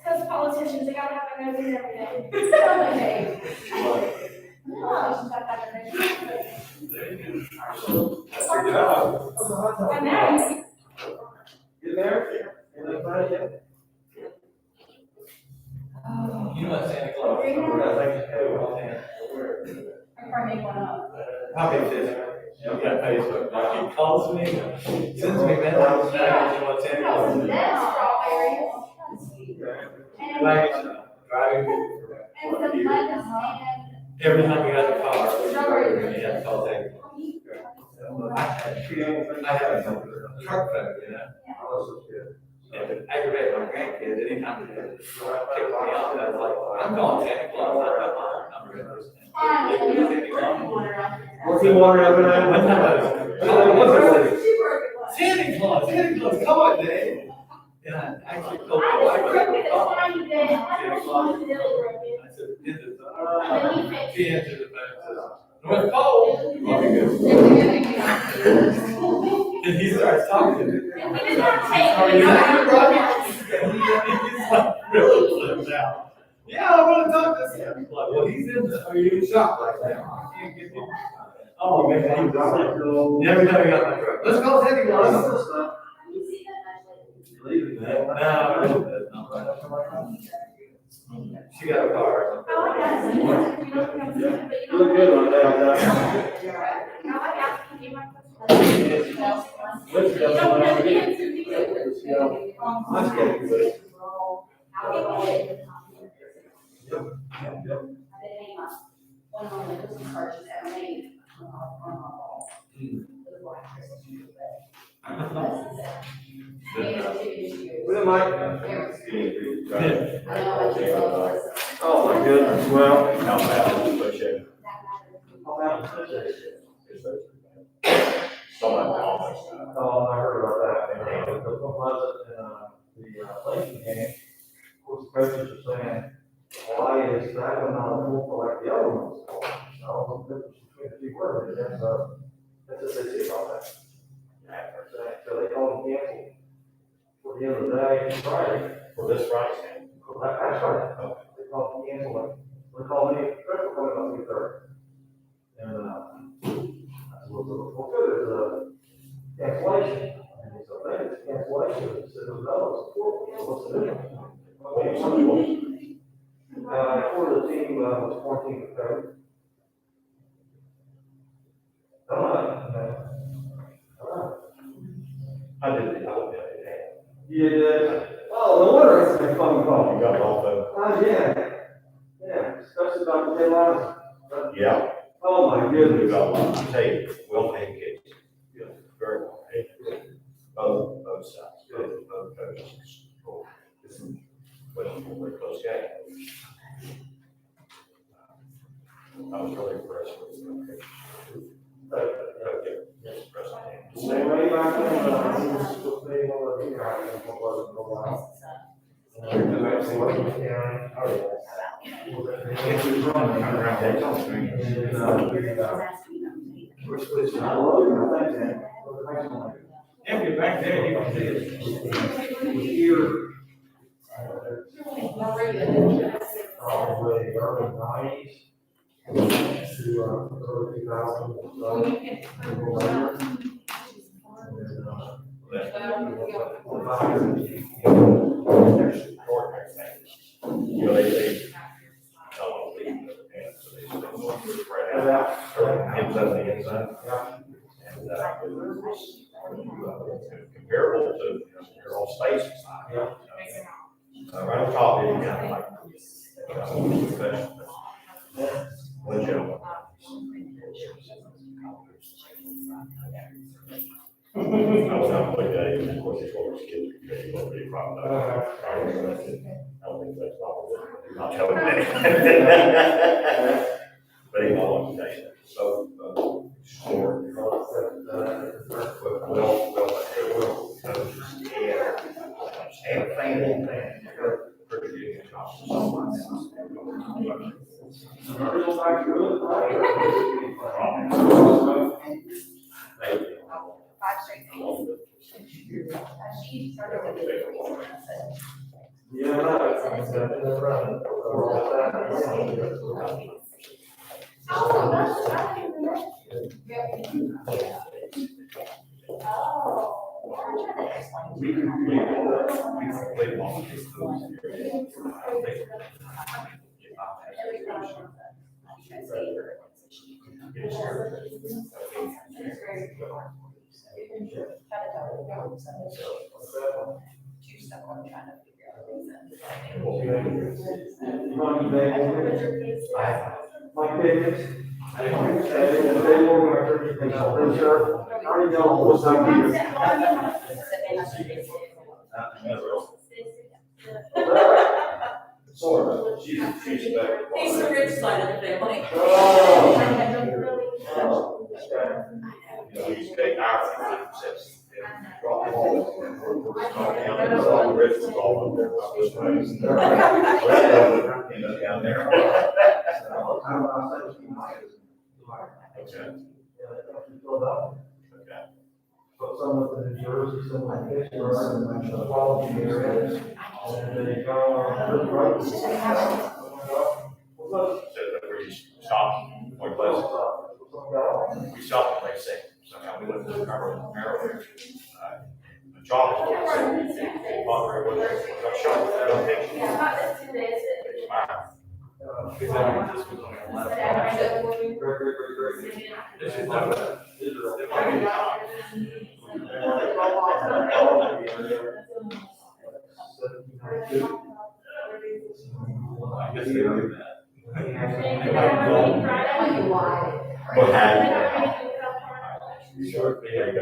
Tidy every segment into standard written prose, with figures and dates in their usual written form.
Because politicians, they gotta have their noses every day. Politicians have to have their noses. Good job. And now, You there? Anybody yet? You know what Santa Claus? Green one? I think it's Taylor. if I make one up. I'll get this. You got Facebook. He calls me, sends me messages, you want Santa Claus. That's strawberry. Like, driving. And the lemons Every time we got the car, we had to call Santa Claus. I have a truck driver, you know? And it aggravated my grandkids anytime they pick me up. I was like, I'm going Santa Claus. I'm ready. What's he wondering over there? Santa Claus, come on, Dave. And I actually told my wife, I said, she answered the phone and said, North Pole. And he starts talking to me. Are you here, brother? He's like really flipped out. Yeah, I want to talk to Santa Claus. Well, he's in the, are you in shock right now? I can't get him. Oh, man, he was like, every time I got my truck, let's go Santa Claus. No, she got a car. Look good on that. Let's get it. With a mic. Oh, my goodness, well. Oh, I heard about that. The Pleasant, the Lincoln game, of course, the coaches are saying, why is that one not full like the other ones? I don't know the difference between the two words, that's SSAC about that. So they call them canceled for the end of the day, Friday. For this Friday. That's right. They call them canceled, they call me, they're coming up to third. And, I said, well, there's a cancellation. And he said, hey, it's cancellation. He said, no, it's what's the difference? For the team, was 14 to 30. All right. I didn't know that. You did? Oh, no wonder it's a phone call. You got it all done. Oh, yeah. Yeah, especially about the deadline. Yeah. Oh, my We goodness. got a lot. I tell you, well paid kids. Very well paid. Both sides. Both coaches. Well, very close game. I was really impressed with the coach. Yes, President. Same way back then, he was supposed to be one of the here, I think, what was it, for a while. Yeah, get back there, you can see it. Here. Probably early 90s. To early 2000s. You know, they don't want to leave, and so they spread out, inside the inside. And, it was comparable to your own space inside. Right on top, you got like, one gentleman. I was out one day, and of course, as far as kids, they were pretty proud of it. I don't think that's probably, I'll tell him that. But he won't tell you that. So, sure. Well, coaches and fan, pretty good. Go back to it. 5 straight days. She started with the Yeah, right. Oh, that's, I didn't know. Oh. I'm trying to explain. We can play long distance. My kids. They were my church, and I'm pretty sure, I already know what's up here. Sort of, she's better. He's the rich side of the family. You know, you take our success and drop the ball. It's all the rest of all of them. Down there. Okay. Okay. But some of the New Jersey, some of the Pittsburgh, and the quality area, and they go, So that we stopped, or Pleasant. We stopped at Lake St. Somehow we went to the Maryland. The job was Monterey was got shot with that location. Yeah, about this 2 days. Because I think this was on the left. This is not bad. This is I guess they do that. What happened? Sure. There you go.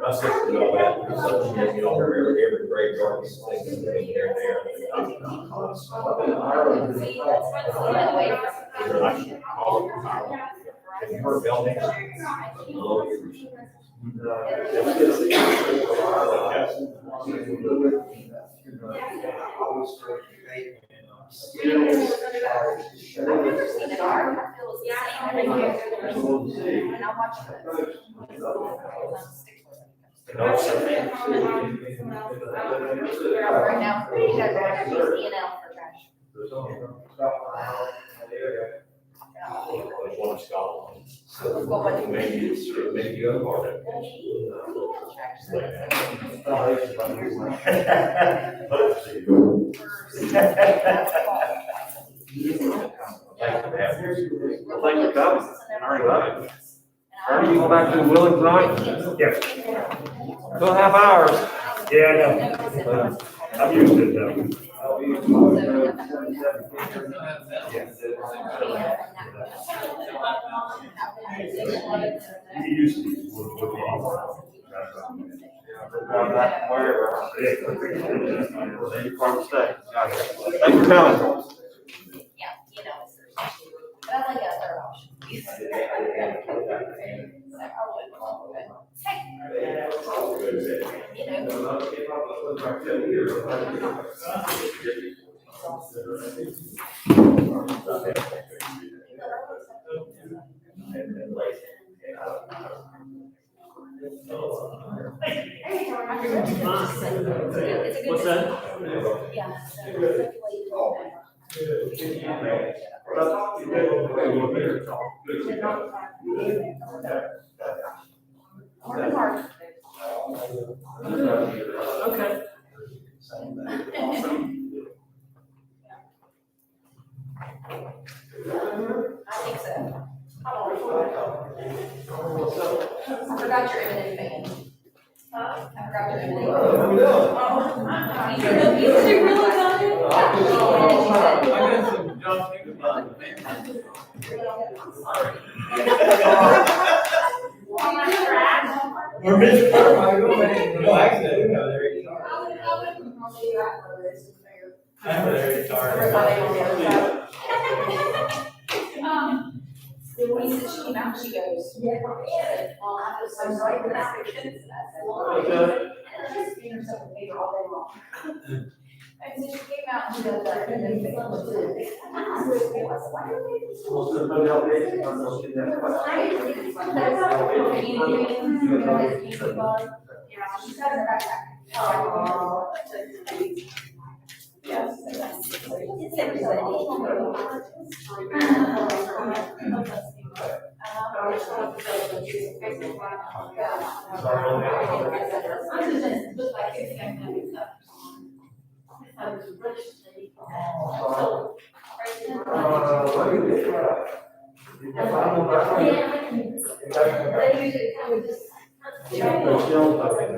I said, you know, that, because, you know, every great artist thinks that they're there. Her buildings. I've never seen it. Our feels the same. And I watch it. Right now, you guys are going to use E&L for trash. There's one in Scotland. Maybe you have part of it. Thank you for coming. Already love it. Ernie, you go back to Willing tonight? Yeah. 2.5 hours. Yeah, I know. I'm used to it though. You used to it with the Wherever. Then you probably stay. Thanks for coming. Yeah, you know. But I like a third option. What's that? Okay. I think so. I forgot your M&M fan. I forgot your M&M. You really got it? I got some John Pinkerton, man. Or Mitch Carmichael, man. No, actually, I do have their guitar. I have their guitar. When he said she came out, she goes, yeah, well, I was so sorry for that. And she's being herself with paper all day long. And so she came out and she goes, and then they went to the. Well, so nobody else is, I'm not getting that question. Yeah, she said her backpack. Oh. Yes. What do you think? If I know that, They usually come with just. the shells, I think.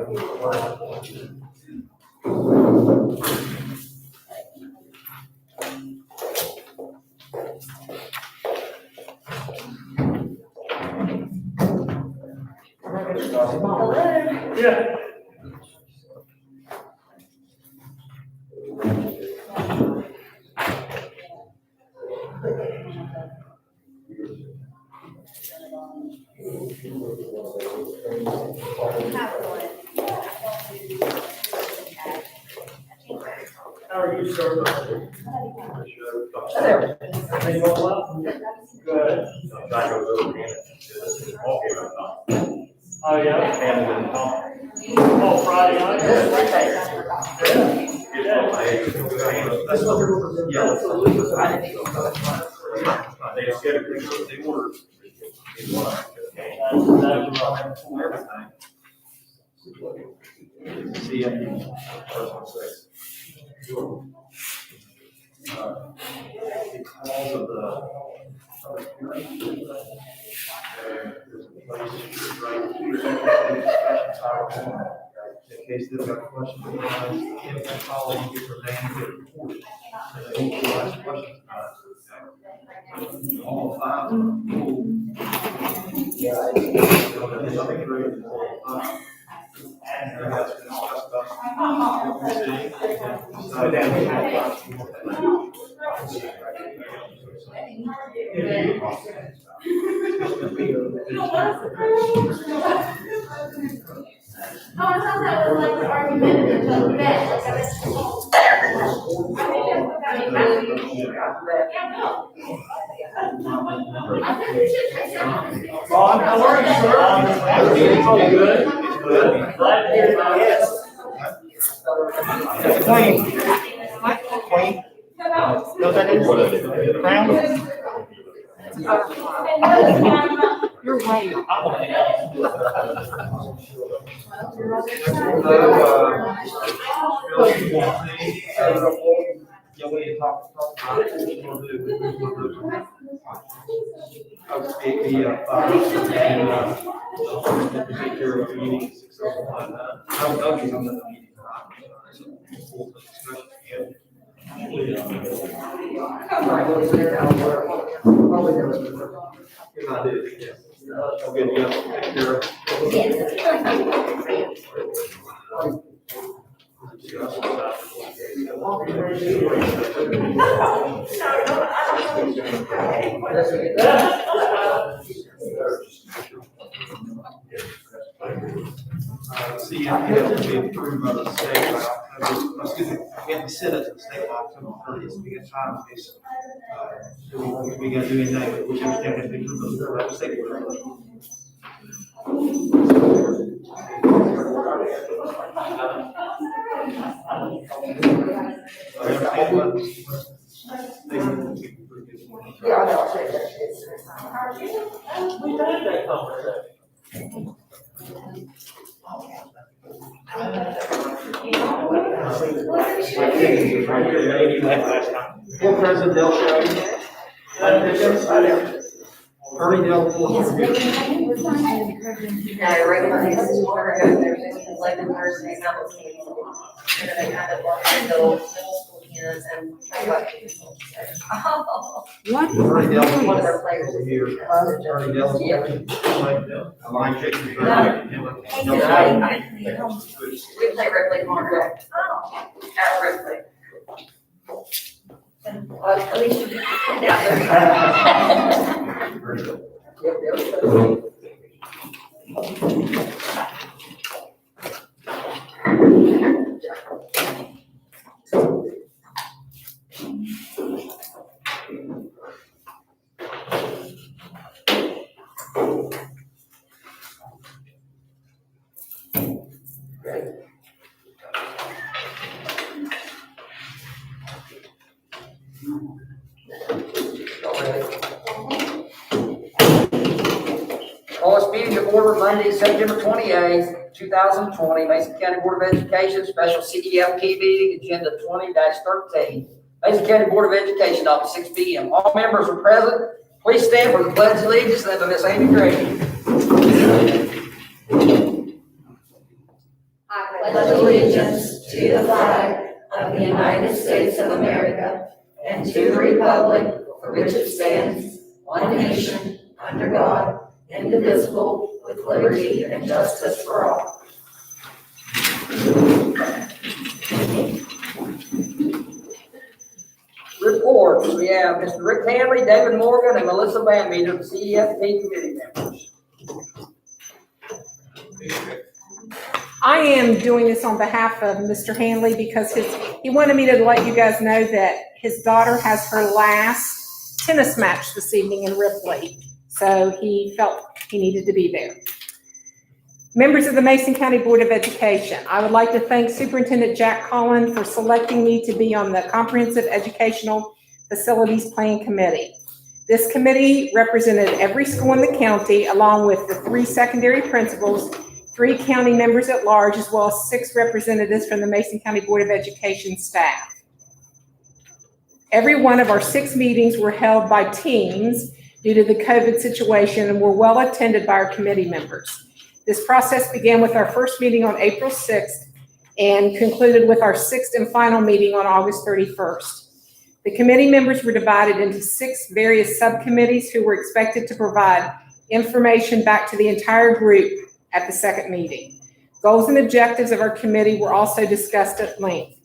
Yeah. How are you, sir? There. Are you all well? Good. John goes over and it's all game up now. Oh, yeah? Family didn't come. Oh, Friday night? They just get it, they ordered. See ya. Because of the. In case they've got questions, if they follow you for land, get reported. Ask questions about it. All five. Yeah. I think it's really important. And that's been discussed about. No, I thought that was like the argument until the bed, like I was. Ron, how are you, sir? Oh, good. Good. Glad to hear about it. It's clean. Clean. Know that is? Crown? You're right. Yeah, we talk about it. We'll do. Okay, take care of the meeting. I'll be on the meeting. I did, yes. I'll get you, take care of. See, you have to be approved by the state, excuse me, we have to sit at the state by October 30th, we get time to do so. We gotta do anything, we have to be approved by the state. Yeah, I know. We had that conversation. Well, President Del Show. Ernie Del. No, regular cases, we're gonna go through things like the Thursday, not the same. And then they kind of walk through the middle school units and. What? Ernie Del. One of their players is Here. Ernie Del. Yeah. Line check. We play Ripley tomorrow. At Ripley. At least you can get down there. Call this meeting to order Monday, September 28th, 2020, Mason County Board of Education, special CEFP meeting, agenda 20-13. Mason County Board of Education, office 6 p.m. All members are present. Please stand for the pledge of allegiance led by Miss Amy Gray. I pledge allegiance to the flag of the United States of America and to the republic for which it stands, one nation, under God, indivisible, with liberty and justice for all. Reports. We have Mr. Rick Hanley, David Morgan, and Melissa Van Meter, the CEFP committee members. I am doing this on behalf of Mr. Hanley because he wanted me to let you guys know that his daughter has her last tennis match this evening in Ripley. So he felt he needed to be there. Members of the Mason County Board of Education, I would like to thank Superintendent Jack Collin for selecting me to be on the Comprehensive Educational Facilities Plan Committee. This committee represented every school in the county, along with the 3 secondary principals, 3 county members at large, as well as 6 representatives from the Mason County Board of Education staff. Every one of our 6 meetings were held by teams due to the COVID situation and were well attended by our committee members. This process began with our first meeting on April 6th and concluded with our 6th and final meeting on August 31st. The committee members were divided into 6 various subcommittees who were expected to provide information back to the entire group at the second meeting. Goals and objectives of our committee were also discussed at length.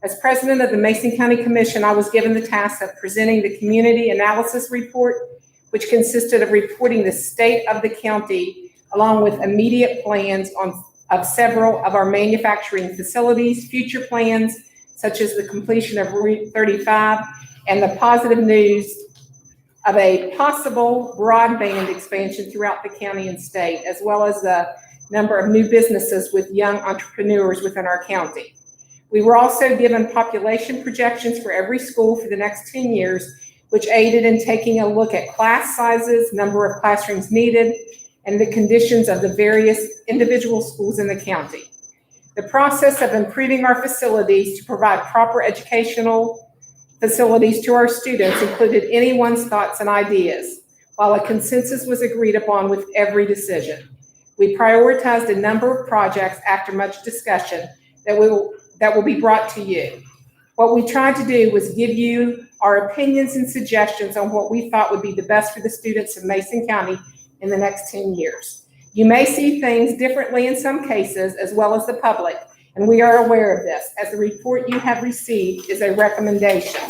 As president of the Mason County Commission, I was given the task of presenting the community analysis report, which consisted of reporting the state of the county along with immediate plans of several of our manufacturing facilities, future plans such as the completion of Route 35 and the positive news of a possible broadband expansion throughout the county and state, as well as the number of new businesses with young entrepreneurs within our county. We were also given population projections for every school for the next 10 years, which aided in taking a look at class sizes, number of classrooms needed, and the conditions of the various individual schools in the county. The process of improving our facilities to provide proper educational facilities to our students included anyone's thoughts and ideas, while a consensus was agreed upon with every decision. We prioritized a number of projects after much discussion that will be brought to you. What we tried to do was give you our opinions and suggestions on what we thought would be the best for the students of Mason County in the next 10 years. You may see things differently in some cases, as well as the public, and we are aware of this, as the report you have received is a recommendation.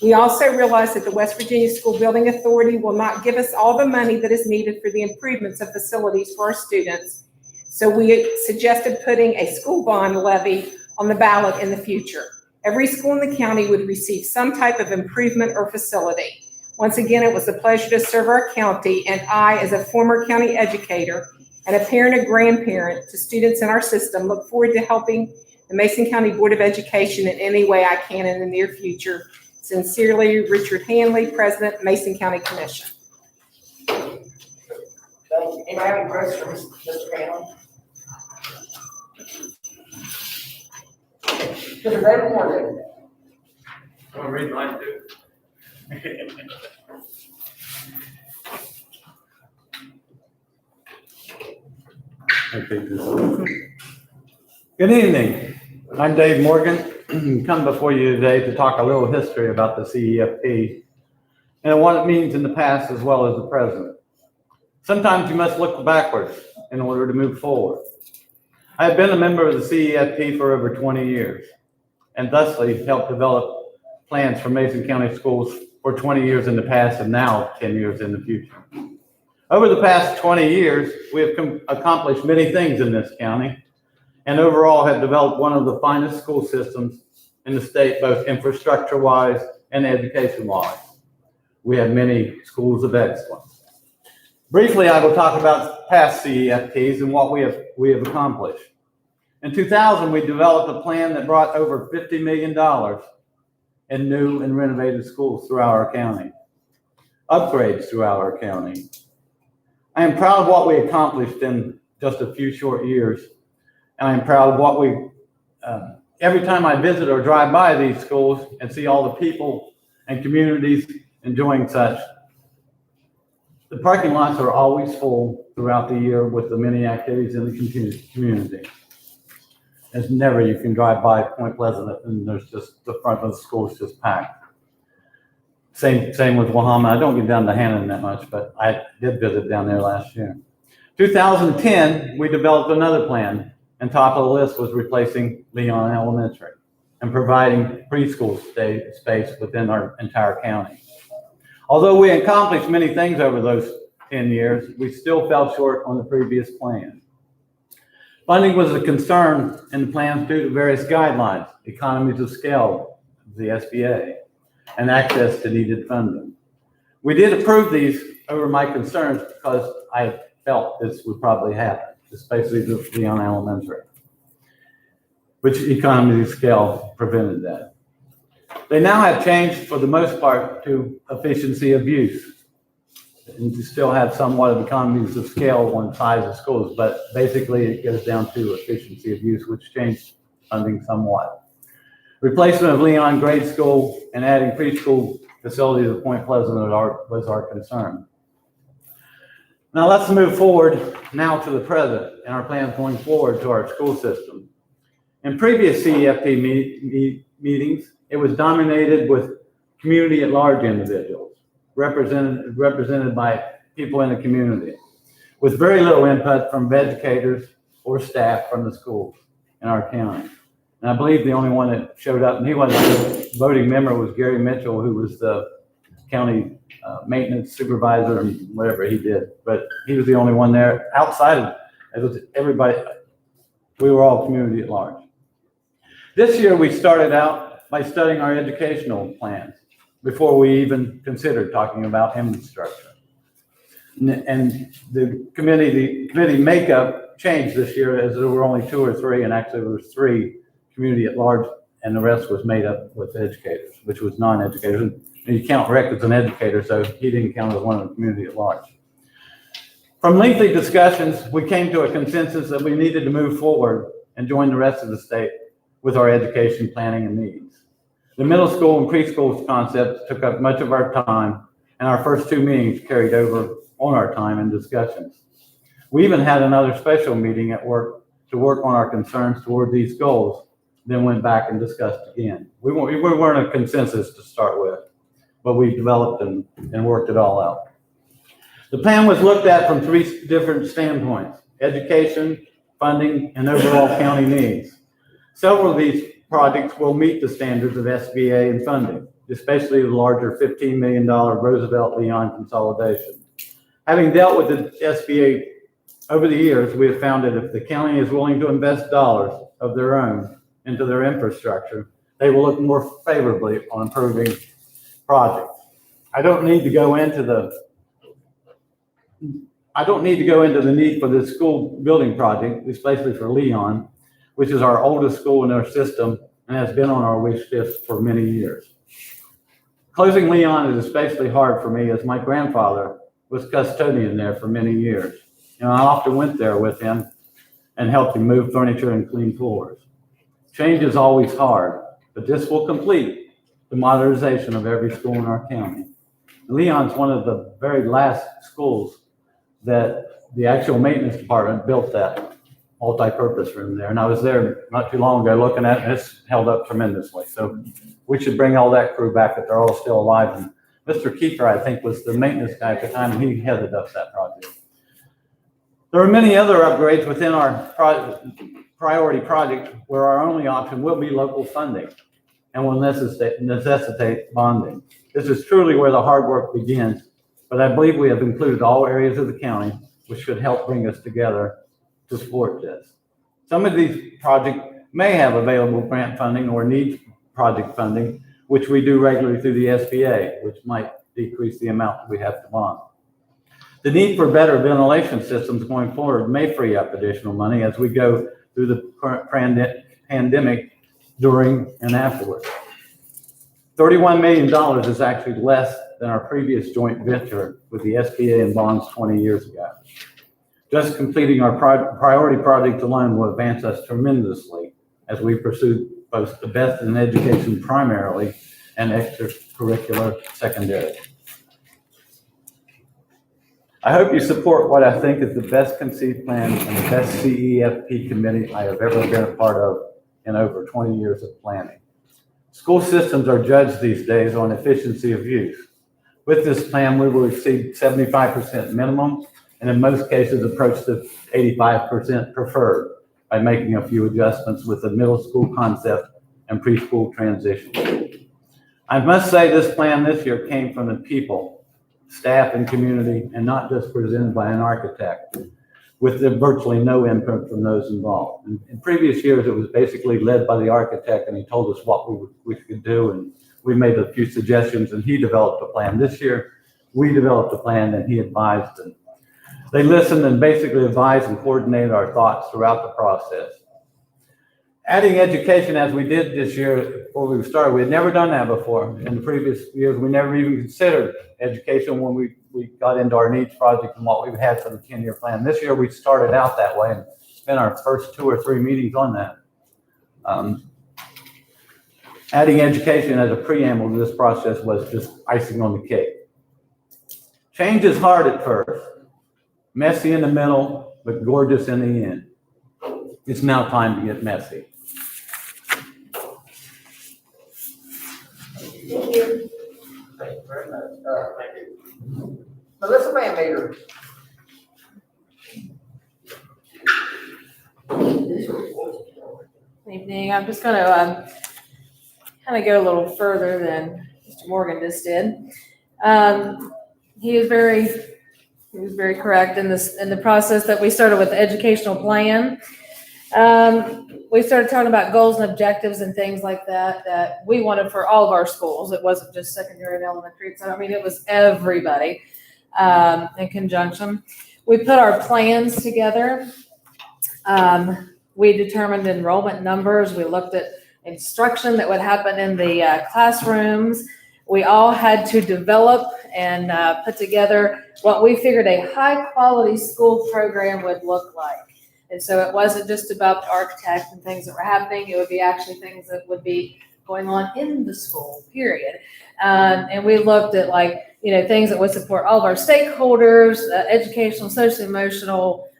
We also realize that the West Virginia School Building Authority will not give us all the money that is needed for the improvements of facilities for our students, so we suggested putting a school bond levy on the ballot in the future. Every school in the county would receive some type of improvement or facility. Once again, it was a pleasure to serve our county, and I, as a former county educator and a parent and grandparent to students in our system, look forward to helping the Mason County Board of Education in any way I can in the near future. Sincerely, Richard Hanley, President, Mason County Commission. Thank you. Anybody have any questions for Mr. Hanley? Mr. David Morgan. I'm gonna read mine too. Good evening. I'm Dave Morgan. Come before you today to talk a little history about the CEFP and what it means in the past as well as the present. Sometimes you must look backwards in order to move forward. I have been a member of the CEFP for over 20 years and thusly helped develop plans for Mason County schools for 20 years in the past and now 10 years in the future. Over the past 20 years, we have accomplished many things in this county and overall have developed one of the finest school systems in the state, both infrastructure-wise and education-wise. We have many schools of excellence. Briefly, I will talk about past CEFPs and what we have accomplished. In 2000, we developed a plan that brought over $50 million in new and renovated schools throughout our county, upgrades throughout our county. I am proud of what we accomplished in just a few short years, and I am proud of what every time I visit or drive by these schools and see all the people and communities enjoying such. The parking lots are always full throughout the year with the many activities in the community. There's never, you can drive by Point Pleasant and there's just, the front of the school is just packed. Same with Wahama. I don't get down to Hannon that much, but I did visit down there last year. 2010, we developed another plan, and top of the list was replacing Leon Elementary and providing preschool space within our entire county. Although we accomplished many things over those 10 years, we still fell short on the previous plan. Funding was a concern in the plans due to various guidelines, economies of scale, the SBA, and access to needed funding. We did approve these over my concerns because I felt this would probably happen, especially with Leon Elementary, which economies of scale prevented that. They now have changed for the most part to efficiency of use. And you still have somewhat of economies of scale on size of schools, but basically it goes down to efficiency of use, which changed funding somewhat. Replacement of Leon grade school and adding preschool facilities at Point Pleasant was our concern. Now let's move forward now to the present and our plans going forward to our school system. In previous CEFP meetings, it was dominated with community at large individuals, represented by people in the community, with very little input from educators or staff from the schools in our county. And I believe the only one that showed up, and he wasn't a voting member, was Gary Mitchell, who was the county maintenance supervisor and whatever he did. But he was the only one there. Outside of it was everybody, we were all community at large. This year we started out by studying our educational plans before we even considered talking about infrastructure. And the committee makeup changed this year, as there were only 2 or 3, and actually there was 3 community at large, and the rest was made up with educators, which was non-educators. And you count Rick as an educator, so he didn't count as one of the community at large. From lengthy discussions, we came to a consensus that we needed to move forward and join the rest of the state with our education planning and needs. The middle school and preschool concepts took up much of our time, and our first 2 meetings carried over on our time and discussions. We even had another special meeting at work to work on our concerns toward these goals, then went back and discussed again. We weren't a consensus to start with, but we developed and worked it all out. The plan was looked at from 3 different standpoints: education, funding, and overall county needs. Several of these projects will meet the standards of SBA and funding, especially the larger $15 million Roosevelt-Leon consolidation. Having dealt with the SBA over the years, we have found that if the county is willing to invest dollars of their own into their infrastructure, they will look more favorably on improving projects. I don't need to go into the need for this school building project, especially for Leon, which is our oldest school in our system and has been on our wish list for many years. Closing Leon is especially hard for me, as my grandfather was custodian there for many years. And I often went there with him and helped him move furniture and clean floors. Change is always hard, but this will complete the modernization of every school in our county. Leon's one of the very last schools that the actual maintenance department built that multi-purpose room there. And I was there not too long ago looking at it, and it's held up tremendously. So we should bring all that crew back if they're all still alive. And Mr. Kiefer, I think, was the maintenance guy at the time, and he headed up that project. There are many other upgrades within our priority project where our only option will be local funding and will necessitate bonding. This is truly where the hard work begins, but I believe we have included all areas of the county, which should help bring us together to support this. Some of these projects may have available grant funding or need project funding, which we do regularly through the SBA, which might decrease the amount that we have to bond. The need for better ventilation systems going forward may free up additional money as we go through the current pandemic during and afterwards. $31 million is actually less than our previous joint venture with the SBA and bonds 20 years ago. Just completing our priority project alone will advance us tremendously as we pursue both the best in education primarily and extracurricular secondary. I hope you support what I think is the best conceived plan and the best CEFP committee I have ever been a part of in over 20 years of planning. School systems are judged these days on efficiency of use. With this plan, we will exceed 75% minimum and in most cases approach the 85% preferred by making a few adjustments with the middle school concept and preschool transition. I must say this plan this year came from the people, staff and community, and not just presented by an architect, with virtually no input from those involved. In previous years, it was basically led by the architect, and he told us what we could do, and we made a few suggestions, and he developed a plan. This year, we developed a plan, and he advised, and they listened and basically advised and coordinated our thoughts throughout the process. Adding education as we did this year before we started, we had never done that before. In the previous years, we never even considered education when we got into our needs project and what we've had for the 10-year plan. This year, we started out that way and spent our first 2 or 3 meetings on that. Adding education as a preamble to this process was just icing on the cake. Change is hard at first, messy in the middle, but gorgeous in the end. It's now time to get messy. Thank you. Thank you very much. Thank you. Melissa Van Meter. Evening. I'm just going to kind of go a little further than Mr. Morgan just did. He was very correct in the process that we started with the educational plan. We started talking about goals and objectives and things like that we wanted for all of our schools. It wasn't just secondary and elementary. So, I mean, it was everybody in conjunction. We put our plans together. We determined enrollment numbers. We looked at instruction that would happen in the classrooms. We all had to develop and put together what we figured a high-quality school program would look like. And so it wasn't just about the architect and things that were happening. It would be actually things that would be going on in the school, period. And we looked at things that would support all of our stakeholders, educational, social emotional,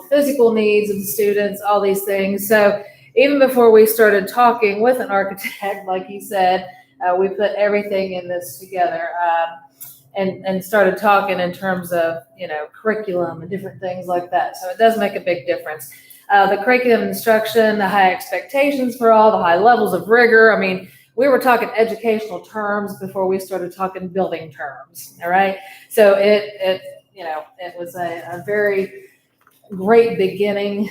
physical needs of the students, all these things. So even before we started talking with an architect, like he said, we put everything in this together. And started talking in terms of, curriculum and different things like that. So it does make a big difference. The curriculum instruction, the high expectations for all, the high levels of rigor. I mean, we were talking educational terms before we started talking building terms. All right. So it was a very great beginning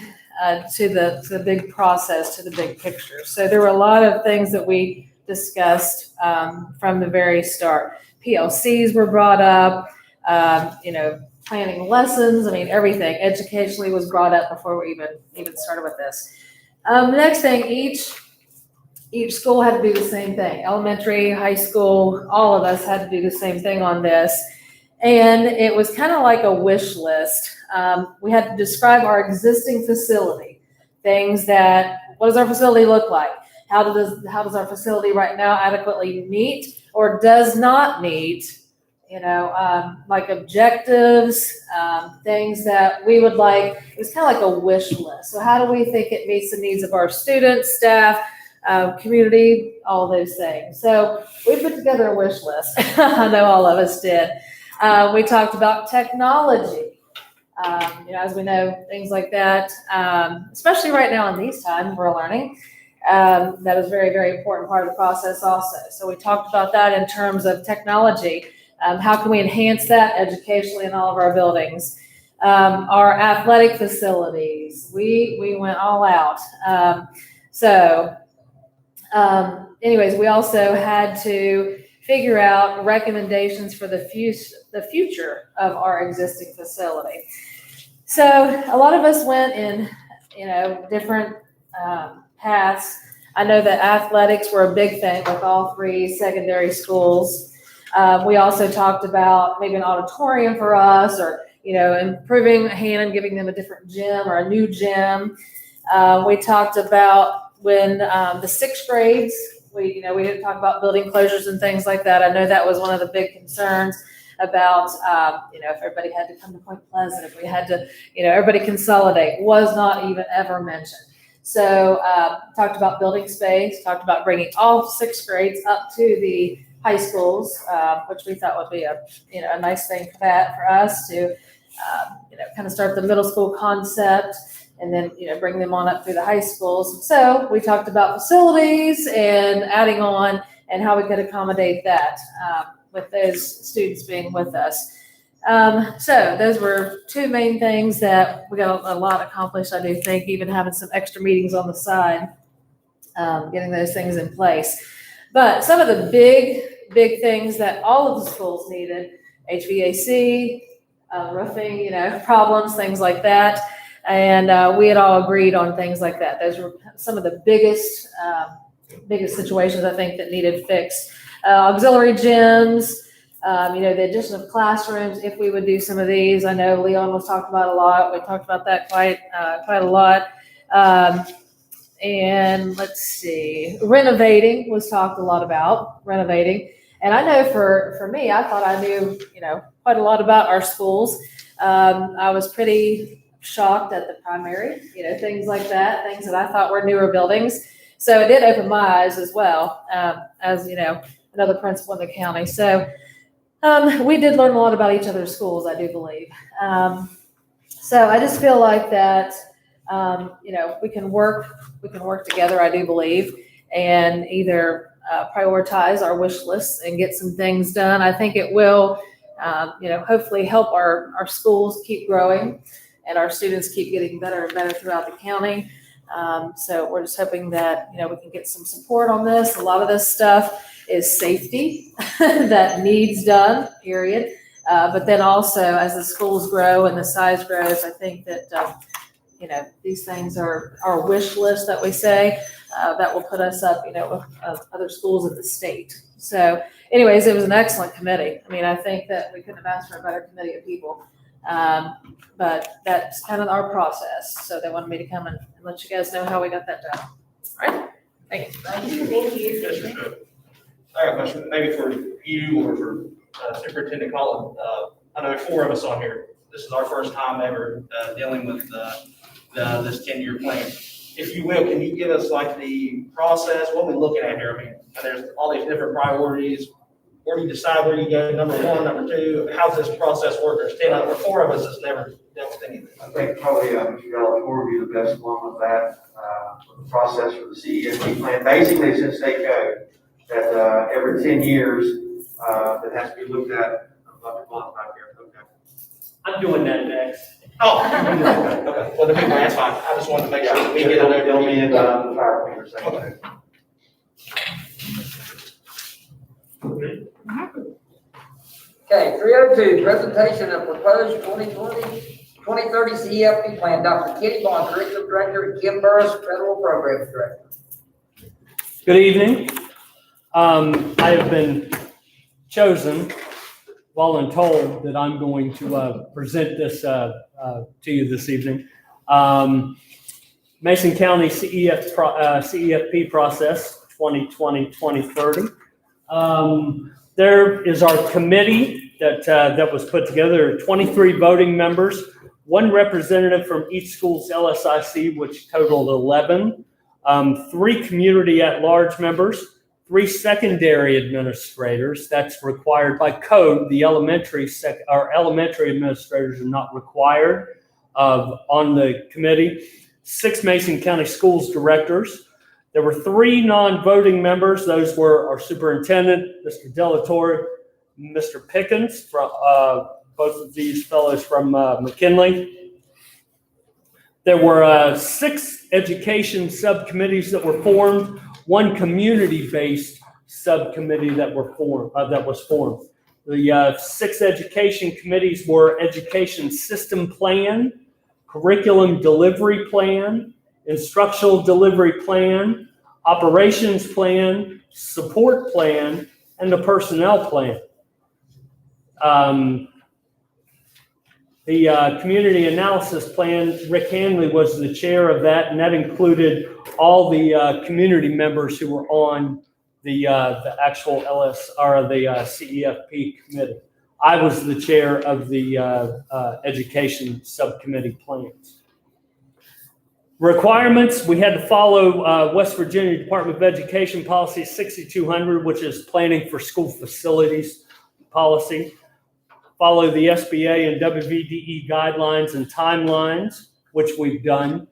to the big process, to the big picture. So there were a lot of things that we discussed from the very start. PLCs were brought up, planning lessons. I mean, everything educationally was brought up before we even started with this. The next thing, each school had to do the same thing. Elementary, high school, all of us had to do the same thing on this. And it was kind of like a wish list. We had to describe our existing facility, things that, what does our facility look like? How does our facility right now adequately meet or does not meet, like objectives, things that we would like. It was kind of like a wish list. So how do we think it meets the needs of our students, staff, community, all those things. So we put together a wish list. I know all of us did. We talked about technology. As we know, things like that, especially right now in these times we're learning. That was very, very important part of the process also. So we talked about that in terms of technology. How can we enhance that educationally in all of our buildings? Our athletic facilities, we went all out. Anyways, we also had to figure out recommendations for the future of our existing facility. So a lot of us went in, different paths. I know that athletics were a big thing with all 3 secondary schools. We also talked about maybe an auditorium for us, or improving Hannah, giving them a different gym or a new gym. We talked about when the 6th grades, we didn't talk about building closures and things like that. I know that was one of the big concerns about, if everybody had to come to Point Pleasant, if we had to, everybody consolidate, was not even ever mentioned. So talked about building space, talked about bringing all 6th grades up to the high schools, which we thought would be a nice thing for us to, kind of start the middle school concept and then, bring them on up through the high schools. So we talked about facilities and adding on and how we could accommodate that with those students being with us. So those were 2 main things that we got a lot accomplished, I do think, even having some extra meetings on the side, getting those things in place. But some of the big things that all of the schools needed, HVAC, roofing, problems, things like that. And we had all agreed on things like that. Those were some of the biggest situations I think that needed fixed. Auxiliary gyms, the addition of classrooms, if we would do some of these. I know Leon was talking about a lot. We talked about that quite a lot. And let's see, renovating was talked a lot about, renovating. And I know for me, I thought I knew, quite a lot about our schools. I was pretty shocked at the primary, things like that, things that I thought were newer buildings. So it did open my eyes as well, as, another principal in the county. So we did learn a lot about each other's schools, I do believe. So I just feel like that, we can work together, I do believe, and either prioritize our wish lists and get some things done. I think it will, hopefully help our schools keep growing and our students keep getting better and better throughout the county. So we're just hoping that, we can get some support on this. A lot of this stuff is safety that needs done, period. But then also as the schools grow and the size grows, I think that, these things are our wish list that we say, that will put us up, with other schools in the state. So anyways, it was an excellent committee. I mean, I think that we couldn't have asked for a better committee of people. But that's kind of our process. So they wanted me to come and let you guys know how we got that done. All right. Thank you. Thank you. Yes, I have a question, maybe for you or for Superintendent Collins. I know 4 of us on here. This is our first time ever dealing with this 10-year plan. If you will, can you give us like the process? What are we looking at here? I mean, there's all these different priorities. Where do you decide where you go? Number 1, number 2. How's this process work? There's 10 or 4 of us that's never dealt with anything. I think probably Mr. Delatorre would be the best one with that, with the process for the CEFP plan. Basically, it's in state code that every 10 years, it has to be looked at month to month back here. Okay. I'm doing that next. Oh, okay. Well, that's fine. I just wanted to make sure that we get it over. They'll be in the fire cleaner section. Okay, 302, presentation of proposed 2030 CEFP plan. Dr. Kitty Bond, Curriculum Director, and Kim Burris, Federal Programs Director. Good evening. I have been chosen, voluntold that I'm going to present this to you this evening. Mason County CEFP process 2020-2030. There is our committee that was put together. There are 23 voting members, 1 representative from each school's LSIC, which totaled 11, 3 community at-large members, 3 secondary administrators. That's required by code. The elementary administrators are not required on the committee. 6 Mason County Schools directors. There were 3 non-voting members. Those were our superintendent, Mr. Delatorre, Mr. Pickens, from both of these fellows from McKinley. There were 6 education subcommittees that were formed, 1 community-based subcommittee that was formed. The 6 education committees were Education System Plan, Curriculum Delivery Plan, Instructional Delivery Plan, Operations Plan, Support Plan, and the Personnel Plan. The Community Analysis Plan, Rick Hanley was the chair of that, and that included all the community members who were on the actual CEFP committee. I was the chair of the Education Subcommittee Plans. Requirements, we had to follow West Virginia Department of Education Policy 6200, which is Planning for School Facilities Policy. Follow the SBA and WVDE guidelines and timelines, which we've done.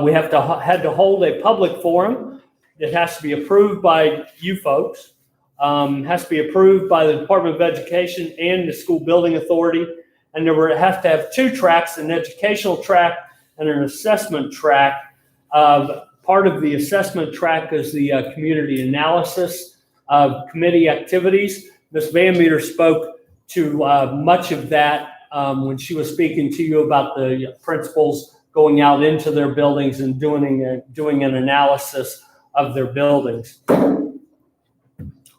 We had to hold a public forum. It has to be approved by you folks. Has to be approved by the Department of Education and the School Building Authority. And there have to have 2 tracks, an educational track and an assessment track. Part of the assessment track is the community analysis of committee activities. Ms. Van Meter spoke to much of that when she was speaking to you about the principals going out into their buildings and doing an analysis of their buildings.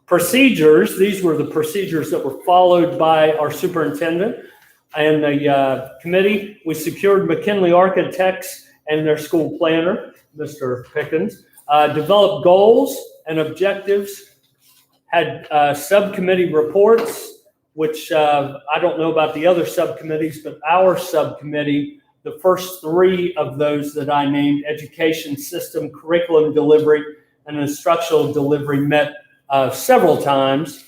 Procedures, these were the procedures that were followed by our superintendent and the committee. We secured McKinley Architects and their school planner, Mr. Pickens, developed goals and objectives, had subcommittee reports, which I don't know about the other subcommittees, but our subcommittee, the first 3 of those that I named, education system, curriculum delivery, and instructional delivery, met several times.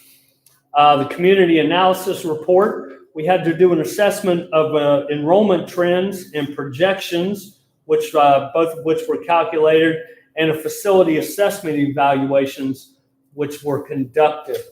The community analysis report, we had to do an assessment of enrollment trends and projections, which both of which were calculated, and a facility assessment evaluations, which were conducted.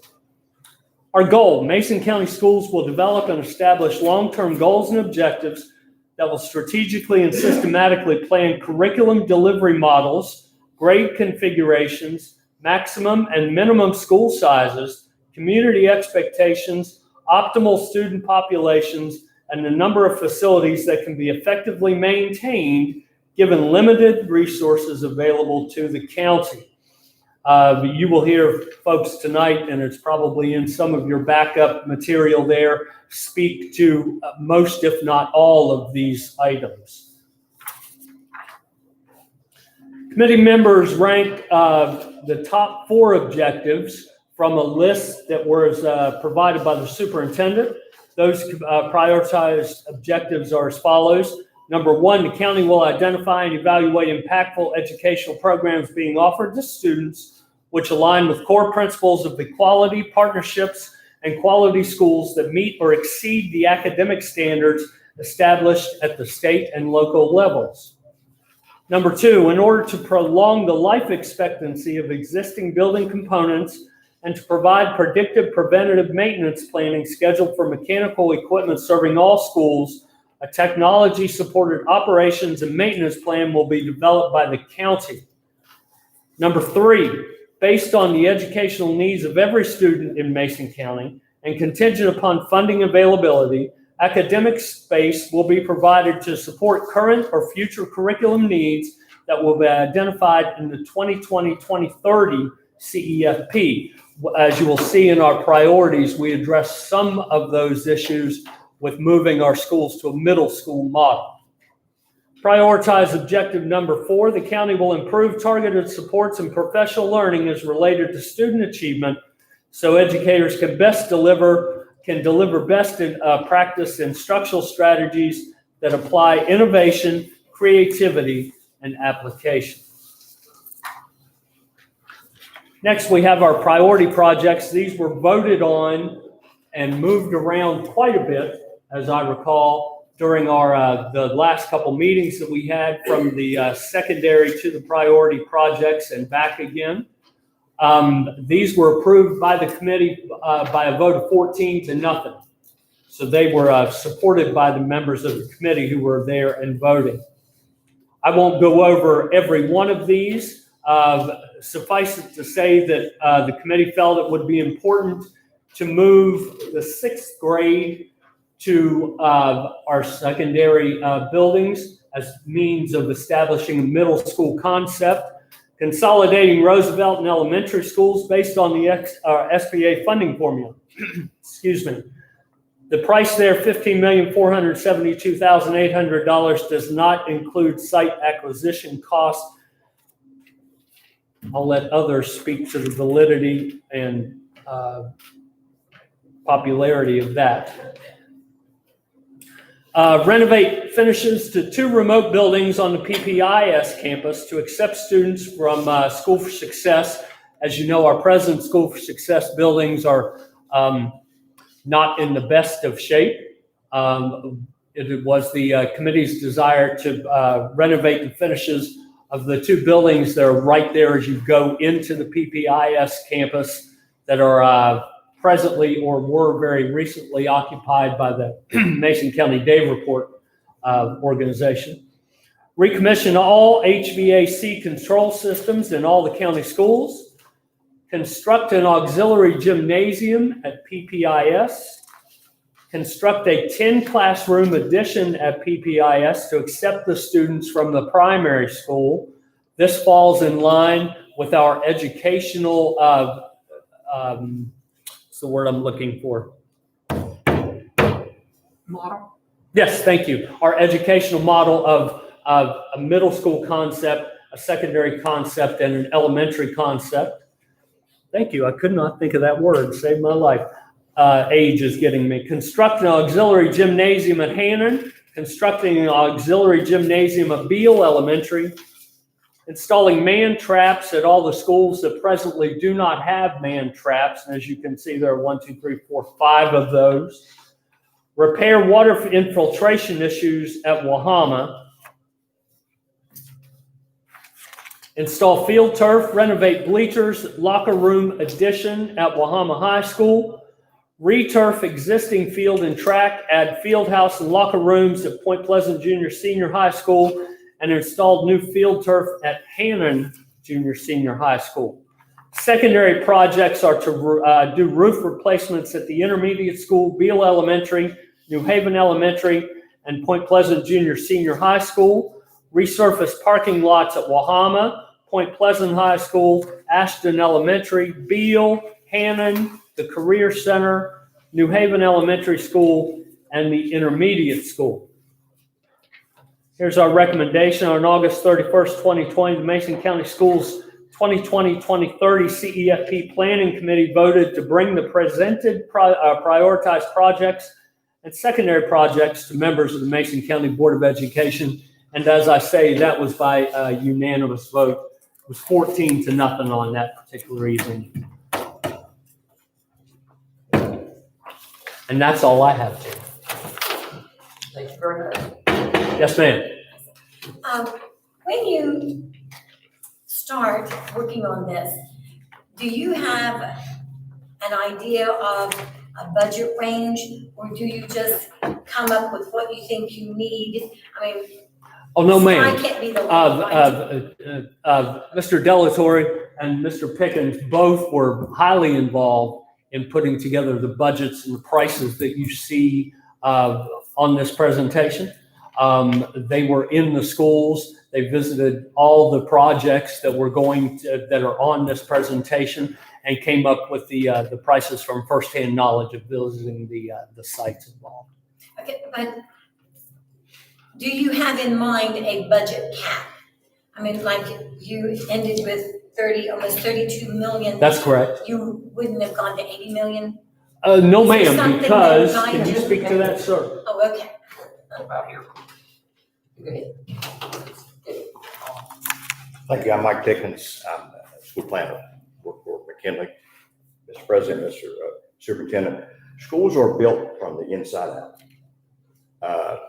Our goal, Mason County Schools will develop and establish long-term goals and objectives that will strategically and systematically plan curriculum delivery models, grade configurations, maximum and minimum school sizes, community expectations, optimal student populations, and the number of facilities that can be effectively maintained given limited resources available to the county. You will hear folks tonight, and it's probably in some of your backup material there, speak to most, if not all, of these items. Committee members rank the top 4 objectives from a list that was provided by the superintendent. Those prioritized objectives are as follows. Number 1, the county will identify and evaluate impactful educational programs being offered to students which align with core principles of equality, partnerships, and quality schools that meet or exceed the academic standards established at the state and local levels. Number 2, in order to prolong the life expectancy of existing building components and to provide predictive preventative maintenance planning scheduled for mechanical equipment serving all schools, a technology-supported operations and maintenance plan will be developed by the county. Number 3, based on the educational needs of every student in Mason County and contingent upon funding availability, academic space will be provided to support current or future curriculum needs that will be identified in the 2020-2030 CEFP. As you will see in our priorities, we address some of those issues with moving our schools to a middle school model. Prioritize objective number 4, the county will improve targeted supports and professional learning as related to student achievement so educators can deliver best in practice instructional strategies that apply innovation, creativity, and application. Next, we have our priority projects. These were voted on and moved around quite a bit, as I recall, during our, the last couple meetings that we had from the secondary to the priority projects and back again. These were approved by the committee by a vote of 14-0. So they were supported by the members of the committee who were there and voting. I won't go over every one of these. Suffice it to say that the committee felt it would be important to move the 6th grade to our secondary buildings as means of establishing a middle school concept, consolidating Roosevelt and elementary schools based on the SBA funding formula. Excuse me. The price there, $15,472,800, does not include site acquisition costs. I'll let others speak to the validity and popularity of that. Renovate finishes to 2 remote buildings on the PPIS campus to accept students from School for Success. As you know, our present School for Success buildings are not in the best of shape. It was the committee's desire to renovate the finishes of the 2 buildings that are right there as you go into the PPIS campus that are presently or were very recently occupied by the Mason County Davenport organization. Recommission all HVAC control systems in all the county schools. Construct an auxiliary gymnasium at PPIS. Construct a 10 classroom addition at PPIS to accept the students from the primary school. This falls in line with our educational, what's the word I'm looking for? Model. Yes, thank you. Our educational model of a middle school concept, a secondary concept, and an elementary concept. Thank you. I could not think of that word. Saved my life. Age is getting me. Construct an auxiliary gymnasium at Hannon. Constructing an auxiliary gymnasium at Beale Elementary. Installing man traps at all the schools that presently do not have man traps. And as you can see, there are 1, 2, 3, 4, 5 of those. Repair water infiltration issues at Wahama. Install field turf, renovate bleachers, locker room addition at Wahama High School. Returf existing field and track, add field house and locker rooms at Point Pleasant Junior Senior High School, and installed new field turf at Hannon Junior Senior High School. Secondary projects are to do roof replacements at the intermediate school, Beale Elementary, New Haven Elementary, and Point Pleasant Junior Senior High School. Resurface parking lots at Wahama, Point Pleasant High School, Ashton Elementary, Beale, Hannon, the Career Center, New Haven Elementary School, and the intermediate school. Here's our recommendation. On August 31st, 2020, the Mason County Schools 2020-2030 CEFP Planning Committee voted to bring the presented prioritized projects and secondary projects to members of the Mason County Board of Education. And as I say, that was by a unanimous vote. It was 14-0 on that particular evening. And that's all I have, Jim. Thank you very much. Yes, ma'am. When you start working on this, do you have an idea of a budget range, or do you just come up with what you think you need? I mean, Oh, no, ma'am. I can't be the one. Mr. Delatorre and Mr. Pickens both were highly involved in putting together the budgets and the prices that you see on this presentation. They were in the schools. They visited all the projects that that are on this presentation and came up with the prices from firsthand knowledge of visiting the sites involved. Okay, but do you have in mind a budget cap? I mean, like you ended with almost 32 million. That's correct. You wouldn't have gone to 80 million? No, Is there ma'am, something because, that can you might- speak to that, sir? Oh, okay. About here. Go ahead. Thank you. I'm Mike Dickens. I'm a school planner, work for McKinley. Mr. President, Mr. Superintendent, schools are built from the inside out.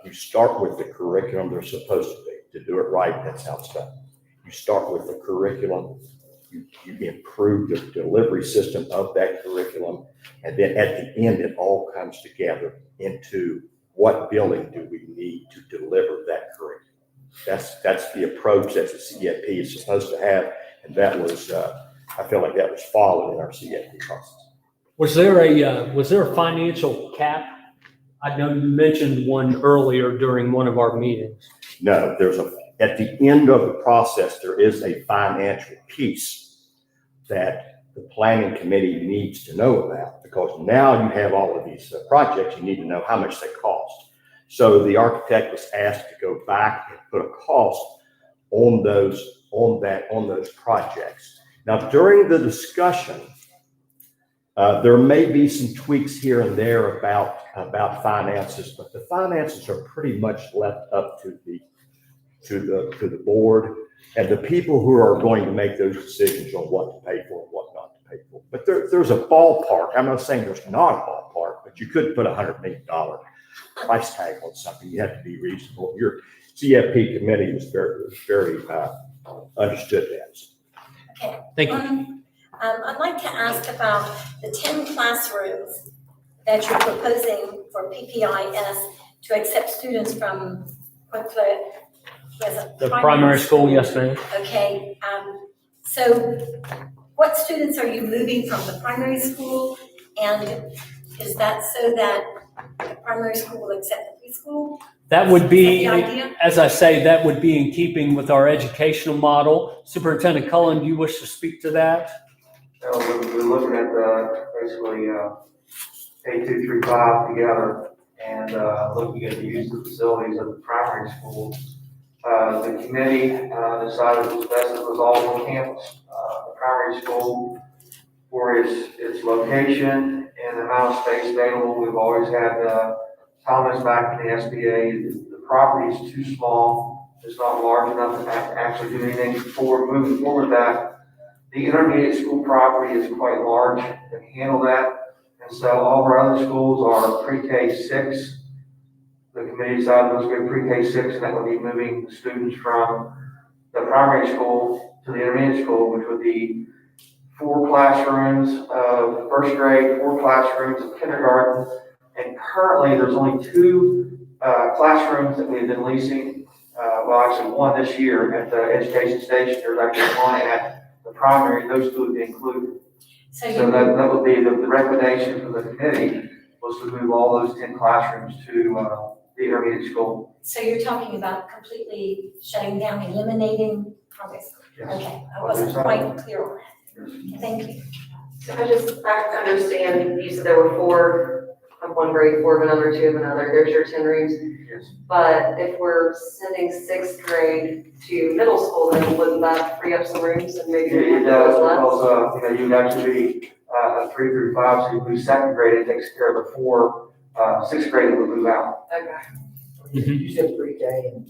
You start with the curriculum they're supposed to be. To do it right, that's how it's done. You start with the curriculum, you improve the delivery system of that curriculum, and then at the end, it all comes together into what building do we need to deliver that curriculum. That's the approach that the CFP is supposed to have, and that was, I feel like that was followed in our CFP process. Was there a financial cap? I know you mentioned one earlier during one of our meetings. No, at the end of the process, there is a financial piece that the planning committee needs to know about, because now you have all of these projects, you need to know how much they cost. So the architect was asked to go back and put a cost on those projects. Now, during the discussion, there may be some tweaks here and there about finances, but the finances are pretty much left up to the board and the people who are going to make those decisions on what to pay for and what not to pay for. But there's a ballpark. I'm not saying there's not a ballpark, but you could put $100 million price tag on something. You have to be reasonable. Your CFP committee was very understood that. Okay. Thank you. I'd like to ask about the 10 classrooms that you're proposing for PPIS to accept students from The primary school, yes, ma'am. Okay, so what students are you moving from the primary school? And is that so that the primary school will accept the preschool? That would be, Is that the idea? as I say, that would be in keeping with our educational model. Superintendent Cullen, do you wish to speak to that? We're looking at basically K2 through 5 together and looking at the use of facilities of the primary school. The committee decided it was best to resolve on campus. The primary school, for its location and the amount of space available, we've always had comments back from the SBA. The property is too small. It's not large enough to actually do anything moving forward with that. The intermediate school property is quite large to handle that. And so all of our other schools are pre-K 6. The committee decided those go pre-K 6, and that would be moving the students from the primary school to the intermediate school, which would be 4 classrooms of first grade, 4 classrooms of kindergarten. And currently there's only 2 classrooms that we've been leasing. Well, actually 1 this year at the education station. There's actually 1 at the primary. Those 2 would be included. So that would be the recommendation from the committee, was to move all those 10 classrooms to the intermediate school. So you're talking about completely shutting down, eliminating public school? Yes. Okay, I wasn't quite clear on that. Thank you. So I understand you said there were 4 of one grade, 4 of another, 2 of another. There's your 10 rooms. Yes. But if we're sending 6th grade to middle school, then wouldn't that free up some rooms and maybe? It does, because you'd actually be 3 through 5, so you'd be 2nd grade. It takes care of the 4 6th grade that would move out. Okay. You said pre-K.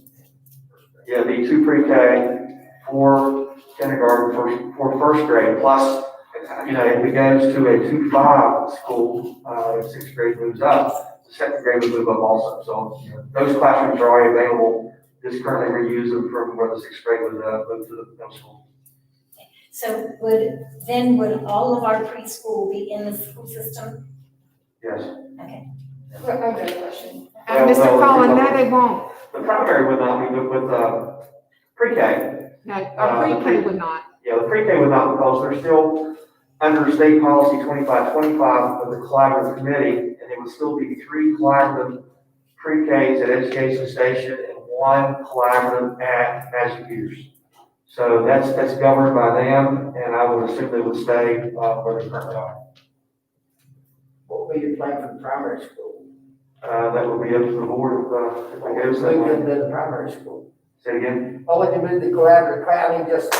Yeah, it'd be 2 pre-K, 4 kindergarten, 4 first grade, plus, if it goes to a 2-5 school, if 6th grade moves up, the 2nd grade would move up also. So those classrooms are already available. Just currently reuse them from where the 6th grade would move to the middle school. So would all of our preschool be in the school system? Yes. Okay. I've got a question. Mr. Cullen, no, they won't. The primary would not be with pre-K. No, our pre-K would not. Yeah, the pre-K would not, because they're still under state policy 2525 with the collaborative committee, and it would still be 3 collaborative pre-Ks at Education Station and 1 collaborative at Magic Years. So that's governed by them, and I would assume they would stay where they currently are. What would be your plan for the primary school? That would be up to the board if I go Move somewhere. into the primary school. Say again? Why would you move the collaborative, just?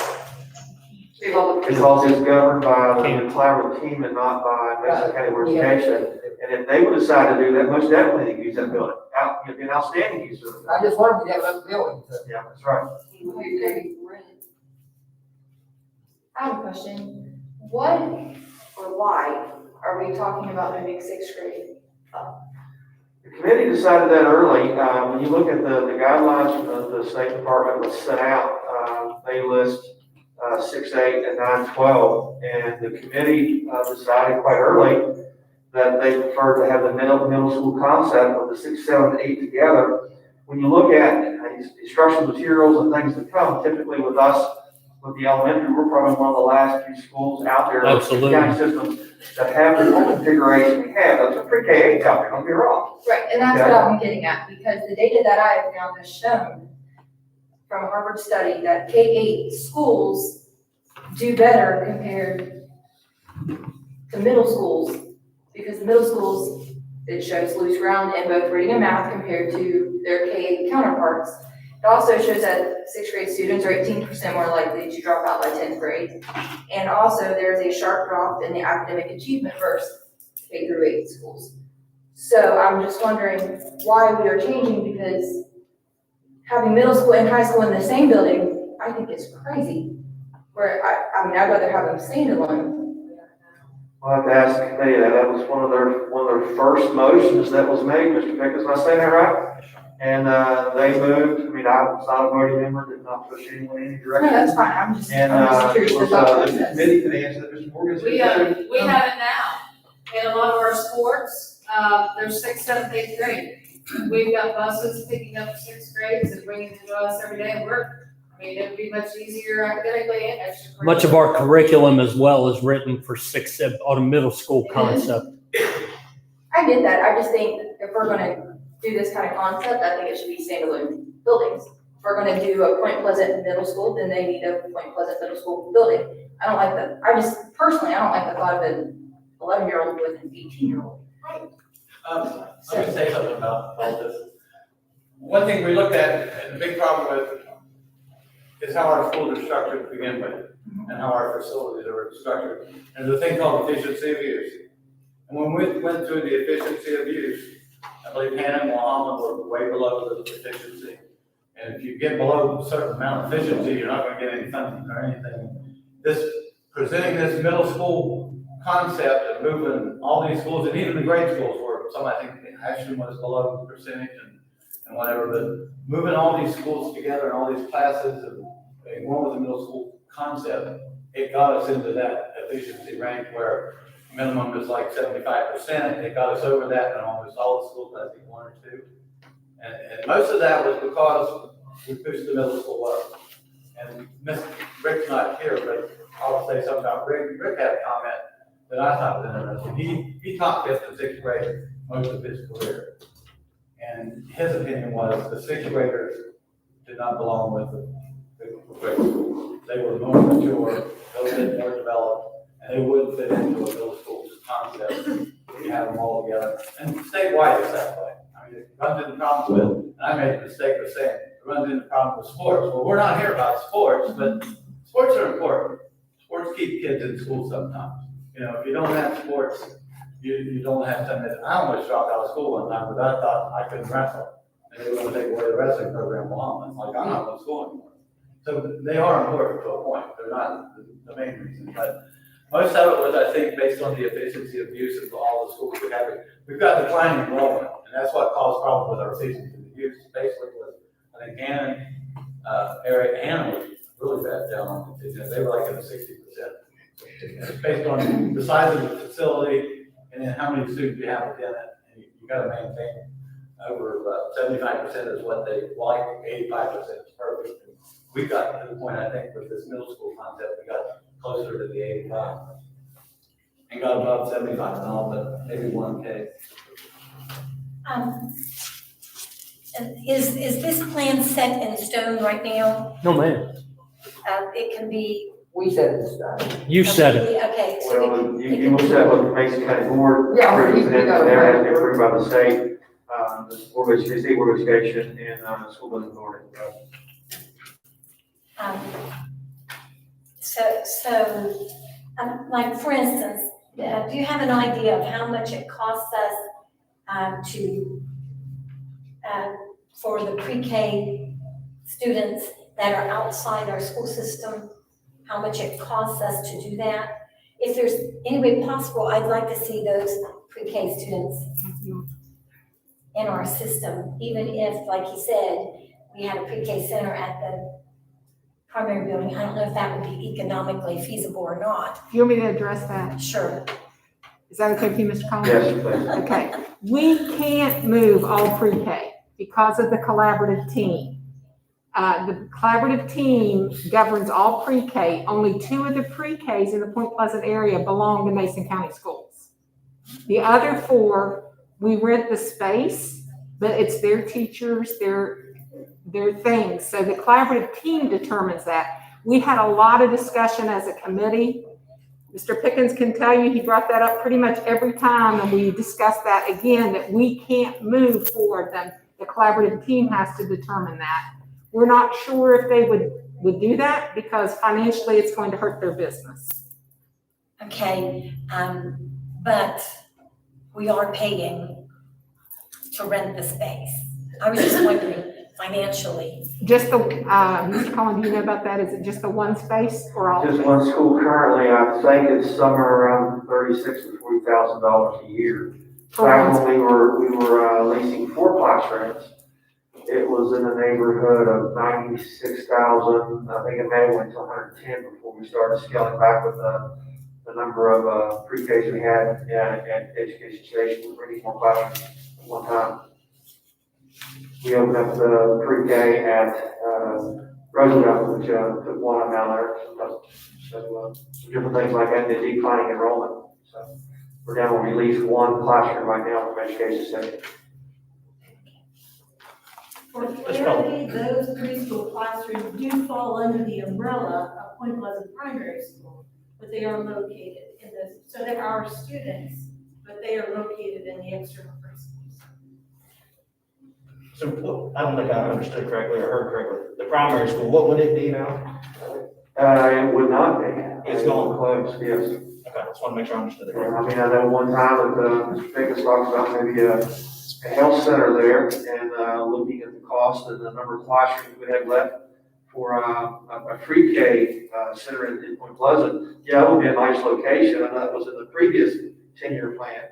Because it's governed by the collaborative team and not by Mason County Board of Education. And if they would decide to do that, most definitely they could use that building. It'd be an outstanding use of it. I just wondered if you have a building. Yeah, that's right. I have a question. What or why are we talking about moving 6th grade? The committee decided that early. When you look at the guidelines from the State Department was sent out, they list 6, 8, and 9, 12. And the committee decided quite early that they prefer to have the middle school concept of the 6, 7, 8 together. When you look at instructional materials and things that come, typically with us, with the elementary, we're probably one of the last few schools out there. Absolutely. County systems that have the whole configuration we have. There's a pre-K 8 out there, don't get me wrong. Right, and that's Okay. what I'm getting at, because the data that I have found has shown from a Harvard study that K-8 schools do better compared to middle schools, because the middle schools, it shows loose ground in both reading and math compared to their K-8 counterparts. It also shows that 6th grade students are 18% more likely to drop out by 10th grade. And also there's a sharp drop in the academic achievement versus K through 8 schools. So I'm just wondering why we are changing, because having middle school and high school in the same building, I think is crazy. Where I mean, I'd rather have them standalone. I'll have to ask the committee that. That was one of their first motions that was made. Mr. Pickens, am I saying that right? And they moved. I mean, I was not a voting member, did not push anyone in any No, direction. that's fine, I'm just curious Was, about the the process. committee can answer that. Mr. Morgan. We have it now. In a lot of our sports, there's 6th, 7th, 8th grade. We've got buses picking up 6th grades and bringing them to us every day at work. I mean, it'd be much easier academically and extracurricular. Much of our curriculum as well is written for 6th, 7th, on a middle school concept. I get that, I just think if we're gonna do this kind of concept, I think it should be standalone buildings. If we're gonna do a Point Pleasant middle school, then they need a Point Pleasant middle school building. I don't like personally, I don't like the thought of an 11-year-old with an 18-year-old. Let me say something about all this. One thing we looked at, and the big problem with, is how our schools are structured to begin with, and how our facilities are structured. And there's a thing called efficiency of use. And when we went through the efficiency of use, I believe Hannah and Mohammed were way below the efficiency. And if you get below a certain amount of efficiency, you're not gonna get any funding or anything. Presenting this middle school concept and moving all these schools, and even the grade schools where some, I think, Ashland was below the percentage and whatever, but moving all these schools together and all these classes and going with the middle school concept, it got us into that efficiency rank where minimum is like 75%. It got us over that in almost all the schools, I think 1 or 2. And most of that was because we pushed the middle school up. And Mr. Rick's not here, but I'll say something about Rick. Rick had a comment that I thought was interesting. He taught 5th and 6th grade most of his career. And his opinion was the 6th graders did not belong with the grade school. They were more mature, a little bit more developed, and they wouldn't fit into a middle school concept if you have them all together. And statewide is that way. I mean, it runs into problems with, and I made the mistake of saying, it runs into problems with sports. Well, we're not here about sports, but sports are important. Sports keep kids in school sometimes. You know, if you don't have sports, you don't have something. I almost dropped out of school one time because I thought I couldn't wrestle. And they were going to take away the wrestling program. Well, I'm like, I'm not going to school anymore. So they are important to a point. They're not the main reason. But most of it was, I think, based on the efficiency of use of all the schools we have. We've got declining enrollment, and that's what caused problems with our efficiency of use. Basically, was, I think Hannah, Eric, Hannah was really bad down on it. They were like in the 60%. It's based on the size of the facility and then how many students you have within it. And you got to maintain over 75% is what they like, 85% is perfect. And we got to the point, I think, with this middle school concept, we got closer to the 85 and got above 75 and all, but maybe 1K. Is this plan set in stone right now? No, ma'am. It can be. We said it's You said it. Okay, so Well, you will set what the Mason County Board. Yeah, approves, we and then got it. there has to be approved by the state, the Board of Education, State Board of Education, and the School Building Authority. like for instance, do you have an idea of how much it costs us for the pre-K students that are outside our school system? How much it costs us to do that? If there's any way possible, I'd like to see those pre-K students in our system, even if, like he said, we had a pre-K center at the primary building. I don't know if that would be economically feasible or not. You want me to address that? Sure. Is that okay with you, Mr. Collins? Yes, please. Okay, we can't move all pre-K because of the collaborative team. The collaborative team governs all pre-K. Only 2 of the pre-Ks in the Point Pleasant area belong to Mason County Schools. The other 4, we rent the space, but it's their teachers, their things. So the collaborative team determines that. We had a lot of discussion as a committee. Mr. Pickens can tell you, he brought that up pretty much every time, and we discussed that again, that we can't move forward. The collaborative team has to determine that. We're not sure if they would do that because financially it's going to hurt their business. Okay, but we are paying to rent the space. I was just wondering financially. Just the, Mr. Collins, do you know about that? Is it just the one space or all? Just one school currently, I think it's somewhere around $36,000 to $40,000 a year. Back when we were leasing 4 classrooms, it was in the neighborhood of 96,000. I think it may have went to 110 before we started scaling back with the number of pre-Ks we had at Education Station. We needed more classrooms at one time. We opened up the pre-K at Roosevelt, which took one of them down there. So some different things like that, the declining enrollment. So we're down where we lease 1 classroom right now from Education Station. For clarity, those preschool classrooms do fall under the umbrella of Point Pleasant Primary School, but they are located in the, so they are students, but they are located in the external preschools. So, I don't think I understood correctly or heard correctly. The primary school, what would it be now? It would not be. It's gone. Close, yes. Okay, just want to make sure I understood it. I mean, I know one time that Mr. Pickens talked about maybe a health center there and looking at the cost and the number of classrooms we had left for a pre-K center in Point Pleasant. Yeah, it would be a nice location. I know that was in the previous 10-year plan.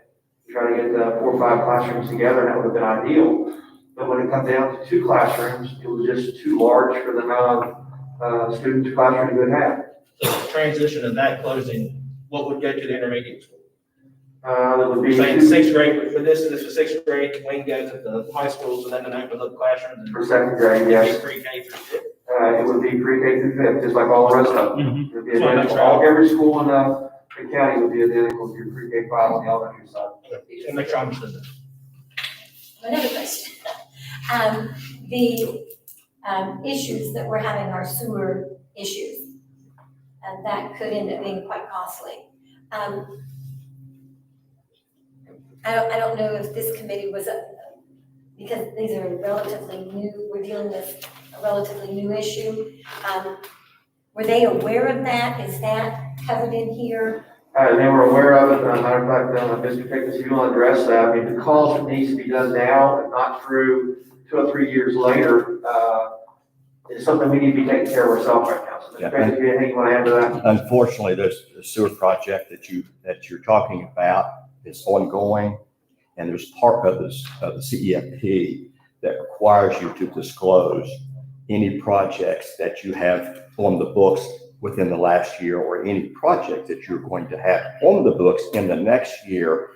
Try to get 4 or 5 classrooms together, and that would have been ideal. But when it comes down to 2 classrooms, it was just too large for the amount of students classroom we would have. So the transition of that closing, what would go to the intermediate school? That would be Saying 6th grade, for this is 6th grade, Wayne goes to the high schools and then opens up classrooms. for 2nd grade, yes. Pre-K through 5th. It would be pre-K through 5th, just like all the rest of them. It would be That's what I'm identical. trying- Every school in the county would be identical to your pre-K 5 on the elementary side. Just make sure I understood that. Another question. The issues that we're having are sewer issues, and that could end up being quite costly. I don't know if this committee was, because these are relatively new, we're dealing with a relatively new issue. Were they aware of that? Is that covered in here? They were aware of it, matter of fact, Mr. Pickens, if you want to address that, I mean, the cost that needs to be done now and not through 2 or 3 years later, is something we need to be taking care of ourselves right now. So, Mr. Pickens, anything you want to add to that? Unfortunately, the sewer project that you're talking about is ongoing, and there's part of this, of the CEFP that requires you to disclose any projects that you have on the books within the last year, or any project that you're going to have on the books in the next year.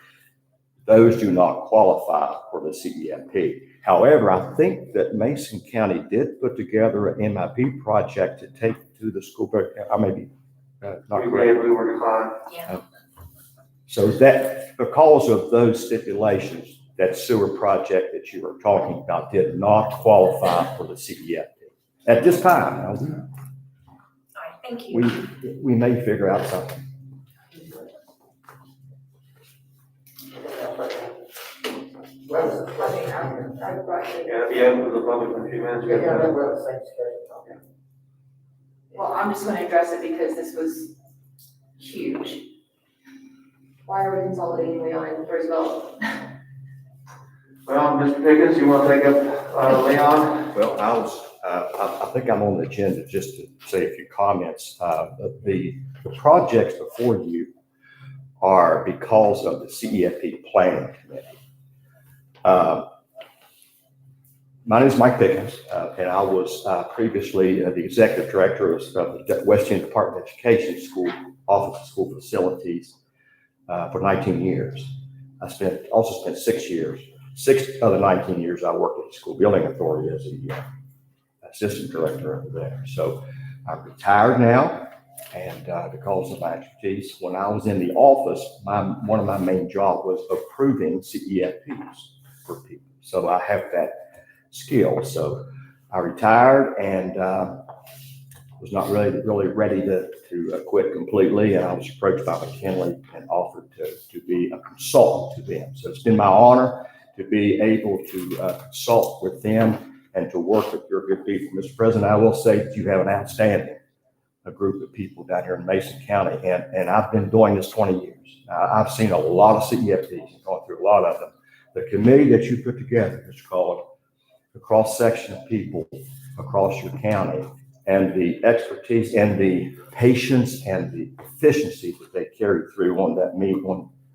Those do not qualify for the CEFP. However, I think that Mason County did put together an MIP project to take to the school, but I may be not correct. We were declined. Yeah. So that, because of those stipulations, that sewer project that you were talking about did not qualify for the CEFP at this time. All right, thank you. We may figure out something. Yeah, be open to the public in a few minutes. Well, I'm just gonna address it because this was huge. Why are we consolidating Leon and Roosevelt? Well, Mr. Pickens, you want to take up Leon? Well, I think I'm on the agenda just to say a few comments. The projects before you are because of the CEFP planning committee. My name is Mike Pickens, and I was previously the executive director of the West Virginia Department of Education School Office of School Facilities for 19 years. I also spent 6 years. 6 other 19 years I worked at the School Building Authority as the assistant director over there. So I'm retired now, and because of my expertise, when I was in the office, one of my main jobs was approving CEFPs for people. So I have that skill. So I retired and was not really ready to quit completely. And I was approached by McKinley and offered to be a consultant to them. So it's been my honor to be able to consult with them and to work with your good people. Mr. President, I will say that you have an outstanding group of people down here in Mason County. And I've been doing this 20 years. I've seen a lot of CEFPs and gone through a lot of them. The committee that you put together is called the cross-section of people across your county, and the expertise and the patience and the efficiency that they carried through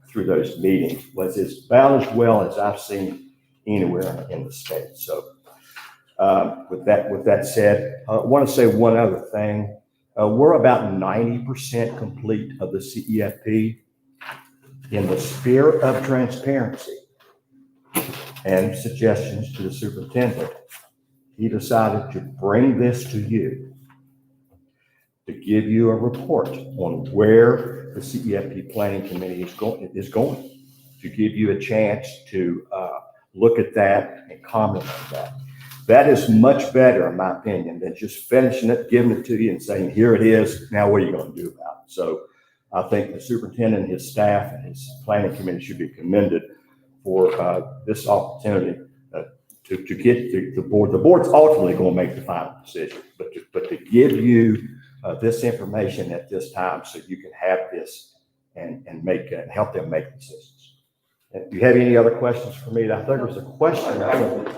through those meetings was about as well as I've seen anywhere in the state. So with that said, I want to say one other thing. We're about 90% complete of the CEFP. In the spirit of transparency and suggestions to the superintendent, he decided to bring this to you to give you a report on where the CEFP Planning Committee is going, to give you a chance to look at that and comment on that. That is much better, in my opinion, than just finishing it, giving it to you and saying, here it is, now what are you going to do about it? So I think the superintendent, his staff, and his planning committee should be commended for this opportunity to get the board. The board's ultimately going to make the final decision, but to give you this information at this time so you can have this and help them make decisions. Do you have any other questions for me? I think there was a question.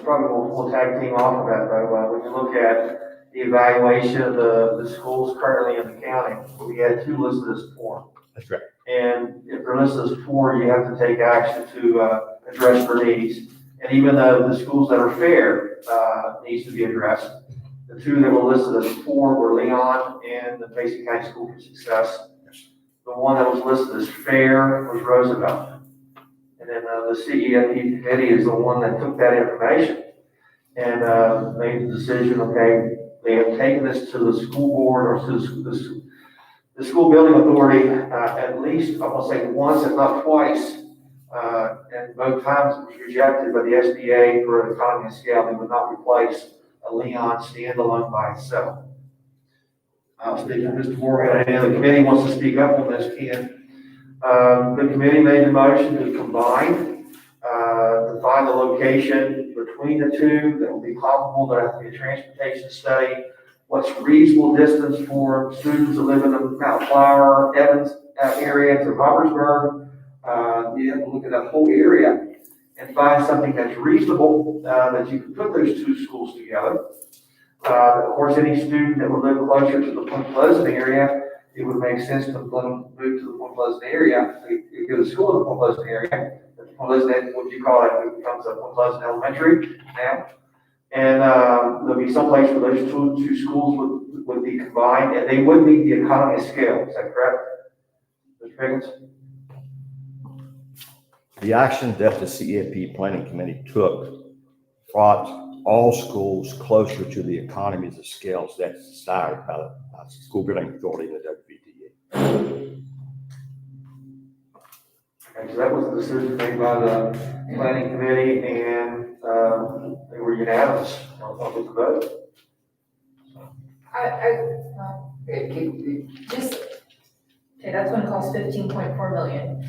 Probably we'll tag team off of that though. When you look at the evaluation of the schools currently in the county, we had 2 listed as poor. That's right. And if they're listed as poor, you have to take action to address their needs. And even though the schools that are fair needs to be addressed, the 2 that were listed as poor were Leon and the Mason County School for Success. The one that was listed as fair was Roosevelt. And then the CEFP committee is the one that took that information and made the decision, okay, they have taken this to the school board or to the school building authority at least, I want to say once, if not twice. And both times it was rejected by the SBA for economy of scale. They would not replace a Leon standalone by itself. I'll speak to Mr. Morgan, and the committee wants to speak up on this, Ken. The committee made the motion to combine, to find the location between the 2 that will be comparable. There has to be a transportation study. What's reasonable distance for students that live in the Mount Flower, Evans area to Robertsburg. You have to look at that whole area and find something that's reasonable, that you can put those 2 schools together. Of course, any student that would live closer to the Point Pleasant area, it would make sense to let them move to the Point Pleasant area. You go to school in the Point Pleasant area. The Point Pleasant, what you call it, it becomes a Point Pleasant Elementary now. And there'll be some place where those two schools would be combined, and they would meet the economy of scale. Is that correct, Mr. Pickens? The action that the CEFP Planning Committee took brought all schools closer to the economies of scales that's desired by the School Building Authority and the WVTA. Okay, so that was the decision made by the planning committee, and they were unanimous on the vote. Okay, that's gonna cost 15.4 million.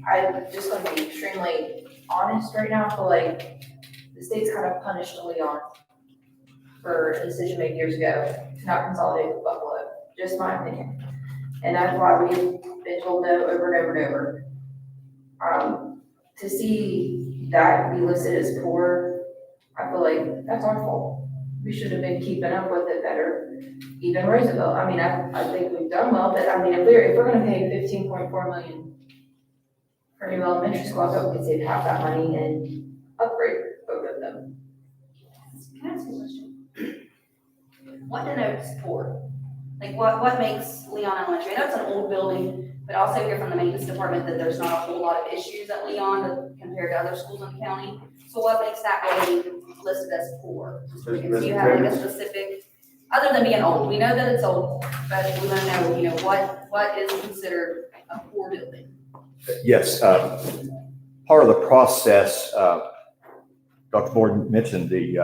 I'm just gonna be extremely honest right now. I feel like the state's kind of punished Leon for a decision made years ago to not consolidate with Buffalo, just my opinion. And that's why we've been told no over and over and over. To see that be listed as poor, I feel like that's our fault. We should have been keeping up with it better. Even Roosevelt, I mean, I think we've done well, but I mean, if we're gonna pay 15.4 million for new elementary school, I hope we could save half that money and upgrade both of them. Can I ask you a question? What denotes poor? Like what makes Leon Elementary? I know it's an old building, but I also hear from the maintenance department that there's not a whole lot of issues at Leon compared to other schools in the county. So what makes that building listed as poor? Do you have like a specific, other than being old? We know that it's old, but we want to know, what is considered a poor building? Yes, part of the process, Dr. Morgan mentioned the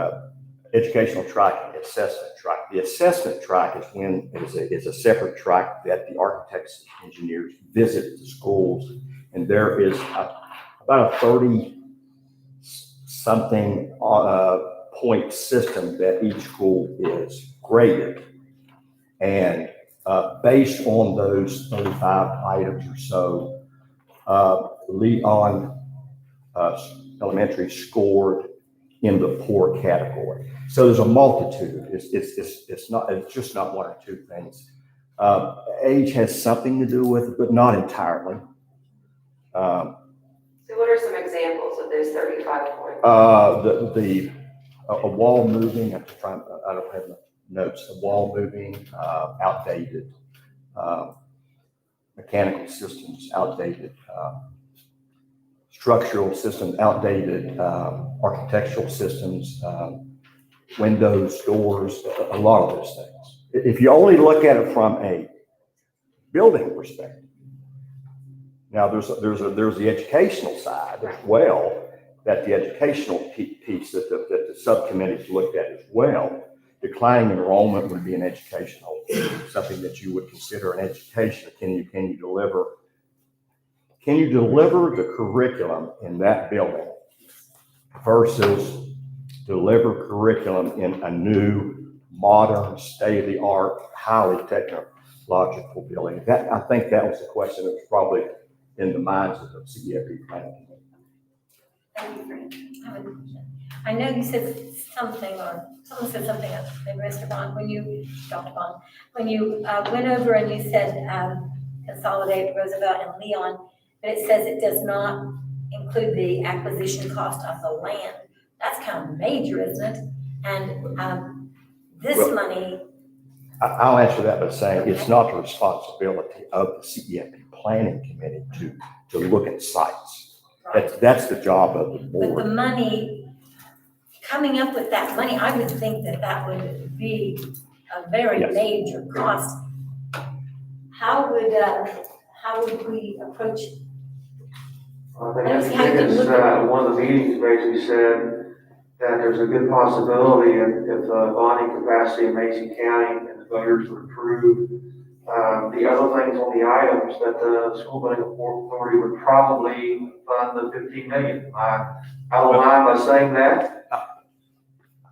educational track and assessment track. The assessment track is a separate track that the architects and engineers visit the schools, and there is about a 30-something point system that each school is graded. And based on those 35 items or so, Leon Elementary scored in the poor category. So there's a multitude. It's just not one or two things. Age has something to do with it, but not entirely. So what are some examples of those 35 points? A wall moving, I don't have the notes, a wall moving, outdated, mechanical systems, outdated, structural systems, outdated, architectural systems, windows, doors, a lot of those things. If you only look at it from a building perspective, now there's the educational side as well, that the educational piece that the subcommittees looked at as well. Declining enrollment would be an educational, something that you would consider an education. Can you deliver the curriculum in that building versus deliver curriculum in a new, modern, state-of-the-art, highly technological building? I think that was the question that was probably in the minds of the CEFP planning. Thank you, Frank. I have a question. I know you said something, or someone said something, maybe Mr. Bond, Dr. Bond, when you went over and you said consolidate Roosevelt and Leon, but it says it does not include the acquisition cost of the land. That's kind of major, isn't it? And this money. I'll answer that by saying it's not the responsibility of the CEFP planning committee to look at sites. That's the job of the board. But the money, coming up with that money, I would think that would be a very major cost. How would we approach? I think one of the meetings basically said that there's a good possibility if the bonding capacity in Mason County and the voters would approve the other things on the items, that the school building authority would probably fund the $15 million. I don't mind by saying that.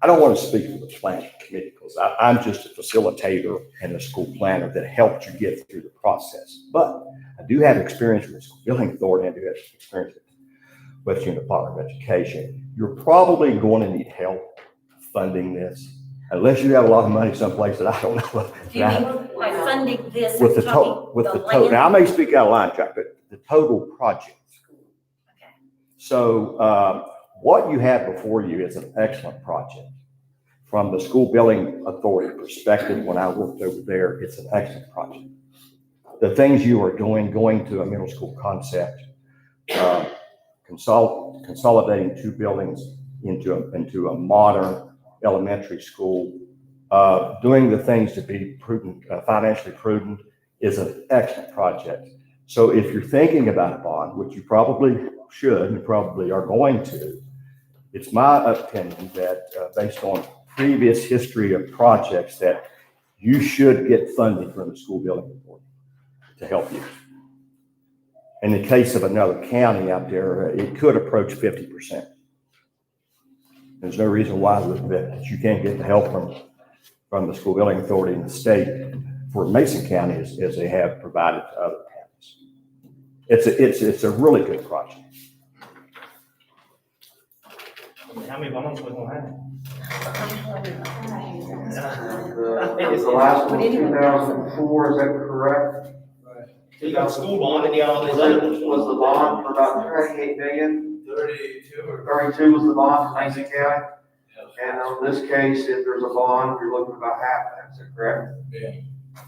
I don't want to speak for the planning committee because I'm just a facilitator and a school planner that helped you get through the process. But I do have experience with the school building authority. I do have experience with West Virginia Department of Education. You're probably going to need help funding this, unless you have a lot of money someplace that I don't know. Do you mean by funding this? With the total, now I may speak out of line, Jack, but the total project. Okay. So what you have before you is an excellent project. From the school building authority perspective, when I worked over there, it's an excellent project. The things you are doing, going to a middle school concept, consolidating two buildings into a modern elementary school, doing the things to be prudent, financially prudent, is an excellent project. So if you're thinking about a bond, which you probably should and probably are going to, it's my opinion that based on previous history of projects that you should get funding from the school building authority to help you. In the case of another county out there, it could approach 50%. There's no reason why that you can't get the help from the school building authority in the state for Mason County as they have provided to other counties. It's a really good project. How many bonds we gonna have? The last one, 2004, is that correct? So you got a school bond and you got all these other ones. Was the bond for about 28 million? 32 or 32 was the bond for Mason County? And on this case, if there's a bond, you're looking about half that, is that correct?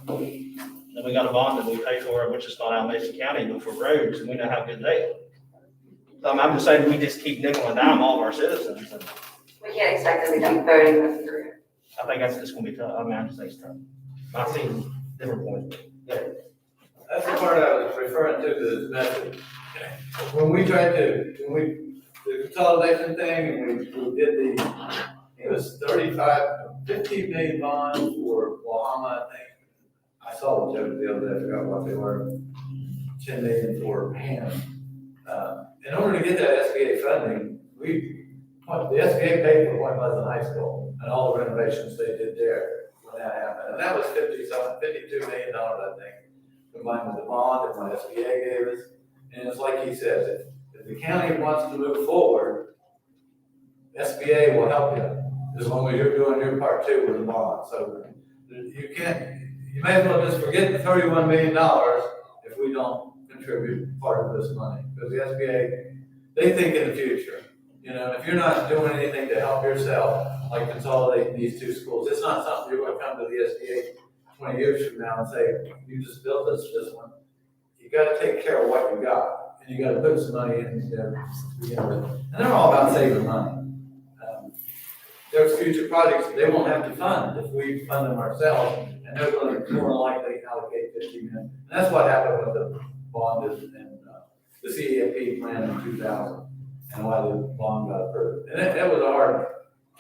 Then we got a bond that we pay for, which is not out of Mason County, but for roads, and we know how good they are. So I'm just saying, we just keep nickel and dime all of our citizens, and We can't expect them to keep voting this through. I think that's just gonna be tough. I mean, I just think it's tough. I see different points. Yeah. That's the part I was referring to, this method. When we the consolidation thing, and we did it was 15 million bonds for Wahama, I think. I saw the joke the other day, I forgot what they were, 10 million for Ham. In order to get that SBA funding, the SBA paid for Point Pleasant High School and all the renovations they did there when that happened. And that was $52 million, I think, combined with the bond and what SBA gave us. And it's like he says, if the county wants to move forward, SBA will help you as long as you're doing your part too with the bond. So you may as well just forget the $31 million if we don't contribute part of this money. Because the SBA, they think in the future. You know, if you're not doing anything to help yourself, like consolidating these two schools, it's not something you're going to come to the SBA 20 years from now and say, you just built this one. You got to take care of what you got, and you got to put some money in there to begin with. And they're all about saving money. There's future projects they won't have to fund if we fund them ourselves, and they're going to more likely allocate 50 million. And that's what happened with the bond and the CEFP plan in 2000, and why the bond got approved. And that was a hard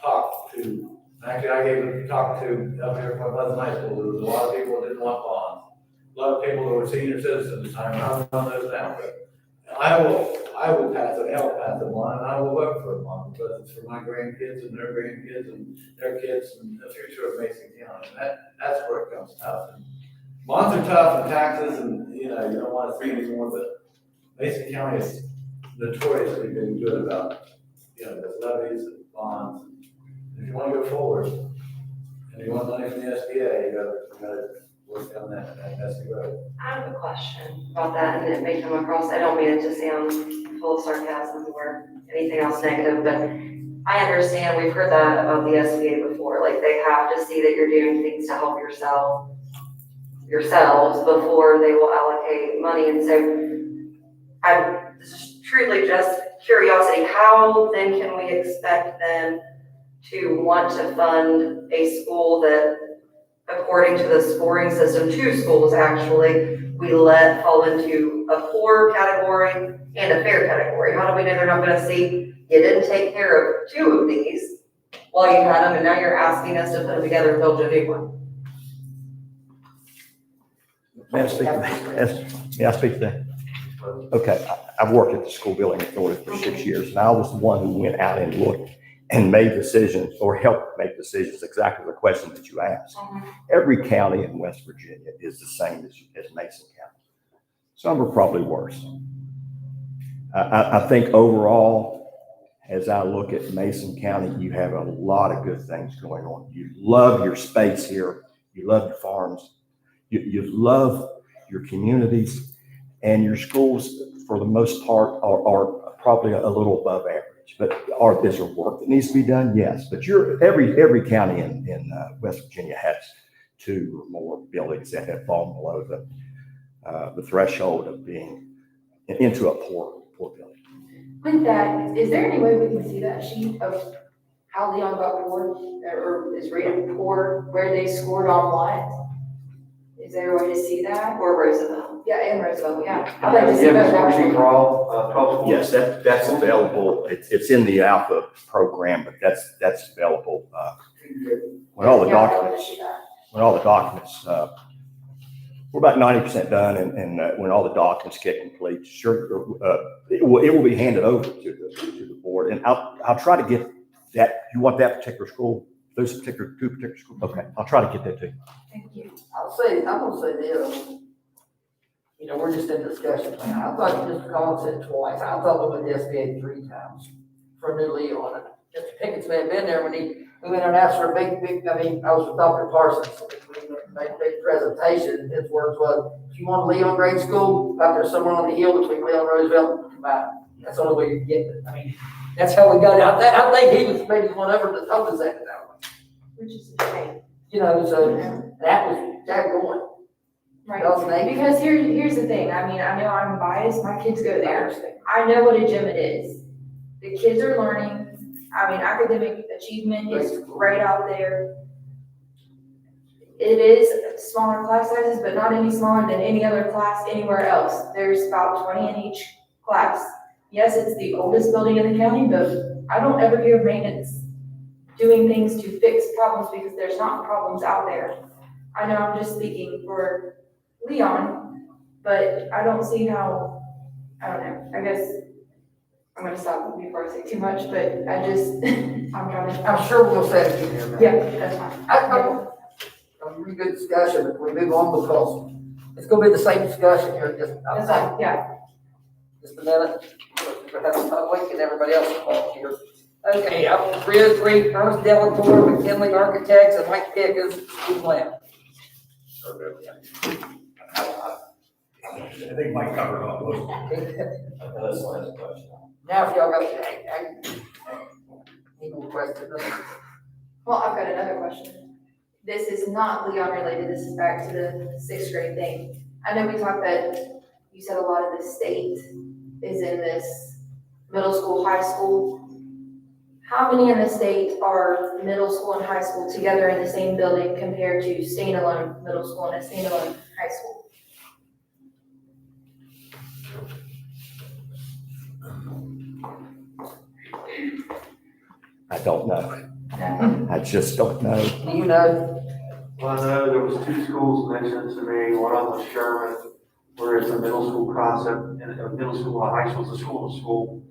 talk to. Actually, I gave a talk to up here at Pleasant High School. There was a lot of people that didn't want bonds. A lot of people that were senior citizens at the time. I don't know those now, but I will pass it, help pass the bond, and I will work for a bond because it's for my grandkids and their grandkids and their kids and the future of Mason County. And that's where it comes tough. And bonds are tough and taxes, and you don't want to see anymore, but Mason County is notoriously been good about the levies and bonds. If you want to go forward, and you want money from the SBA, you gotta work on that SBA road. I have a question about that, and it may come across, I don't mean it to sound full of sarcasm or anything else negative, but I understand, we've heard that about the SBA before, like they have to see that you're doing things to help yourselves before they will allocate money, and so this is truly just curiosity, how then can we expect them to want to fund a school that, according to the scoring system, two schools actually, we let fall into a poor category and a fair category? How do we know they're not gonna see, you didn't take care of two of these while you had them, and now you're asking us to put them together and build you a new one? May I speak to that? May I speak to that? Okay, I've worked at the school building authority for 6 years, and I was the one who went out and looked and made decisions or helped make decisions, exactly the question that you asked. Every county in West Virginia is the same as Mason County. Some are probably worse. I think overall, as I look at Mason County, you have a lot of good things going on. You love your space here. You love your farms. You love your communities, and your schools, for the most part, are probably a little above average. But is there work that needs to be done? Yes. But every county in West Virginia has two or more buildings that have fallen below the threshold of being into a poor building. With that, is there any way we can see that sheet of how Leon got poor, or is rated poor, where they scored on what? Is there a way to see that? Or Roosevelt? Yeah, and Roosevelt, yeah. I'd like to see those actually. Yes, that's available. It's in the Alpha program, but that's available. When all the documents, we're about 90% done, and when all the documents get complete, sure, it will be handed over to the board, and I'll try to get that. You want that particular school? Those two particular schools? Okay, I'll try to get that to you. Thank you. I'm gonna say this. We're just in discussion. I thought Mr. Collins said twice. I thought we went to SBA 3 times for New Leon. Mr. Pickens may have been there when we went and asked for a big, I was with Dr. Parsons. We made a big presentation. His words was, if you want Leon grade school, out there somewhere on the hill between Leon and Roosevelt, come out. That's the only way you can get it. That's how we got out. I think he was maybe one of them that told us that. Which is a shame. You know, so that was that going. Right, Y'all's name? because here's the thing, I mean, I know I'm biased, my kids go there, I know what a gym it is. The kids are learning, I mean, academic achievement is right out there. It is smaller class sizes, but not any smaller than any other class anywhere else. There's about 20 in each class. Yes, it's the oldest building in the county, but I don't ever hear of maintenance doing things to fix problems because there's not problems out there. I know I'm just speaking for Leon, but I don't see how, I don't know, I guess I'm gonna stop before I say too much, but I just, I'm trying to. I'm sure we'll say it again. Yeah, that's fine. A really good discussion if we move on because it's gonna be the same discussion here in just, That's fine, yeah. just a minute. We're gonna have a public and everybody else involved here. Okay, I'm Chris Reed, Ernest Delator, McKinley Architects, and Mike Pickens, Steve Lamb. I think Mike covered all those. That's the last question. Now if y'all got, any more questions? Well, I've got another question. This is not Leon related, this is back to the 6th grade thing. I know we talked that, you said a lot of the state is in this middle school, high school. How many in the state are middle school and high school together in the same building compared to standalone middle school and a standalone high school? I don't know. I just don't know. Do you know? Well, I know there was 2 schools mentioned to me, one of them was Sherman, where it's a middle school concept, and a middle school, a high school, it's a school to school.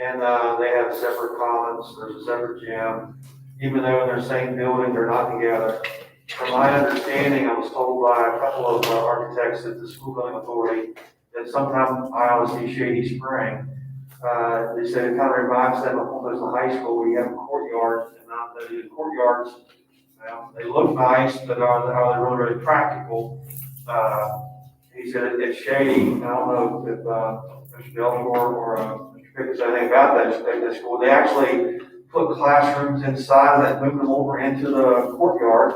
And, they have separate commons, there's a separate gym, even though in their same building, they're not together. From my understanding, I was told by a couple of architects at the school building authority that sometime I always see Shady Spring. They said it kind of reminds them of when there's a high school where you have a courtyard, and not the courtyards, well, they look nice, but are they really, really practical? He said it's shady. I don't know if Mr. Delmore or Mr. Pickens said anything about that school. They actually put classrooms inside that moved them over into the courtyard.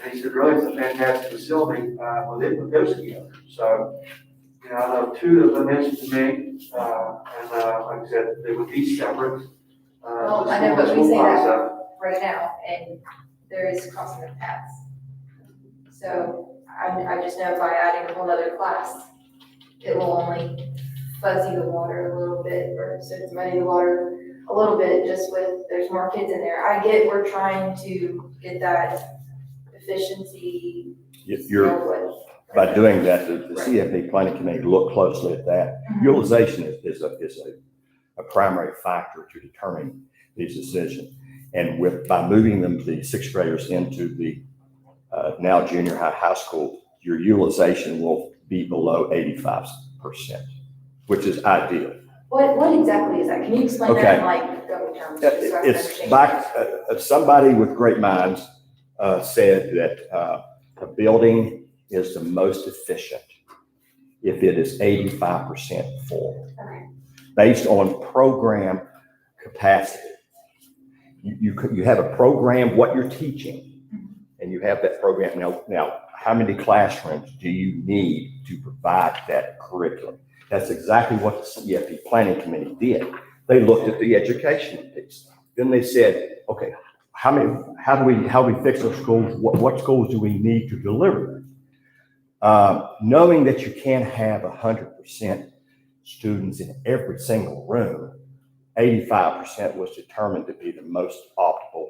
And he said, really, it's a fantastic facility. Well, they put those together. So, you know, I know 2 of them mentioned to me, and like I said, they would be separate. Well, I know, but we say that right now, and there is crossing of paths. So I just know by adding a whole other class, it will only fuzzy the water a little bit, or so it's muddy the water a little bit, just with, there's more kids in there. I get we're trying to get that efficiency. By doing that, the CFP planning committee look closely at that. Utilization is a primary factor to determine these decisions. And by moving them, the 6th graders into the now junior high school, your utilization will be below 85%, which is ideal. What exactly is that? Can you explain that in like double terms? Just so I can It's understand? like somebody with great minds said that a building is the most efficient if it is 85% full, based on program capacity. You have a program, what you're teaching, and you have that program. Now, how many classrooms do you need to provide that curriculum? That's exactly what the CFP planning committee did. They looked at the education piece. Then they said, okay, how do we fix our schools? What schools do we need to deliver? Knowing that you can't have 100% students in every single room, 85% was determined to be the most optimal,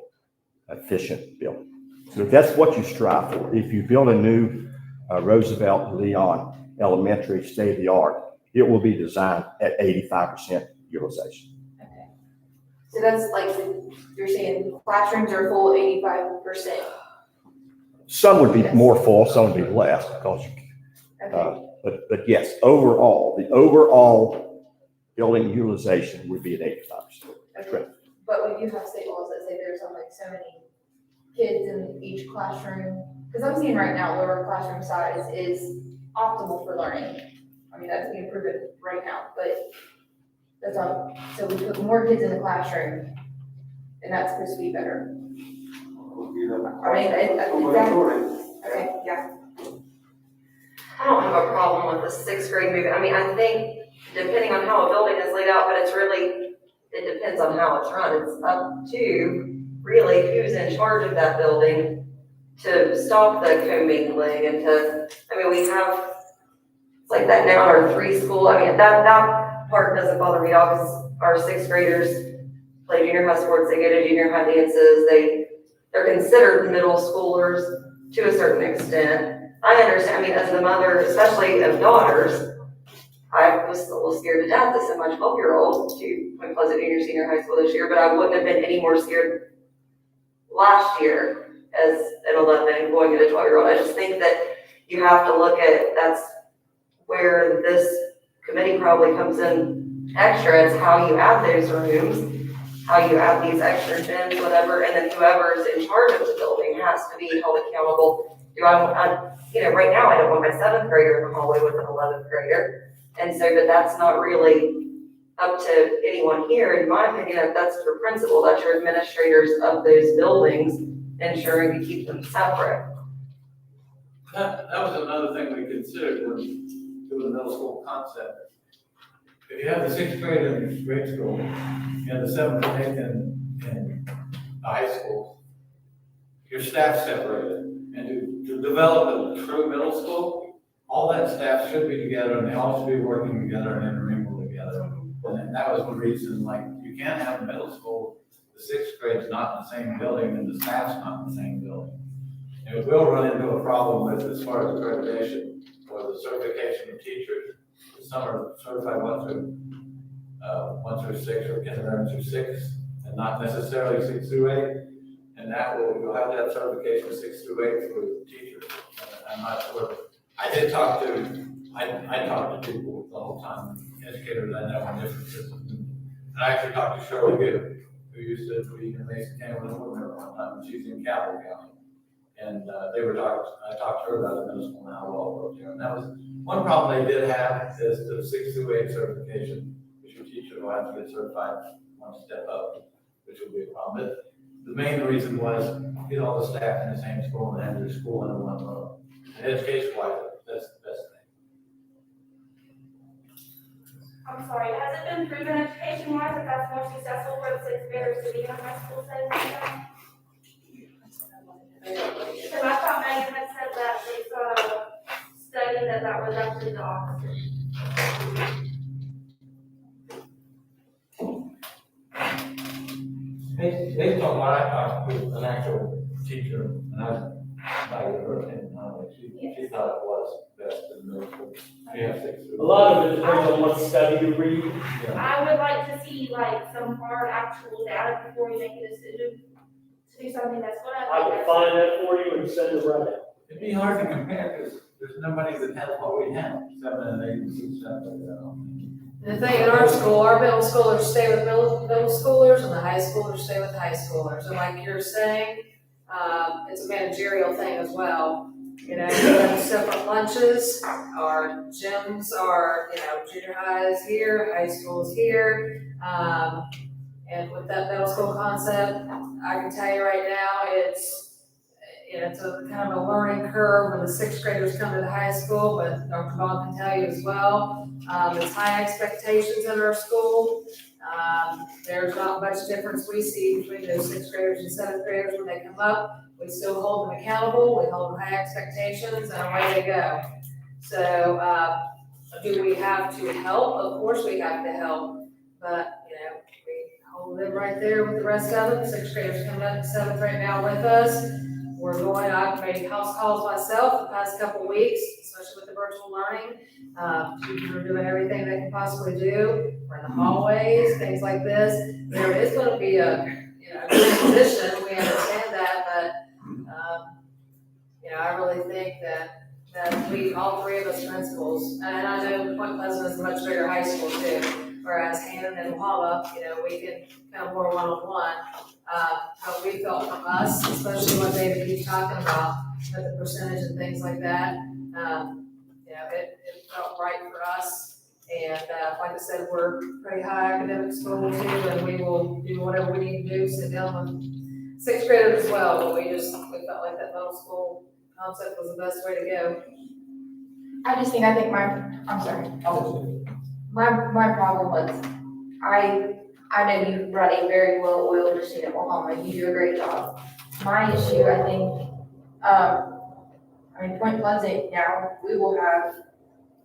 efficient building. So that's what you strive for. If you build a new Roosevelt Leon Elementary state-of-the-art, it will be designed at 85% utilization. Okay. So that's like, you're saying classrooms are full 85%? Some would be more full, some would be less, because but yes, overall, the overall building utilization would be at 85%. Okay. But we do have state laws that say there's only so many kids in each classroom. Because I'm seeing right now, lower classroom size is optimal for learning. I mean, that's being proven right now, but That's all. So we put more kids in the classroom, and that's supposed to be better. We'll do that. I mean, okay, yeah. I don't have a problem with the sixth grade moving. I mean, I think depending on how a building is laid out, but it's really, it depends on how it's run. It's up to really who's in charge of that building to stop the commingling and to, I mean, we have, it's like that now in our 3 school. I mean, that part doesn't bother me at all because our 6th graders play junior high sports, they go to junior high dances, they're considered middle schoolers to a certain extent. I understand, I mean, as the mother, especially of daughters, I was a little scared to death to send my 12-year-old to Point Pleasant Junior Senior High School this year, but I wouldn't have been any more scared last year as an 11 going to a 12-year-old. I just think that you have to look at, that's where this committee probably comes in extra. It's how you add those rooms, how you add these extra gyms, whatever, and then whoever's in charge of the building has to be held accountable. Right now I don't want my 7th grader in the hallway with an 11th grader. And so, but that's not really up to anyone here. In my opinion, that's your principal, that's your administrators of those buildings, ensuring to keep them separate. That was another thing we considered when doing the middle school concept. If you have the 6th grade in grade school, you have the 7th and 8th in high school, your staff separated. And to develop a true middle school, all that staff should be together and they all should be working together and intermingle together. And that was the reason, like, you can't have a middle school, the 6th grade's not in the same building and the staff's not in the same building. And we will run into a problem with, as far as accreditation or the certification of teachers. Some are certified 1 through 6 or kindergarten through 6, and not necessarily 6 through 8. And that you'll have to have certification 6 through 8 for teachers. I'm not sure. I talked to people the whole time, educators I know in different systems. And I actually talked to Shirley Good, who used to be in Mason County when I was there one time, and she's in Capital County. And I talked to her about the middle school and how well it worked there. And that was one problem they did have is the 6 through 8 certification, which your teacher will have to get certified 1 step up, which will be a problem. But the main reason was get all the staff in the same school and have their school in one room. And education-wise, that's the best thing. I'm sorry, has it been proven education-wise that that's more successful for the 6th graders to be in a high school setting? Because I thought Megan had said that they saw a study that was actually the opposite. Based on what I talked with an actual teacher, and I valued her opinion on it, she thought it was best in the middle school. Yeah, 6 through 8. A lot of it depends on what study you read. I would like to see like some hard actual data before you make a decision to do something that's gonna. I will find that for you and send it right out. It'd be hard to compare because there's nobody that has what we have, 7 and 8 and 6, 7. The thing in our school, our middle schoolers stay with middle schoolers and the high schoolers stay with high schoolers. And like you're saying, it's a managerial thing as well. You know, you have separate lunches, our gyms are, junior high is here, high school is here. And with that middle school concept, I can tell you right now, it's a kind of a learning curve when the 6th graders come to the high school, but Dr. Bond can tell you as well. There's high expectations in our school. There's not much difference we see between those 6th graders and 7th graders when they come up. We still hold them accountable, we hold them high expectations, and away they go. So, do we have to help? Of course we have to help, but, we hold them right there with the rest of them. 6th graders coming up to 7th right now with us. I've made house calls myself the past couple weeks, especially with the virtual learning. Teachers are doing everything they can possibly do. We're in the hallways, things like this. There is going to be a transition. We understand that, but I really think that we, all 3 of us principals, and I know Point Pleasant is a much bigger high school too, whereas Hannon and Walla, we can kind of more one-on-one. How we felt from us, especially what David keeps talking about, with the percentage and things like that. It felt right for us. And, like I said, we're pretty high academic school too, and we will do whatever we need to do, sit down with sixth graders as well, but we felt like that middle school concept was the best way to go. I think I'm sorry. My problem was, I know you run a very well-oiled machine at Oklahoma, you do a great job. My issue, I think, Point Pleasant now, we will have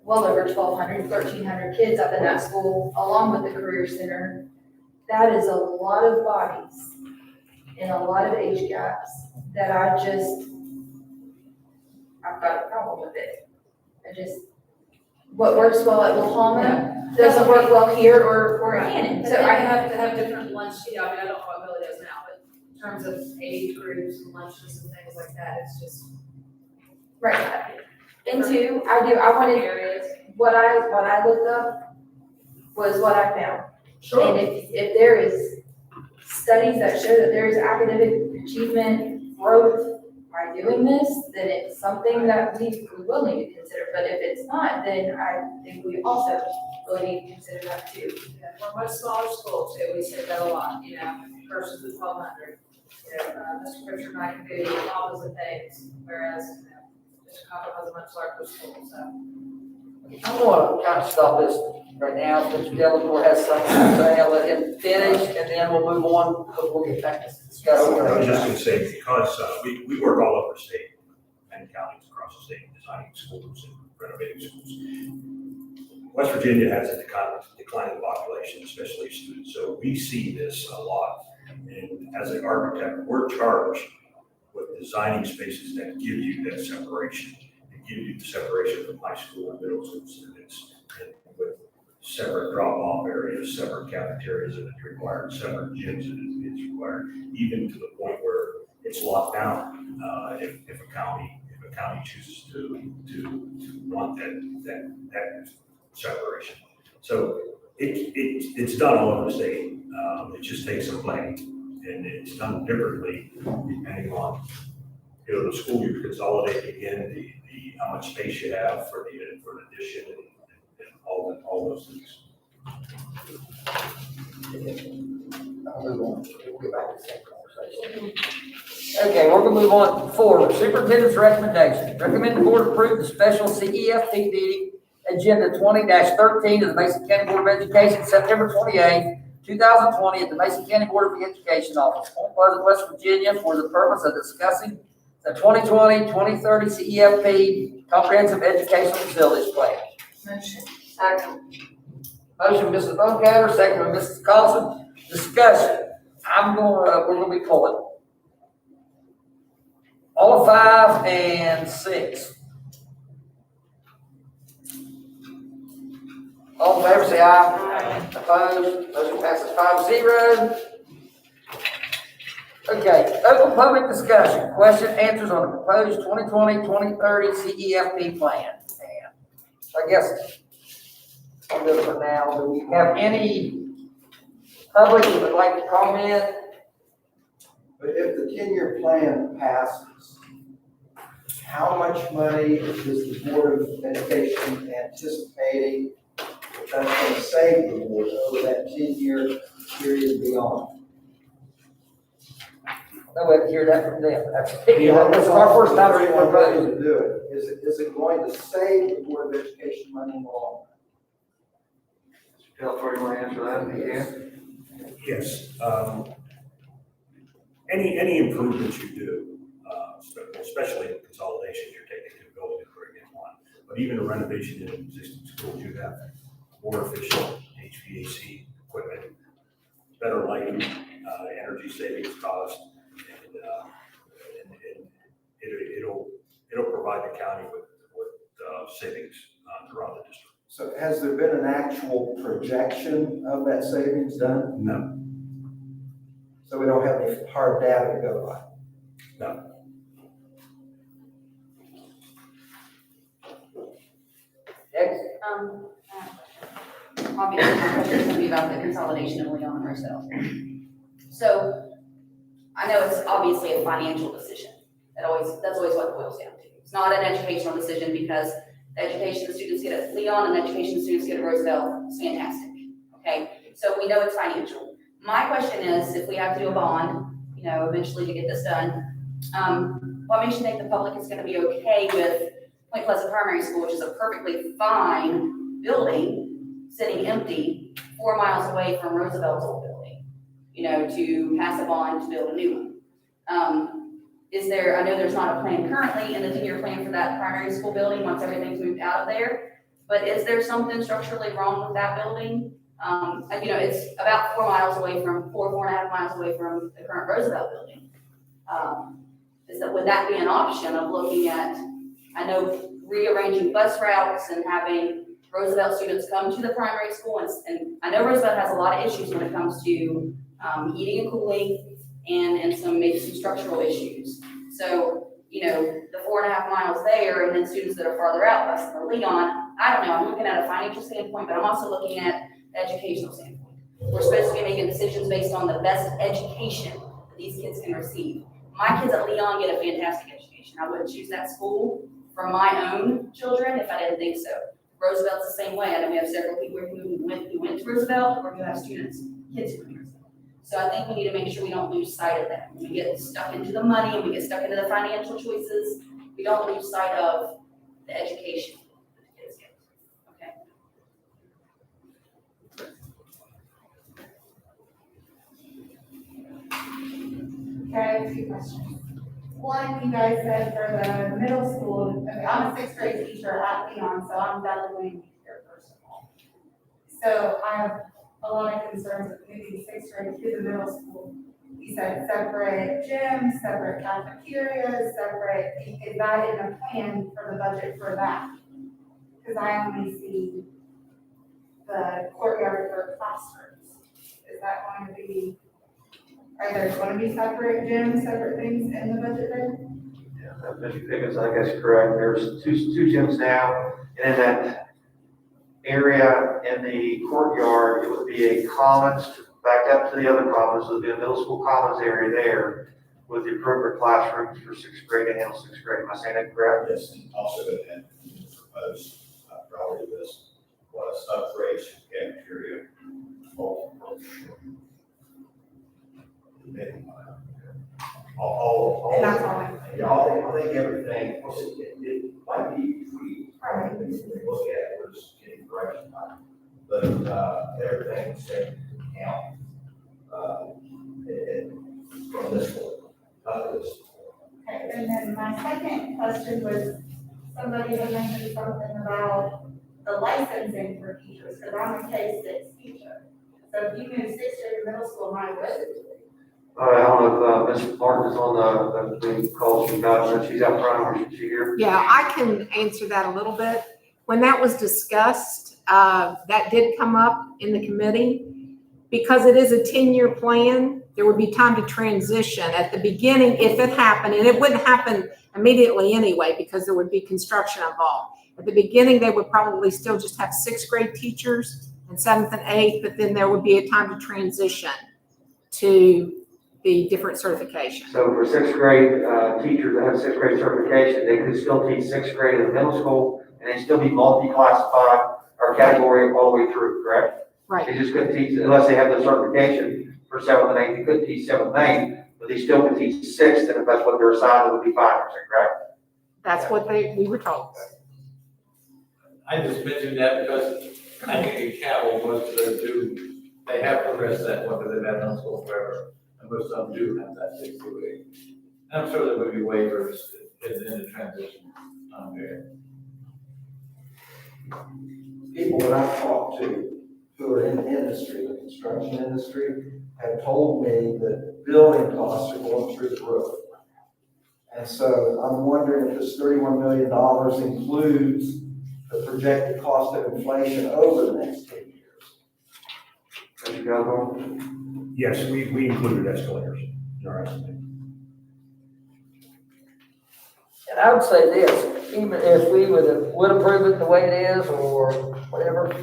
well over 1,200, 1,300 kids up in that school, along with the Career Center. That is a lot of bodies and a lot of age gaps that I've got a problem with it. What works well at Lahoma doesn't work well here or Hannon. So I have to have different lunch, I don't know what Billy does now, but in terms of age groups and lunches and things like that, it's just. Right. And two, what I looked up was what I found. And if there is studies that show that there is academic achievement growth by doing this, then it's something that we will need to consider. But if it's not, then I think we also really need to consider that too. Yeah, for much smaller schools too, we say that a lot, versus the 1,200. Mr. Richard and I can do the opposite things, whereas, Mr. Copper has a much larger school, so. I'm gonna kind of stop this right now, since Delacorte has something to say, I'll let him finish, and then we'll move on, we'll get back to discuss. I was just gonna say, because we work all over the state, many counties across the state, designing schools and renovating schools. West Virginia has a declining population, especially students, so we see this a lot. And as an architect, we're charged with designing spaces that give you that separation, and give you the separation from high school and middle school students, and with separate drop-off areas, separate cafeterias that are required, separate gyms that is required, even to the point where it's locked down. If a county chooses to want that separation. So it's done all over the state. It just takes some planning, and it's done differently depending on, the school you're consolidating in, the how much space you have for the addition and all those things. I'll move on. We'll get back to the same conversation. Okay, we're gonna move on. 4, superintendent's recommendation. Recommend the board approve the special CEFP meeting agenda 20-13 of the Mason County Board of Education, September 28, 2020, at the Mason County Board of Education office, Point Pleasant, West Virginia, for the purpose of discussing the 2020-2030 CEFP Comprehensive Educational Facilities Plan. Second. Motion, Mrs. Boncatter, second by Mrs. Carlson. Discussion. We're gonna be pulling all of 5 and 6. All in favor, say aye. Aye. Opposed? Motion passes 5-0. Okay, open public discussion, question, answers on the proposed 2020-2030 CEFP plan. And I guess I'll do it for now. Do we have any public who would like to comment? But if the 10-year plan passes, how much money is the Board of Education anticipating that's going to save the board over that 10-year period and beyond? No, we have to hear that from them. That's our first time we want to do it. Is it going to save the Board of Education money in the long run? Delacorte, you want to answer that? Yes. Any improvements you do, especially in consolidation, you're taking 2 buildings and bringing in 1. But even a renovation in existing schools, you have more efficient HVAC equipment, better lighting, energy savings cost, and it'll provide the county with savings throughout the district. So has there been an actual projection of that savings done? No. So we don't have any hard data to go by? No. Obviously, my question is going to be about the consolidation of Leon and Marcel. So, I know it's obviously a financial decision. That's always what it boils down to. It's not an educational decision because The education the students get at Leon and the education the students get at Roosevelt is fantastic, okay? So we know it's financial. My question is, if we have to do a bond, you know, eventually to get this done, what makes you think the public is gonna be okay with Point Pleasant Primary School, which is a perfectly fine building, sitting empty 4 miles away from Roosevelt's old building, you know, to pass a bond to build a new one? Is there, I know there's not a plan currently in the 10-year plan for that primary school building once everything's moved out of there, but is there something structurally wrong with that building? And, you know, it's about 4 miles away from, 4.5 miles away from the current Roosevelt building. Would that be an option of looking at, I know, rearranging bus routes and having Roosevelt students come to the primary school, and I know Roosevelt has a lot of issues when it comes to heating and cooling and maybe some structural issues. So, you know, the 4.5 miles there and then students that are farther out, busing to Leon, I don't know, I'm looking at a financial standpoint, but I'm also looking at the educational standpoint. We're supposed to be making decisions based on the best education that these kids can receive. My kids at Leon get a fantastic education. I wouldn't choose that school for my own children if I didn't think so. Roosevelt's the same way. I know we have several people who went to Roosevelt, or who have students, kids who went to Roosevelt. So I think we need to make sure we don't lose sight of that. When we get stuck into the money and we get stuck into the financial choices, we don't lose sight of the education that the kids get. Okay, I have 2 questions. One, you guys said for the middle school, okay, I'm a 6th grade teacher at Leon, so I'm delegating here first of all. So I have a lot of concerns with moving 6th grade to the middle school. You said separate gyms, separate cafeterias, separate, is that in the plan for the budget for that? Because I only see the courtyard for classrooms. Is that going to be, are there going to be separate gyms, separate things in the budget there? Yeah, Mr. Pickens, I guess, correct. There's two gyms now, and in that area in the courtyard, it would be a commons, back up to the other commons, it would be a middle school commons area there with the appropriate classrooms for 6th grade and handle 6th grade. Am I saying that correct? Yes, and also in the proposed priority list was upgrades to cafeteria. And that's all I. I think everything, of course, it might be tweaked, right, when you look at it, we're just getting direction on it. But, everything's taken into account, from this one, this. Okay, and then my second question was, somebody had mentioned something about the licensing for teachers, because I'm a K-6 teacher. So if you move 6th grade to middle school, my good. All right, I don't know if Ms. Martin is on the call she got, she's out front, or is she here? Yeah, I can answer that a little bit. When that was discussed, that did come up in the committee. Because it is a 10-year plan, there would be time to transition. At the beginning, if it happened, and it wouldn't happen immediately anyway, because there would be construction involved. At the beginning, they would probably still just have 6th grade teachers and 7th and 8th, but then there would be a time to transition to the different certifications. So for 6th grade teachers that have 6th grade certification, they could still teach 6th grade in the middle school, and they still be multi-classified or category all the way through, correct? Right. They just couldn't teach, unless they have the certification for 7th and 8th, they could teach 7th and 8th, but they still could teach 6th, and if that's what they're assigned, it would be 5%, correct? That's what we were told. I just mentioned that because I think in Cabell, most of them do, they have progressed that one, because they've had on school forever. And most of them do have that 6 to 8. And I'm sure there would be waivers in the transition there. People that I've talked to who are in the industry, the construction industry, have told me that building costs are going through the roof. And so I'm wondering if this $31 million includes the projected cost of inflation over the next 10 years. Mr. Galvin? Yes, we included escalators in our estimate. And I would say this, even if we would approve it the way it is, or whatever,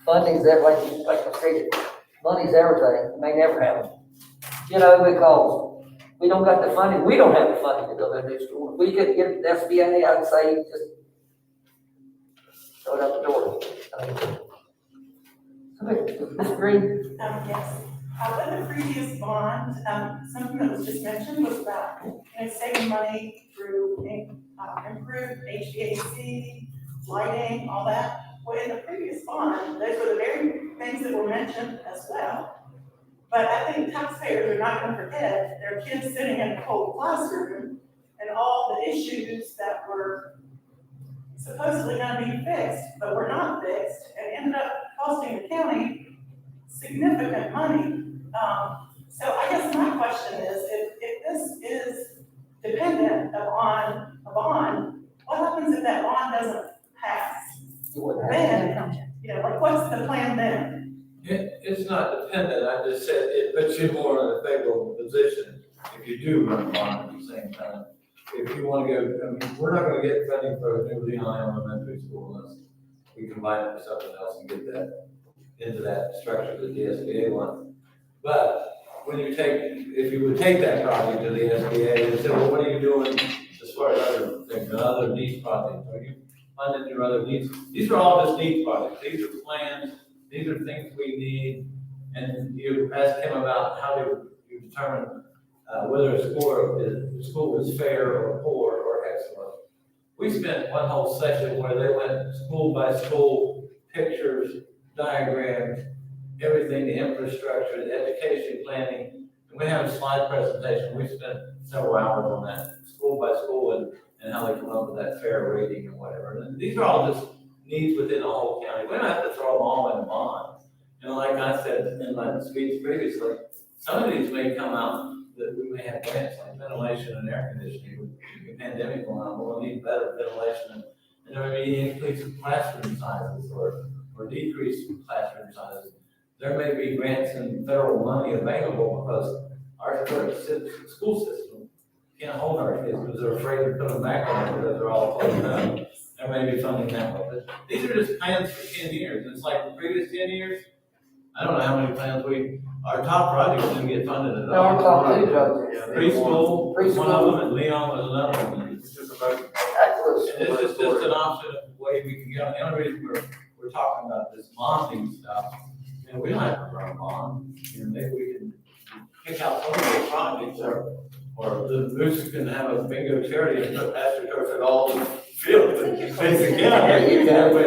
funding's that, like I said, money's everything, it may never happen. You know, because we don't got the funding, we don't have the funding to build a new school. If we could get the SBA, I'd say just throw it out the door. Okay, Mr. Green? Yes. With the previous bond, something that was just mentioned was about, saving money through, improved HVAC, lighting, all that. Well, in the previous bond, those were the very things that were mentioned as well. But I think taxpayers are not gonna forget their kids sitting in a cold classroom and all the issues that were supposedly gonna be fixed, but were not fixed, and ended up costing the county significant money. So I guess my question is, if this is dependent upon a bond, what happens if that bond doesn't pass? Then, like, what's the plan then? It's not dependent, I just said it puts you more in a favorable position if you do run a bond at the same time. If you wanna go, I mean, we're not gonna get funding for a new Leon Elementary School unless we combine it with something else and get that into that structure that the SBA wants. But when you take, if you would take that project to the SBA and say, well, what are you doing as far as other things, other needs projects? Are you funding your other needs? These are all just needs projects. These are plans. These are things we need. And you ask him about how do you determine whether a school is fair or poor or excellent. We spent one whole session where they went school by school, pictures, diagrams, everything, the infrastructure, the education planning. And we have a slide presentation. We spent several hours on that, school by school, and how they come up with that fair rating and whatever. And these are all just needs within the whole county. We don't have to throw them all in a bond. Like I said in my speech previously, some of these may come out that we may have grants like ventilation and air conditioning with the pandemic going on. We'll need better ventilation, and there may be increase in classroom sizes or decrease in classroom sizes. There may be grants and federal money available because our school system can't hold our kids because they're afraid to put them back on because they're all closed down. There may be funding that way, but these are just plans for 10 years. It's like the previous 10 years. I don't know how many plans our top projects didn't get funded at all. Our top two projects. Preschool was one of them, and Leon was another one. And this is just an option of the way we can go. The only reason we're talking about this bonding stuff, we don't have to run a bond. Maybe we can pick out some of those projects, or the Moose can have a bingo charity and put Pastor Turf at all the fields and basic county. But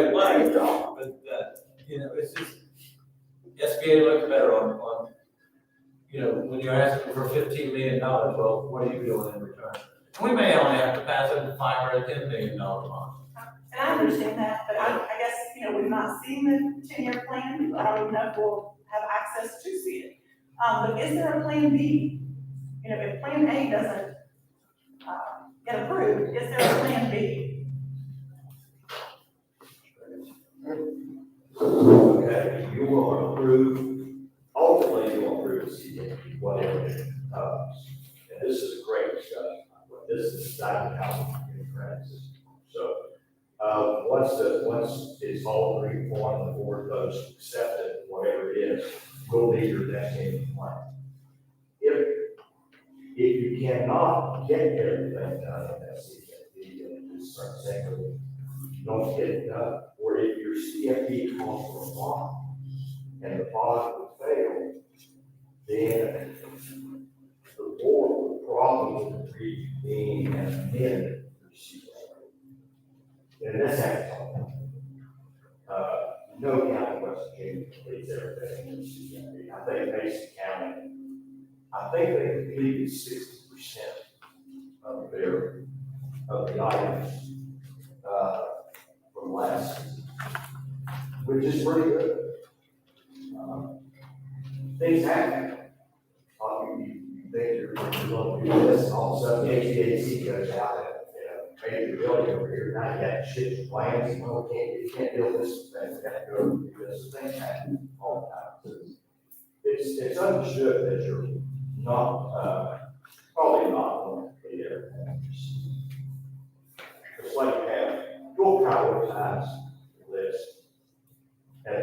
it's just SBA looks better on when you're asking for $15 million. Well, what are you doing in return? We may only have to pass a $5 or $10 million bond. And I understand that, but I guess, we've not seen the 10-year plan. I don't know if we'll have access to see it. But is there a plan B? If plan A doesn't get approved, is there a plan B? Okay, you will approve, hopefully you will approve the CDP, whatever it comes. And this is a great discussion. This is exactly how we can practice. So, once it's all agreed upon, the board votes to accept it, whatever it is, we'll need your dedicated plan. If you cannot get everything done in that CFP, and just start saying, don't get it done, or if your CFP calls for a bond, and the bond would fail, then the board would probably reconvene and amend the CFP. And that's actually, no county in West Virginia completes everything in the CFP. I think Mason County, they completed 60% of the items from last season, which is pretty good. Things happen. You think you're going to do this, and all of a sudden the HVAC goes out and maybe the building over here, now you got to shift your plans, you can't build this thing, you got to go do this. Things happen all the time. It's understood that you're not, probably not going to be there. It's like you have, you'll prioritize the list. And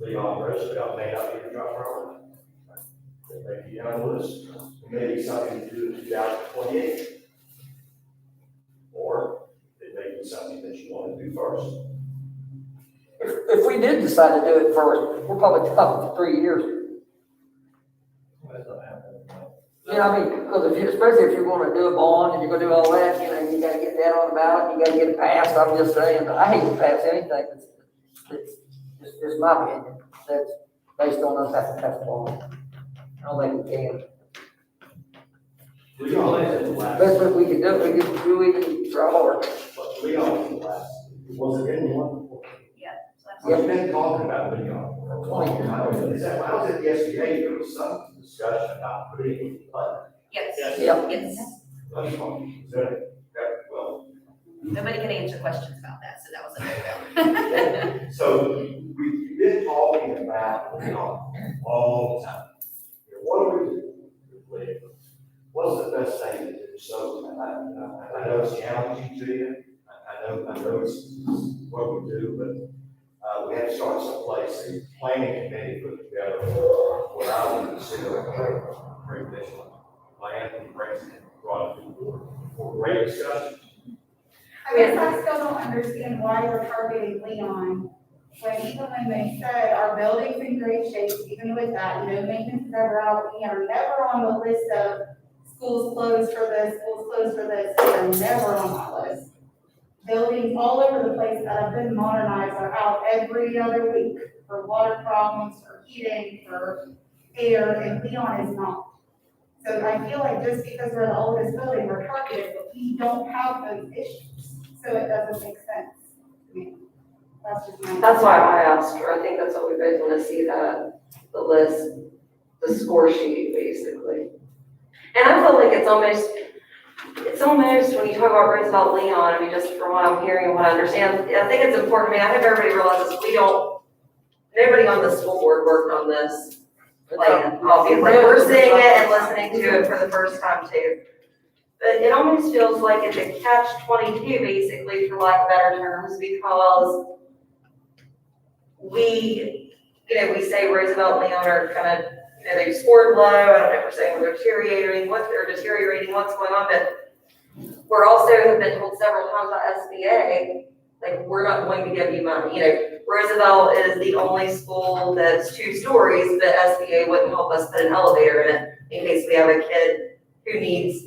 the operation job may not be your top priority. It may be down the list. It may be something to do in 2028. Or it may be something that you want to do first. If we did decide to do it first, we're probably talking for 3 years. Yeah, I mean, because especially if you're gonna do a bond and you're gonna do all that, you gotta get that on the ballot, you gotta get it passed, I'm just saying, I hate to pass anything, it's just my opinion, that's based on us having to pass a bond. I don't think we can. Best way we can do it, we can try hard. Was it anyone? Yeah. We've been talking about Leon for a long time. Is that, when I was at the SBA, there was some discussion about putting it in the budget. Yes. Yeah. Yes. That's fine. Is that, well, Nobody can answer questions about that, so that was a no-go. so we've been talking about Leon all the time. What do we do with Leon? What's the best thing to do? So I know it's challenging to you. I know it's what we do, but we have to start someplace. A planning committee put together what I would consider a great vision plan and brings it brought it to the board for great discussion. I guess I still don't understand why we're targeting Leon, when even when they said our building's in great shape, even with that, maintenance is ever out, we are never on the list of schools closed for this, we are never on that list. Buildings all over the place that have been modernized are out every other week for water problems, for heating, for air, and Leon is not. So I feel like just because we're the oldest building, we're targeted, but we don't have those issues, so it doesn't make sense to me. That's just my. That's why I asked her. I think that's what we both want to see, the list, the score sheet, basically. And I feel like it's almost when you talk about Roosevelt Leon, I mean, just from what I'm hearing and what I understand, I think it's important. I mean, I hope everybody realizes nobody on the school board worked on this plan, obviously. We're seeing it and listening to it for the first time too. But it almost feels like it's a catch-22, basically, for lack of better terms, because we say Roosevelt Leon are kind of, they've scored low. I don't know if we're saying we're deteriorating, what's going on, but we're also have been told several times by SBA, like, we're not going to give you money. Roosevelt is the only school that's 2 stories, but SBA wouldn't help us put an elevator in it in case we have a kid who needs,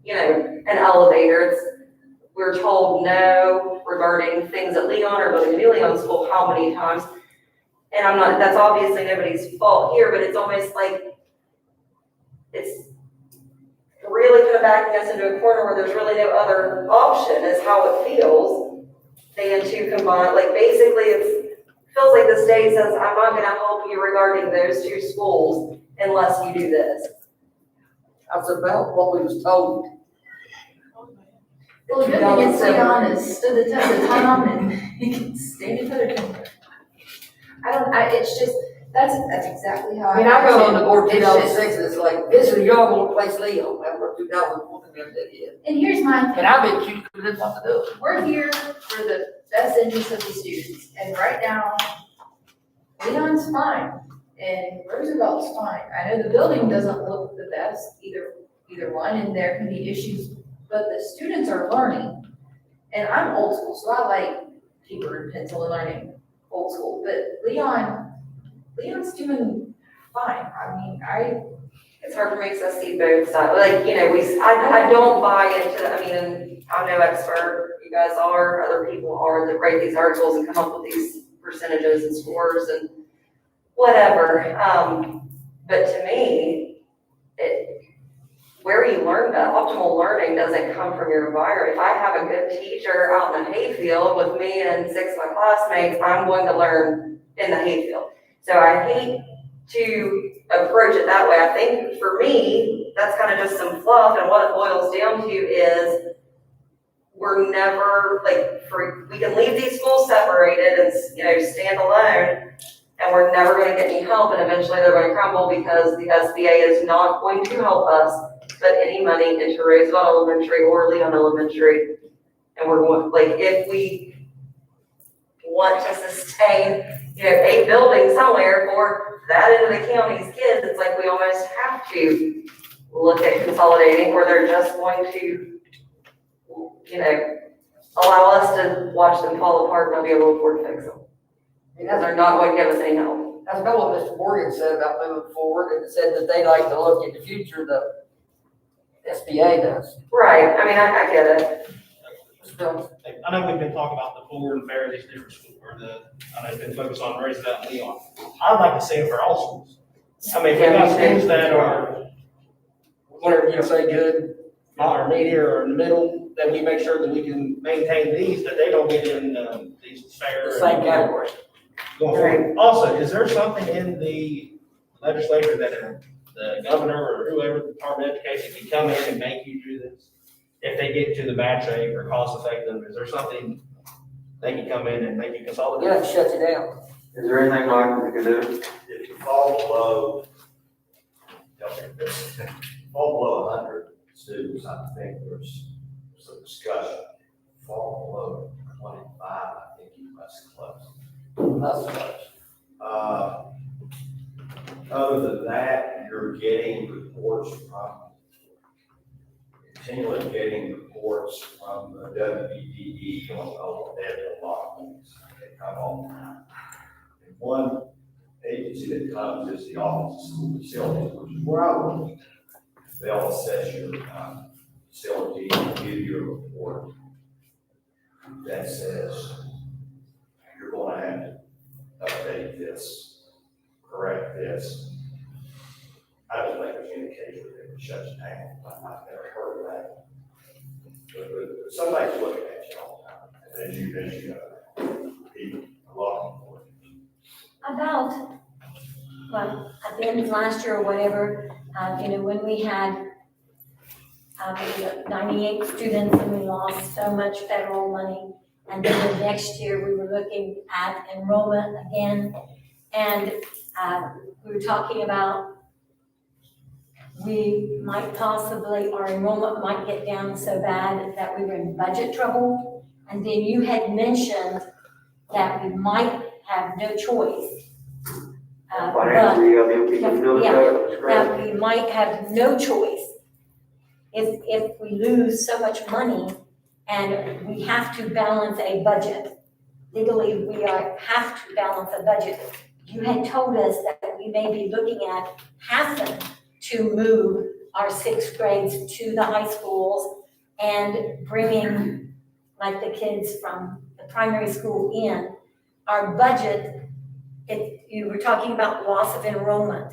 an elevator. We're told no regarding things at Leon or building a new Leon school how many times. And that's obviously nobody's fault here, but it's almost like it's really kind of backing us into a corner where there's really no other option, is how it feels, than to combine. Like, basically it feels like the state says, I'm not gonna help you regarding those 2 schools unless you do this. That's about what we was told. Well, the good thing is Leon has stood the test of time and he can stand it better. It's just, that's exactly how I mean, I got on the board in 2006, and it's like, visiting y'all want to place Leon, that was 2001, and that is. And here's my thing. And I've been accused of this, what to do. We're here for the best interest of the students, and right now, Leon's fine, and Roosevelt's fine. I know the building doesn't look the best, either one, and there can be issues, but the students are learning. And I'm old school, so I like paper and pencil and learning old school, but Leon's doing fine. I mean, it's hard for me to see both sides. Like, I don't buy into, and I'm no expert, you guys are, other people are, that write these articles and come up with these percentages and scores and whatever. But to me, where you learn that optimal learning doesn't come from your environment. If I have a good teacher out in the hayfield with me and 6 of my classmates, I'm going to learn in the hayfield. So I hate to approach it that way. I think for me, that's kind of just some fluff, and what it boils down to is we're never, we can leave these schools separated and, stand alone, and we're never going to get any help, and eventually they're going to crumble because the SBA is not going to help us put any money into Roosevelt Elementary or Leon Elementary. And we're going, if we want to sustain, a building somewhere for that end of the county's kids, it's like we almost have to look at consolidating, or they're just going to, allow us to watch them fall apart and not be able to afford to fix them. And they're not going to give us any help. That's about what Mr. Morgan said about moving forward, and said that they like to look at the future, the SBA does. Right, I mean, I get it. I know we've been talking about the Ford and Fair, these different schools, I know it's been focused on Roosevelt and Leon. I'd like to see it for all schools. I mean, if we got schools that are, whatever you say, good, intermediate, or in the middle, then we make sure that we can maintain these, that they don't get in, these fair. The same category. Going forward. Also, is there something in the legislature that the governor or whoever, the Department of Education, can come in and make you do this? If they get to the bad shape or cost effective, is there something they can come in and make you consolidate? Yeah, it shuts you down. Is there anything Michael we can do? If you fall below, fall below 100 students, I think there's some discussion. Fall below 25, I think you must close. That's close. Other than that, you're getting reports continually getting reports from the WBDE on a lot of things that come on. And one agency that comes is the Office of School Facilities, which is where I work. They'll assess your facility and give you a report that says you're going to have to update this, correct this. I don't think there's any case where it shuts down. I've never heard of that. But somebody's looking at you all the time, as you people are looking for it. About, well, at the end of last year or whatever, when we had 98 students and we lost so much federal money. And then the next year we were looking at enrollment again. And we were talking about we might possibly, our enrollment might get down so bad that we were in budget trouble. And then you had mentioned that we might have no choice. Financially, you gotta be able to build it up. That's great. That we might have no choice if we lose so much money and we have to balance a budget. Legally, we have to balance a budget. You had told us that we may be looking at having to move our sixth grades to the high schools and bringing like the kids from the primary school in. Our budget, you were talking about loss of enrollment.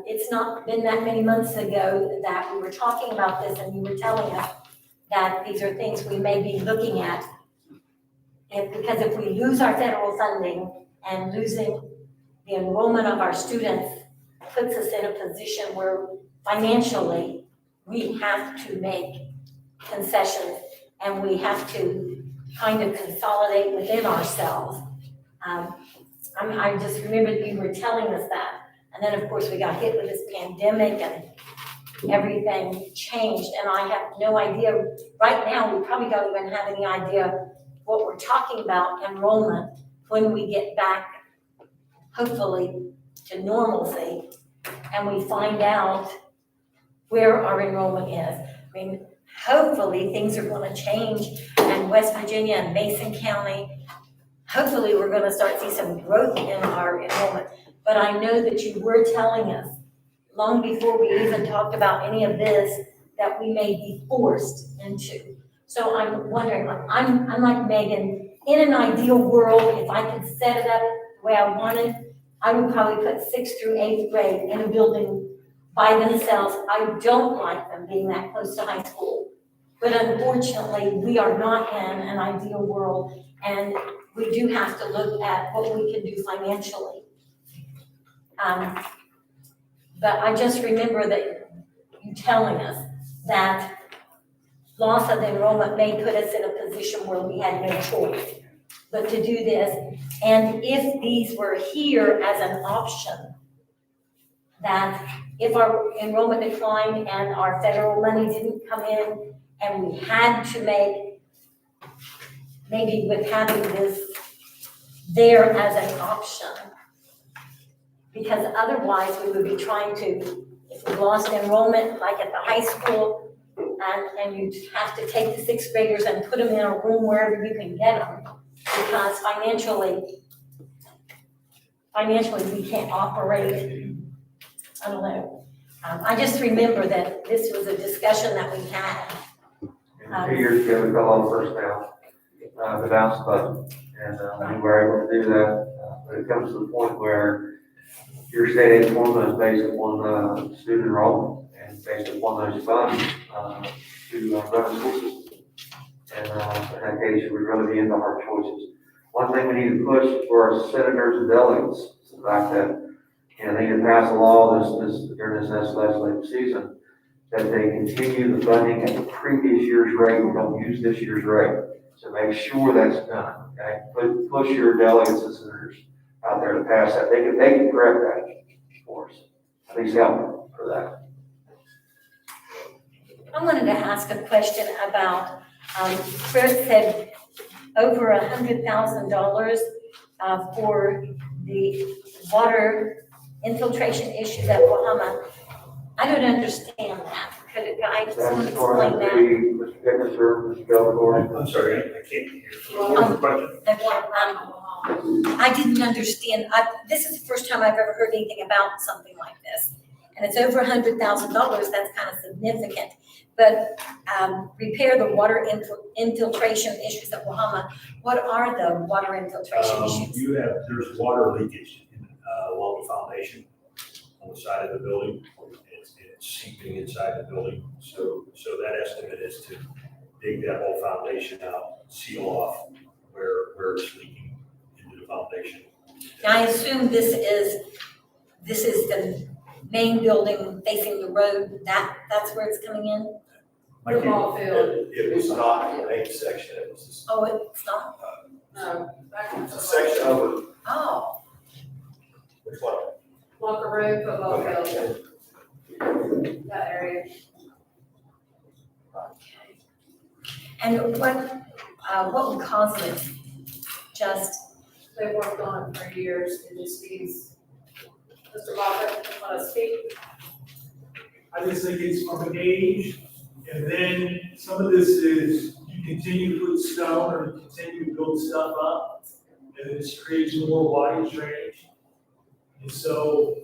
It's not been that many months ago that we were talking about this and you were telling us that these are things we may be looking at. Because if we lose our federal funding and losing the enrollment of our students puts us in a position where financially we have to make concessions and we have to kind of consolidate within ourselves. I just remembered you were telling us that. And then, of course, we got hit with this pandemic and everything changed. And I have no idea, right now, we probably don't even have any idea what we're talking about enrollment when we get back, hopefully, to normalcy. And we find out where our enrollment is. I mean, hopefully, things are going to change in West Virginia and Mason County. Hopefully, we're going to start to see some growth in our enrollment. But I know that you were telling us, long before we even talked about any of this, that we may be forced into. So I'm wondering, I'm like Megan, in an ideal world, if I could set it up the way I wanted, I would probably put 6th through 8th grade in a building by themselves. I don't like them being that close to high school. But unfortunately, we are not in an ideal world, and we do have to look at what we can do financially. But I just remember that you telling us that loss of enrollment may put us in a position where we had no choice but to do this. And if these were here as an option, that if our enrollment declined and our federal money didn't come in and we had to make, maybe with having this there as an option, because otherwise we would be trying to, if we lost enrollment, like at the high school, and you'd have to take the 6th graders and put them in a room wherever you can get them, because financially, financially we can't operate. I don't know. I just remember that this was a discussion that we had. And 2 years ago, we fell on first down, the bounce button, and we were able to do that. But it comes to the point where your state aid formula is based upon student enrollment and based upon those funds to run a school system. And in that case, we really be into hard choices. One thing we need to push for our senators and delegates is the fact that, they need to pass a law during this next legislative season that they continue the funding at the previous year's rate. We don't use this year's rate. So make sure that's done, okay? Push your delegates and senators out there to pass that. They can correct that for us. At least help for that. I wanted to ask a question about, Chris said over $100,000 for the water infiltration issues at Wahama. I don't understand that. Could a guy just That's for explain that? Mr. Dickinson, Mr. Belvoir. I'm sorry, I can't hear. What was the question? Okay, I didn't understand. This is the first time I've ever heard anything about something like this. And it's over $100,000, that's kind of significant. But repair the water infiltration issues at Wahama. What are the water infiltration issues? There's water leakage along the foundation on the side of the building. It's seeping inside the building. So that estimate is to dig that whole foundation out, seal off where it's leaking into the foundation. Now, I assume this is the main building facing the road, that's where it's coming in? The ball field. It was not the main section, it was just. Oh, it's not? No, that one's a section over. Oh, Which one? Locker room, football field. That area. and what would cause it? Just, They worked on it for years, it just needs, Mr. Moffett, you want to speak? I just think it's from an age, and then some of this is you continue to put stone or you continue to build stuff up, and it just creates more water drainage. And so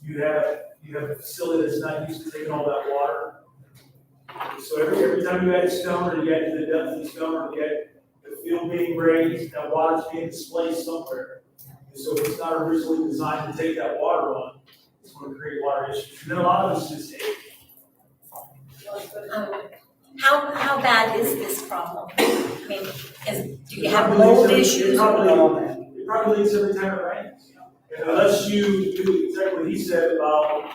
you have a facility that's not used to taking all that water. So every time you add stone or you add to the depth of the stone or you add the field being raised, that water's being displaced somewhere. And so if it's not originally designed to take that water on, it's going to create water issues. And then a lot of it's just age. how bad is this problem? I mean, do you have mold issues? It probably leaks every time it rains. And unless you do exactly what he said about,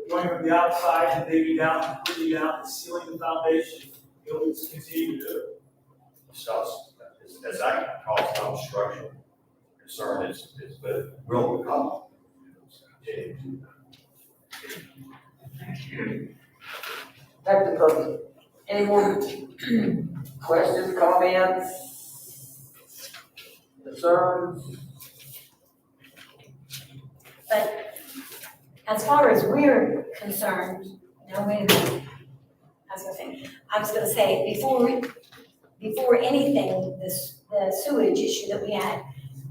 going from the outside and digging down, completely down, and sealing the foundation, it'll just continue to do it. So, as I call it, some structural concern is, but will become. Back to the podium. Any more questions, comments, concerns? But as far as we're concerned, no, wait a minute. I was gonna say, before anything, the sewage issue that we had,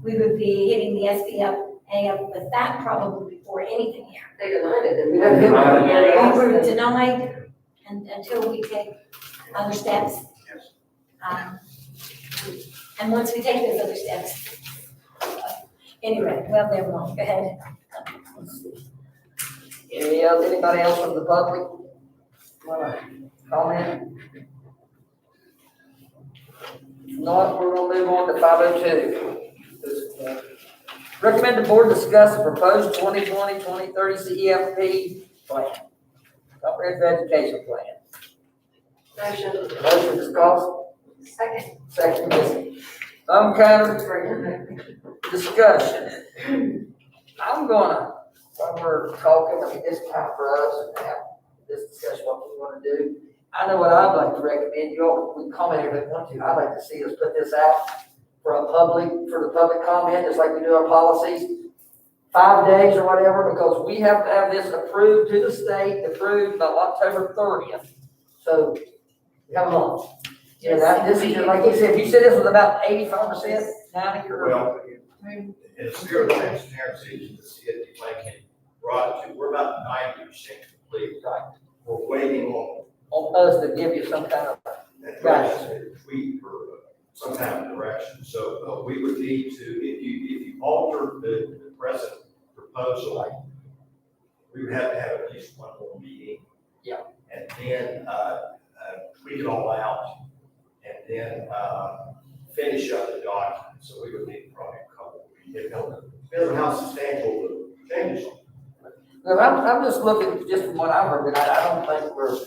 we would be hitting the SBA up with that probably before anything here. They denied it, didn't they? We were denied until we take other steps. And once we take those other steps, anyway, well, never mind, go ahead. Anybody else from the public want to comment? If not, we're going to move on to 502. Recommend the board discuss the proposed 2020-2030 CEFP plan, comprehensive education plan. Motion, Ms. Cost. Second, Ms. Discussion. I'm gonna, while we're talking, this time for us and have this discussion, what we want to do. I know what I'd like to recommend, you all, we comment if you want to, I'd like to see us put this out for the public comment, just like we do our policies, 5 days or whatever, because we have to have this approved to the state, approved by October 30th. So, we have a month. That, this is, like you said, if you said this was about 85%, county or? Well, in the spirit of transparency, the CFP plan can brought to, we're about 90% complete. We're waiting On us to give you some kind of guidance. tweet or some kind of direction. So we would need to, if you alter the present proposal, we would have to have at least one more meeting. Yeah. And then tweak it all out and then finish up the document. So we would need probably a couple of weeks. Depends on how substantial the changes are. Look, I'm just looking, just from what I've heard, and I don't think we're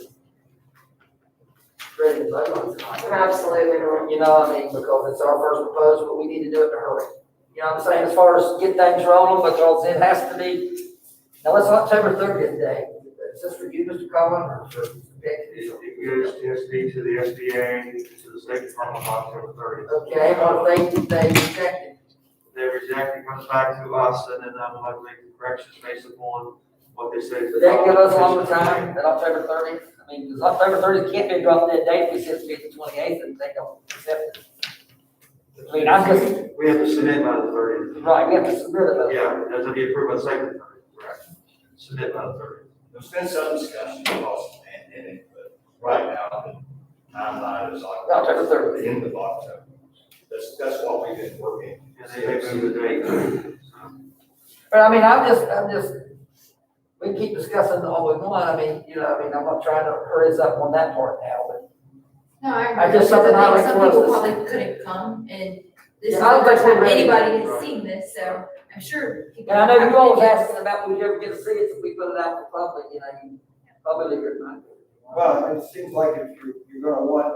ready to vote on tonight. Absolutely not. You know, I mean, because it's our first proposal, but we need to do it in a hurry. You know what I'm saying, as far as get things rolling, because it has to be, now it's October 30th day. Is this for you, Mr. Collin, or for Vic? It goes to SD, to the SBA, to the State Department on October 30th. Okay, what if they reject it? They reject it, comes back to us, and then we'll have to make the corrections based upon what they say. Would that give us a longer time than October 30th? I mean, because October 30th can't be a drop dead date, we said it's be the 28th, and they don't accept it. I mean, I'm just. We have to submit by the 30th. Right, we have to submit it. Yeah, it has to be approved by the second 30th, correct? Submit by the 30th. There's been some discussion about the pandemic, but right now, the timeline is October 30th. The end of October. That's what we've been working. And they move the date. But I mean, I'm just, we keep discussing all we want, I mean, you know, I mean, I'm not trying to hurry us up on that part now, but. No, I agree. I just something I like Some for us people to- probably couldn't come, and this is Yeah, I don't the think first we're time ready. anybody has seen this, so I'm sure people. And I know you all was asking about, would you ever get to see it, if we put it out for public, you know, you probably leave it mind. Well, it seems like if you're gonna want,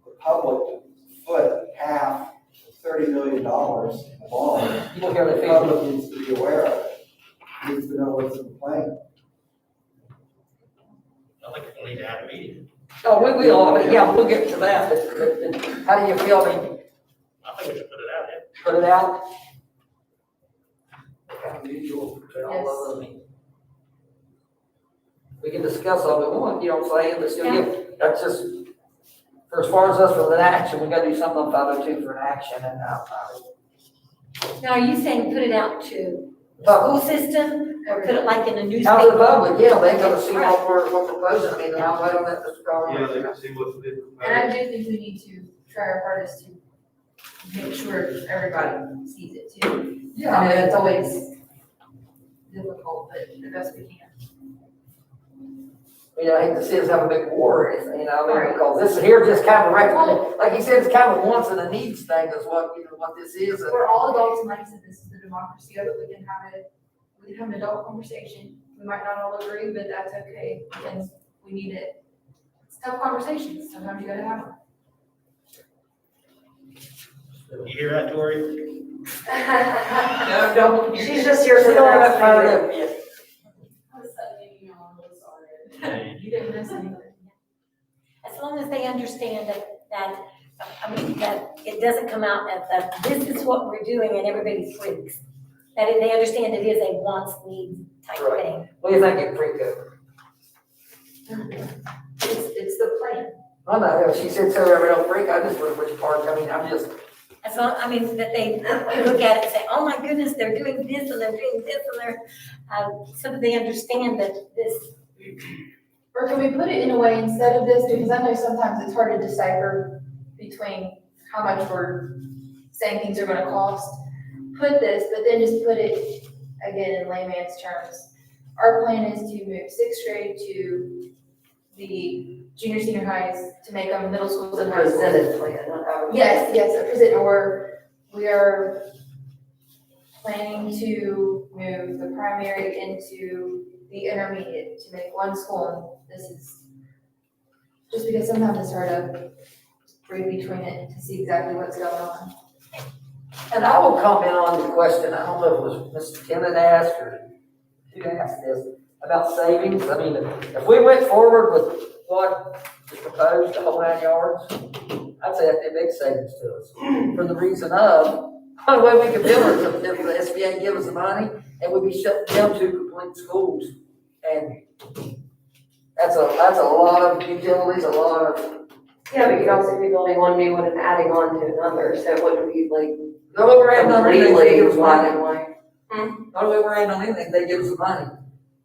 the public to foot half $30 million in bond, You don't hear the the public needs to be aware of it, needs to know what's in the plan. I think we'll need to have a meeting. Oh, we will, I mean, yeah, we'll get to that, but how do you feel, I mean, I think we should put it out, yeah. put it out? Kind of mutual, between all of them. We can discuss all we want, you know what I'm saying, but still, that's just, for as far as us for an action, we gotta do something on 502 for an action, and, Now, are you saying put it out to the school system or put it like in a newspaper? out to the public, yeah, they gotta see what we're proposing, I mean, I'll wait on that, Mr. Collins. Yeah, they can see what's been And I do think we need to try our hardest to make sure everybody sees it too. Yeah. I know it's always difficult, but the best we can. You know, I hate to see us have a big war or anything, you know, I mean, because this here just kind of like you said, it's kind of a wants and a needs thing is what, you know, what this is. and- We're all adults, and like I said, this is the democracy of it, we can have an adult conversation. We might not all agree, but that's okay, because we need it. It's tough conversations, sometimes you gotta have them. You hear that, Tori? No, don't. She's just here for She the don't have next fired meeting. up yet. I was sending you, I'm really sorry. You didn't miss anything. As long as they understand that, I mean, that it doesn't come out that this is what we're doing and everybody freaks. That they understand it is a wants, needs type Right. thing. What do you think it freaked over? It's the plan. I know, she said so every don't freak, I just wonder which part, I mean, I'm just, As long, I mean, that they look at it and say, oh my goodness, they're doing this and they're doing this and they're, so that they understand that this. Or can we put it in a way instead of this, because I know sometimes it's hard to decipher between how much we're saying things are gonna cost. Put this, but then just put it, again, in layman's terms. Our plan is to move sixth grade to the junior, senior highs, to make them middle schools and high schools. Presented plan, not our. Yes, a present, or we are planning to move the primary into the intermediate, to make one school. This is, just because sometimes it's hard to read between it to see exactly what's going on. and I will comment on the question, I don't know if it was Mr. Tennant asked or who asked this, about savings. I mean, if we went forward with what is proposed, the whole 9 yards, I'd say that'd be a big savings to us. For the reason of, the way we could build it, if the SBA give us the money, and we'd be shut down to complete schools. And that's a lot of utilities, a lot of Yeah, but you'd also be building one new one and adding on to another, so it wouldn't be like The only way we're adding on anything, they give completely us black money. and white. The only way we're adding on anything, they give us the money.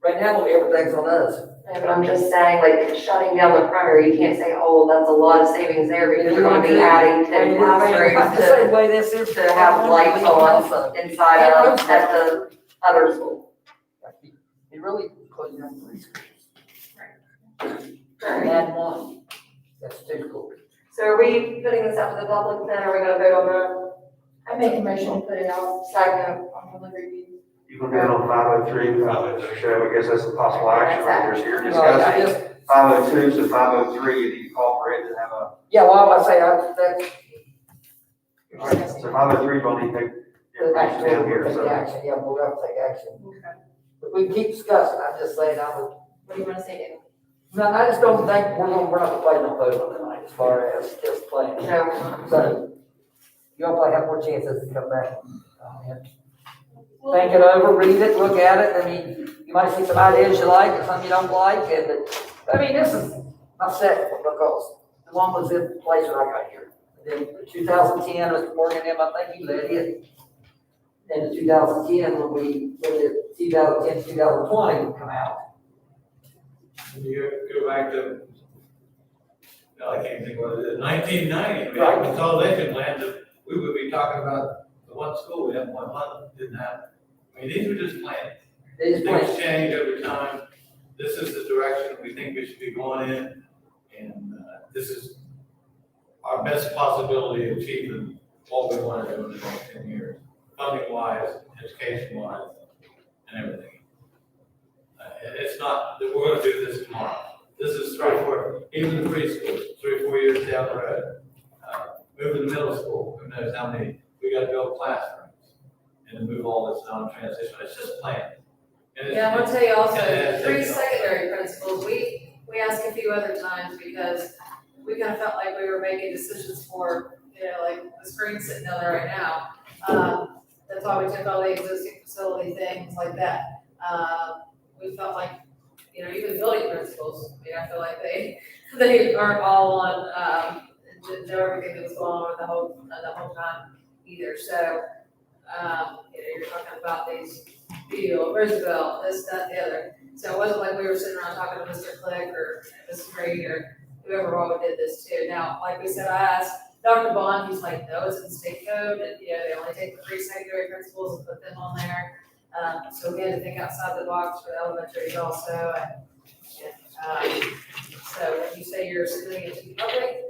Right now, everything's on us. Yeah, but I'm just saying, like, shutting down the primary, you can't say, oh, that's a lot of savings there, because you're gonna be adding 10 classrooms The same way this is. to have lights on inside of, at the other school. You really close down 3 schools. And add 1. That's 2 schools. So are we putting this out to the public then, are we gonna vote on that? I make a motion to put it out. Second. On public review. You can do it on 503, 502, I guess that's a possible action, right there, so you're Right, discussing 502, so 503, you need to call for it to have a, Yeah, well, I say, that's. so 503, we'll need to take the information down here, Take so. action, yeah, we'll have to take action. Okay. But we can keep discussing, I'm just saying, I would. What do you wanna say, David? No, I just don't think we're not gonna play no vote on tonight as far as just playing. No. So, you'll probably have more chances to come back. Think it over, read it, look at it, I mean, you might see some ideas you like and some you don't like, and, I mean, this is my second one, because the one was in place when I got here. Then 2010, Mr. Morgan, I think he led it. Then in 2010, when we, when the 2010, 2020 would come out. You go back to, no, I can't think what it is, 1990, we Right. had a consolidation plan that we would be talking about the one school, we had one, didn't happen. I mean, these were just plans. These Things change over time. This is the direction we think we should be going in. And this is our best possibility of achieving what we want to do in the next 10 years. Funding wise, education wise, and everything. It's not that we're going to do this tomorrow. This is 3 or 4, even the preschool, 3 or 4 years down the road. Moving the middle school, who knows how many, we got to build classrooms. And move all this non-transition, it's just planned. And Yeah, I'm gonna tell you also, and it 3 takes- secondary principals, we asked a few other times because we kind of felt like we were making decisions for, like the screen sitting down there right now. That's why we took all the existing facility things like that. We felt like, even building principals, I feel like they aren't all on, didn't know everything that was going on the whole time either, so. You're talking about these Beal, Roosevelt, this, that, the other. So it wasn't like we were sitting around talking to Mr. Click or Mr. Green or whoever all did this too. Now, like we said, I asked Dr. Bond, he's like, no, it's in state code, and, they only take the 3 secondary principals and put them on there. So we had to think outside the box for the elementaries also, so when you say you're submitting it to the public,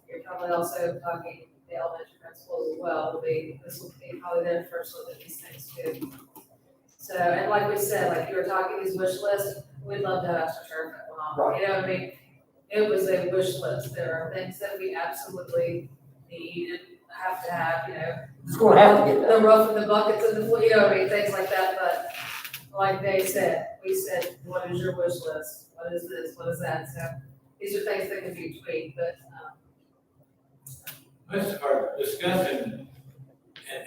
you're probably also talking the elementary principals as well. This will be probably their first look at these things too. So, and like we said, like you were talking these wish lists, we'd love to have AstroTurf at one. You know what I mean? It was a wish list. There are things that we absolutely need and have to have, It's gonna have to get the roof and the buckets and the, things like that, but like they said, we said, what is your wish list? What is this? What is that? So these are things that can be tweaked, but, Most of our discussion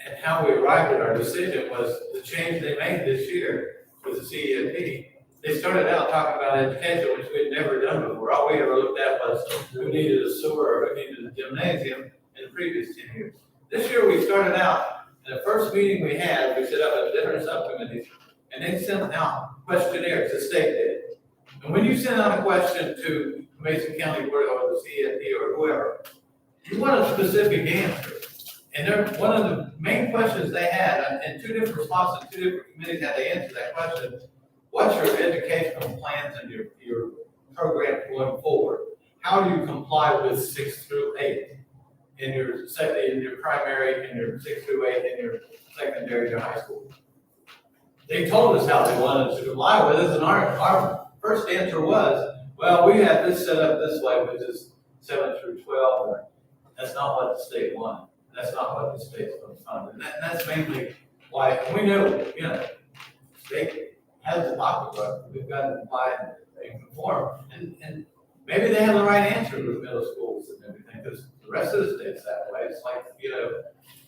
and how we arrived at our decision was the change they made this year with the CEFP. They started out talking about education, which we'd never done before. All we ever looked at was who needed a sewer or who needed a gymnasium in the previous 10 years. This year we started out, in the first meeting we had, we set up a different subcommittee, and they sent out questionnaires, the state did. And when you send out a question to Mason County Board or the CEFP or whoever, you want a specific answer. And one of the main questions they had, and 2 different spots and 2 different committees had to answer that question, what's your educational plans and your program going forward? How do you comply with 6 through 8 in your primary, in your 6 through 8, in your secondary, your high school? They told us how they wanted to comply with it, and our first answer was, well, we have this set up this way, which is 7 through 12. That's not what the state wanted. That's not what the state's going to fund. And that's mainly why, and we know, state has the pocketbook. We've got to comply and conform. And maybe they have the right answer with middle schools and everything, because the rest of the state's that way. It's like,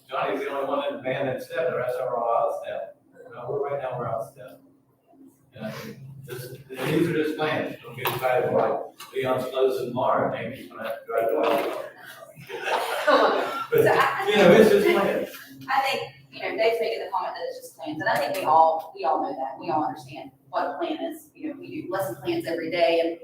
Johnny's the only one in the band in step, the rest of them are all out of step. Right now we're out of step. These are just plans, don't get excited like Leon's closing tomorrow, and Amy's gonna have to graduate. But, you know, it's just plans. I think, Dave's making the comment that it's just plans, and I think we all know that, we all understand what a plan is. We do lesson plans every day, and,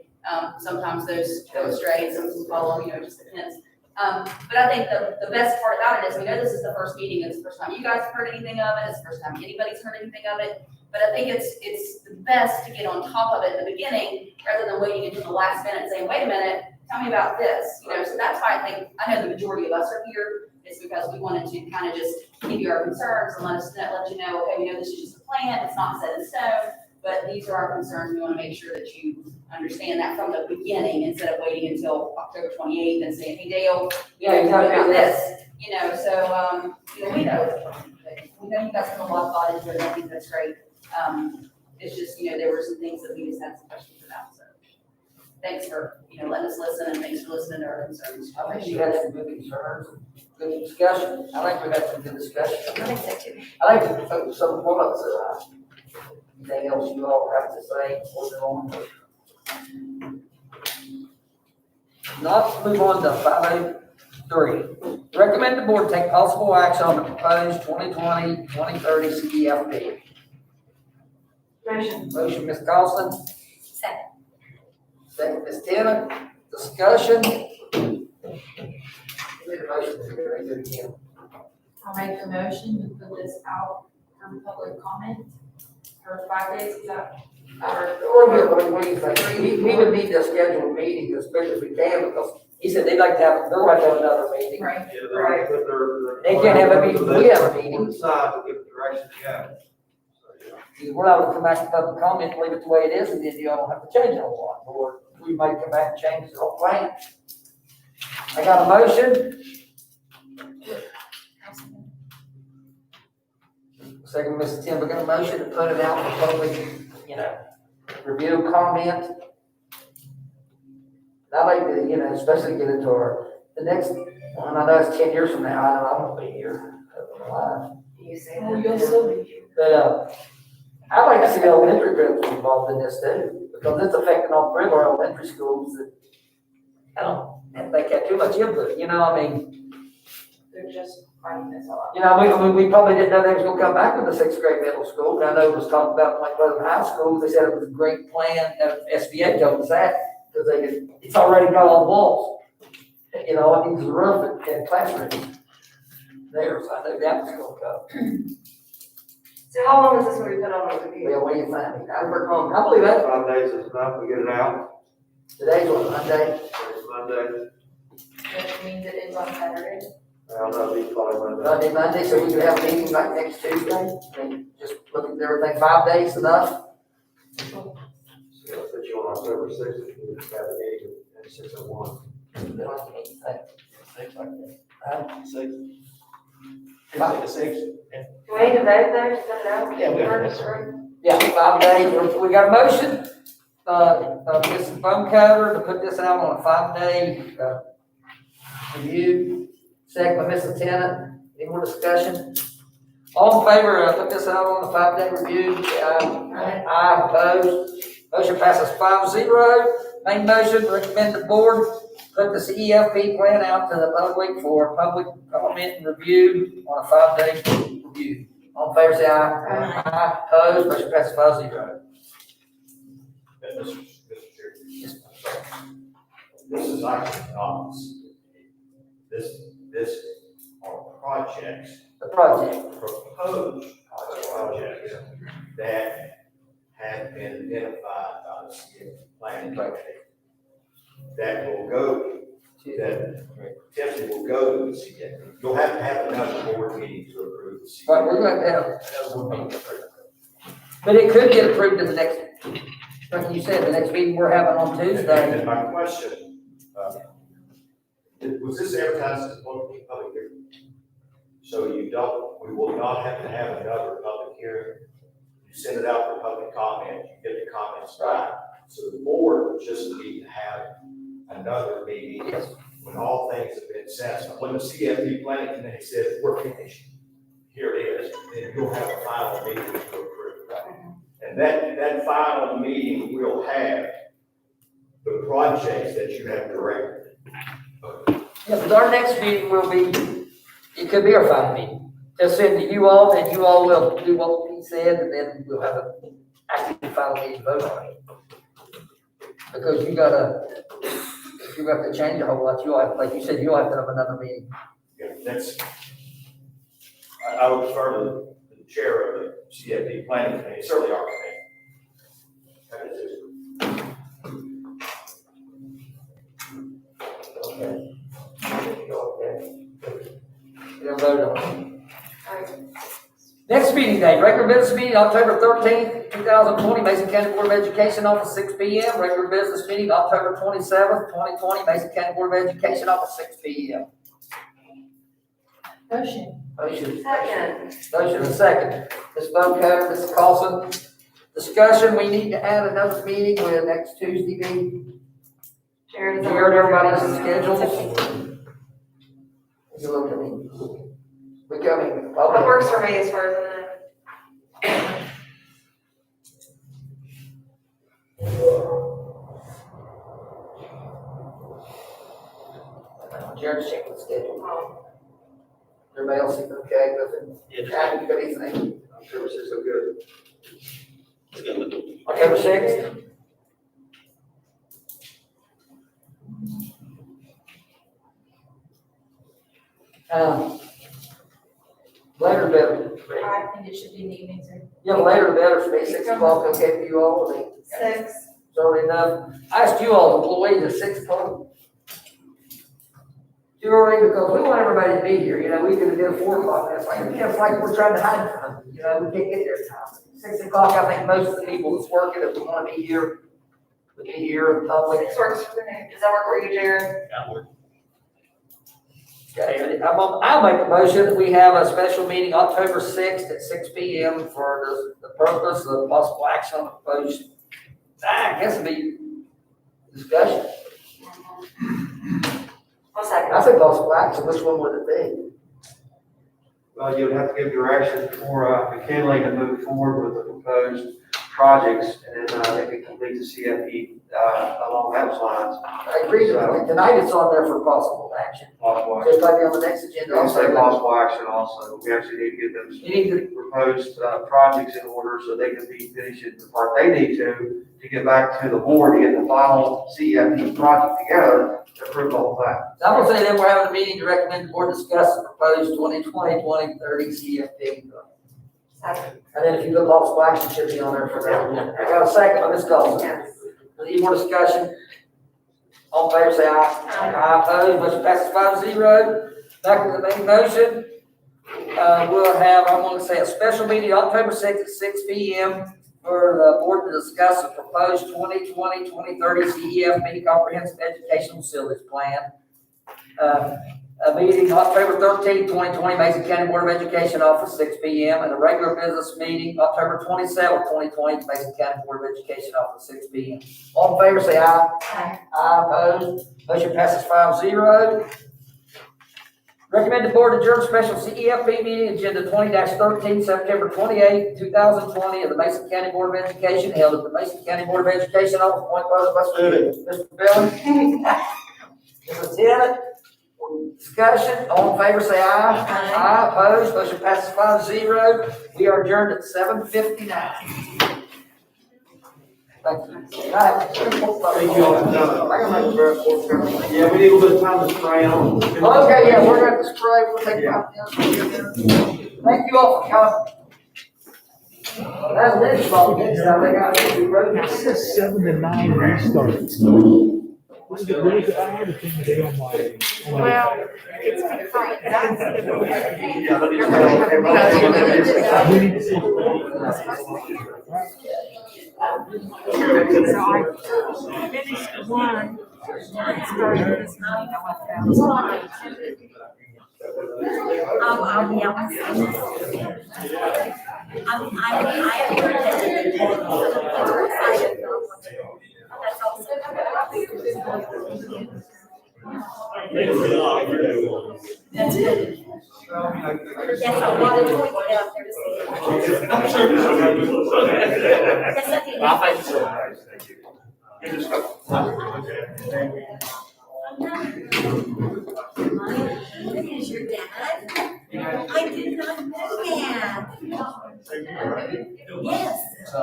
sometimes those go astray, and some follow, it just depends. But I think the best part about it is we know this is the first meeting, it's the first time you guys have heard anything of it, it's the first time anybody's heard anything of it. But I think it's the best to get on top of it in the beginning, rather than waiting until the last minute and saying, wait a minute, tell me about this, so that's why I know the majority of us are here, is because we wanted to kind of just give you our concerns and let you know, okay, we know this is just a plan, it's not set in stone, but these are our concerns, we want to make sure that you understand that from the beginning, instead of waiting until October 28th and saying, hey, Dale, Yeah, exactly. about this, so, we know you guys put a lot of thought into it, and I think that's great. It's just, there were some things that we just had some questions about, so thanks for, letting us listen, and thanks for listening to our concerns. I think you had some good concerns, good discussion. I think we had some good discussion. I think so too. I like to focus on the points. Anything else you all have to say before we go on? Not move on to 503. Recommend the board take possible action on the proposed 2020-2030 CEFP. Motion, Ms. Carlson. Second. Second, Ms. Tennant. Discussion. Need a motion to carry to Kim. I'll make the motion to put this out for public comment for 5 days, is that? What do you think? We would need to schedule a meeting as quick as we can, because he said they'd like to have another meeting. Right. Right. They can't have a meeting, we have a meeting. Decide to give direction to go. We're not gonna come back to public comment, leave it the way it is, and then you don't have to change it a lot, or we might come back and change the whole plan. I got a motion. Second, Mrs. Tim, we got a motion to put it out for public, review, comment. I'd like to, especially get into the next one, I know it's 10 years from now, I know I won't be here, alive. You say Oh, you'll still be here. But, I'd like to see elementary groups involved in this too, because it's affecting all three of our elementary schools that, I don't think have too much input, They're just finding this all out. we probably didn't know they was gonna come back with the 6th grade middle school, and I know it was talked about Point Pleasant High School, they said it was a great plan, SBA told us that, because it's already got all the walls. It needs a roof and classrooms there, so I know that was gonna come. So how long is this going to be put on the review? Well, what do you think? I work on, I believe that, 5 days is enough to get it out. today's what, Monday? It's Monday. Which means it ends on Saturday. I'll know these probably Monday. Monday, so we could have a meeting like next Tuesday, just look at everything, 5 days enough? So I'll put you on October 6th, if you have a meeting at 6:01. Six. Do we need to vote though to put it out? Yeah, we have. Yeah, 5 days, we got a motion, Mrs. Baumgartner to put this out on a 5-day, review. Second by Mrs. Tennant, any more discussion? All in favor, put this out on the 5-day review, say aye. Aye, opposed, motion passes 5-0. Main motion, recommend the board put the CEFP plan out to the public for public comment and review on a 5-day review. All in favor, say aye. Aye, opposed, motion passes 5-0. Mr. Chair. This is actually not, this are projects. The project. Proposed projects that have been identified by the CEFP planning committee. That will go, that potentially will go to the CEFP. You'll have to have another board meeting to approve the CEFP. But we're going to have another board meeting to approve it. But it could get approved in the next, like you said, the next meeting we're having on Tuesday. And my question, was this advertised as public hearing? So we will not have to have another public hearing. You send it out for public comment, you get the comments back. So the board will just need to have another meeting when all things have been set. When the CFP planning committee says we're finished, here it is, then you'll have a final meeting to approve. And And that final meeting will have the projects that you have directed. Yeah, but our next meeting will be, it could be our final meeting. Just send to you all, and you all will do what we said, and then we'll have a active final meeting to vote on it. Because you have to change a whole lot, you have, like you said, you'll have to have another meeting. Yeah, that's, I would refer to the chair of the CFP planning committee, certainly our committee. Okay. We'll vote on it. Next meeting date, regular business meeting, October 13th, 2020, Mason County Board of Education, office 6 p.m. Regular business meeting, October 27th, 2020, Mason County Board of Education, office 6 p.m. Motion. Motion. Second. Motion and second. Ms. Bocater, Ms. Carlson. Discussion, we need to add another meeting with next Tuesday meeting. Jared, Everybody's schedule. You look at me. We coming. What works for me as far as the Jared's checking the schedule. Everybody else is okay with it? Yeah. You got anything? October 6th, so good. October 6th? Later better. I think it should be in the evening, sir. Yeah, later the better for me, 6 o'clock, okay for you all, I mean, 6. it's already enough. I asked you all employees at 6 o'clock. You already, because we want everybody to be here, you know, we could have did 4 o'clock, it's like we're trying to hide from, you know, we can't get there in time. 6 o'clock, I think most of the people that's working, if we want to be here, we can be here in public. 6 works for me. Does that work for you, Jared? Okay, I'll make a motion that we have a special meeting October 6th at 6 p.m. for the purpose of possible action on the proposed, I guess it'd be discussion. One second. I think possible action, which one would it be? Well, you would have to give direction for McKinley to move forward with the proposed projects, and then they can complete the CFP along those lines. I agree with you. Tonight it's on there for possible action. Possible Just action. like on the next agenda. I'll say possible action also. We actually need to get those proposed projects in order so they can be finishing the part they need to get back to the board to get the final CFP project together to approve the whole thing. So I'm gonna say then we're having a meeting to recommend the board discuss the proposed 2020-2030 CFP. And then if you look, possible action should be on there for that. I got a second by Ms. Dawson. Any more discussion? All in favor, say aye. Aye, opposed, motion passes 5-0. Back to the main motion. We'll have, I'm gonna say, a special meeting October 6th at 6 p.m. for the board to discuss the proposed 2020-2030 CEF mini comprehensive educational facilities plan. A meeting October 13th, 2020, Mason County Board of Education office, 6 p.m. and a regular business meeting October 27th, 2020, Mason County Board of Education office, 6 p.m. All in favor, say aye. Aye. Aye, opposed. Motion passes 5-0. Recommend the board adjourn special CEFP meeting, agenda 20-13, September 28th, 2020, of the Mason County Board of Education, held at the Mason County Board of Education office, Point Pleasant, West Virginia. Mr. Bellin? Mr. Tennant? Discussion, all in favor, say aye. Aye, opposed, motion passes 5-0. We are adjourned at 7:59. Thank you. Thank you all. Yeah, we need a little bit of time to spray on. Okay, yeah, we're going to spray, we'll take 5 minutes. Thank you all for coming. That's Lynn's fault, next time they got to do road. It says 7 to 9 restarts. I had a thing today on my. Well, it's confirmed. So I finished one, and started this night, I left out. I'll be out. I have heard that. I'm excited. That's also. That's good. Yes, I wanted to point it out there to see. I'm sure. Yes, I did. Well, thank you so much. Thank you. Good discussion. That is your dad? I did not know that. Yes,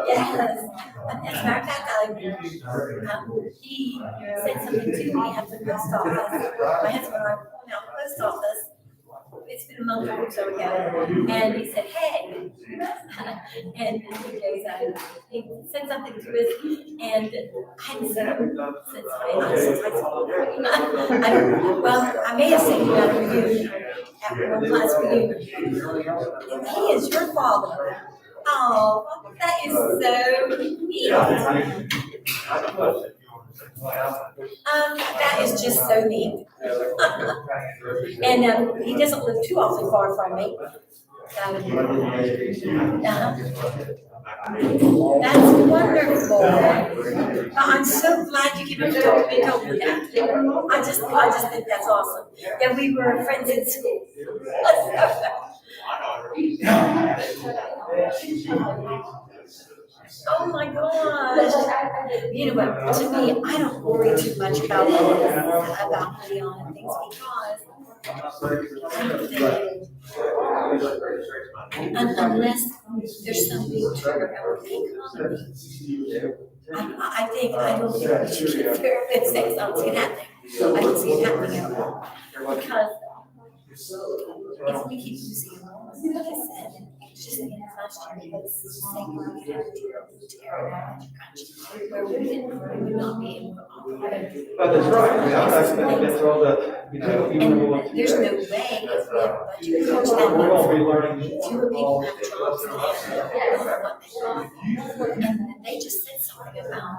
yes. As a matter of fact, he said something to me at the post office. My husband and I were going out the post office. It's been a month or so ago, and he said, "Hey," and he said something to us, and I hadn't seen him since high school. Well, I may have seen him at a reunion, at one class reunion. He is your father. Oh, that is so neat. That is just so neat. And he doesn't live too awfully far from me. That's wonderful. I'm so glad you came up to talk to me and told me that. I just think that's awesome. Yeah, we were friends in school. Oh my gosh. You know what, to me, I don't worry too much about Leon and things because unless there's some big trigger over the economy. I don't think we should get there if it's not happening. I don't see it happening at all. Because if we keep losing enrollment, like I said, just in the last year, it's the same where we had to tear out where we would not be able to operate. But that's right, I mean, that's all the, you know, even though. And there's no way if we have a budget crunch that We're gonna be learning. fewer people have jobs and they don't know what they want. And they just said something about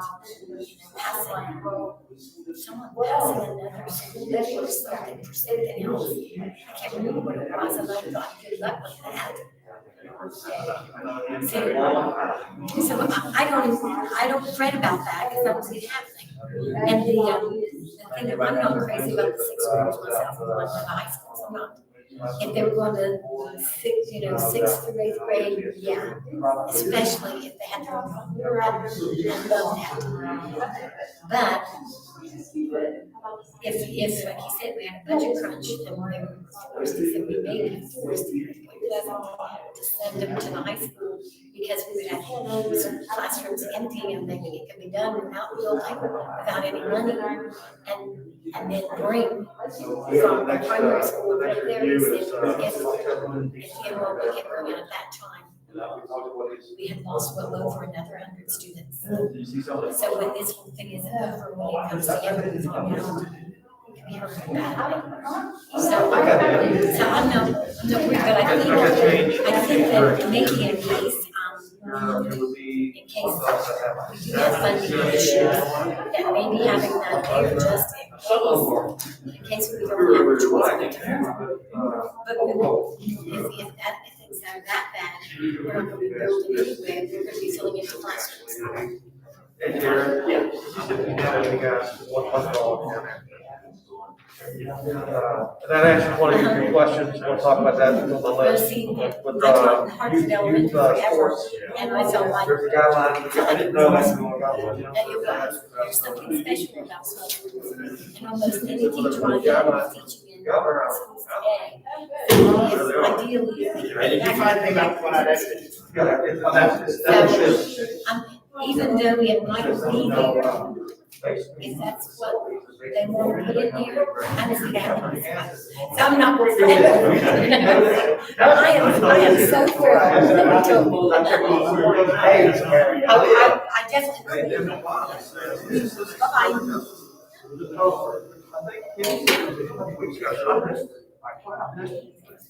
someone passing another school levy or something for something else. I can't remember what it was, and I thought, good luck with that. So I don't fret about that because I don't see it happening. And the thing that I'm not crazy about the sixth graders myself, I'm going to high school, so I'm not. If they were going to sixth through eighth grade, yeah, especially if they had their own home, I'd love that. But if, like he said, we had a budget crunch, then we were forced, he said we may be forced to send them to the high school because we would have some classrooms empty and then it could be done without building, without any money, and then bring from the primary school right there. He said if the enrollment kept going at that time, we had lost well over another 100 students. So when this whole thing is over, when it comes together, it's all down. So I'm not worried, but I think that maybe in case we do have funding issues, that maybe having that there just in case we don't have a choice. But if things are that bad, we're not going to be building anyway, we're going to be filling into classrooms. Hey, Jared. Yeah. You guys, one call down there. That answers one of your questions, we'll talk about that on the list. With, I taught in Hartford Elementary forever, sports. and I felt like. There's a guideline, I didn't know that's going on. That it was, there's something special about schools, and almost any teacher I know is teaching in schools today. So ideally. Did you find anything about what I asked Even though it might be there, if that's what they want to put in there, I don't see that. So I'm not worried. I am so thrilled that you told me. I definitely will. Bye-bye.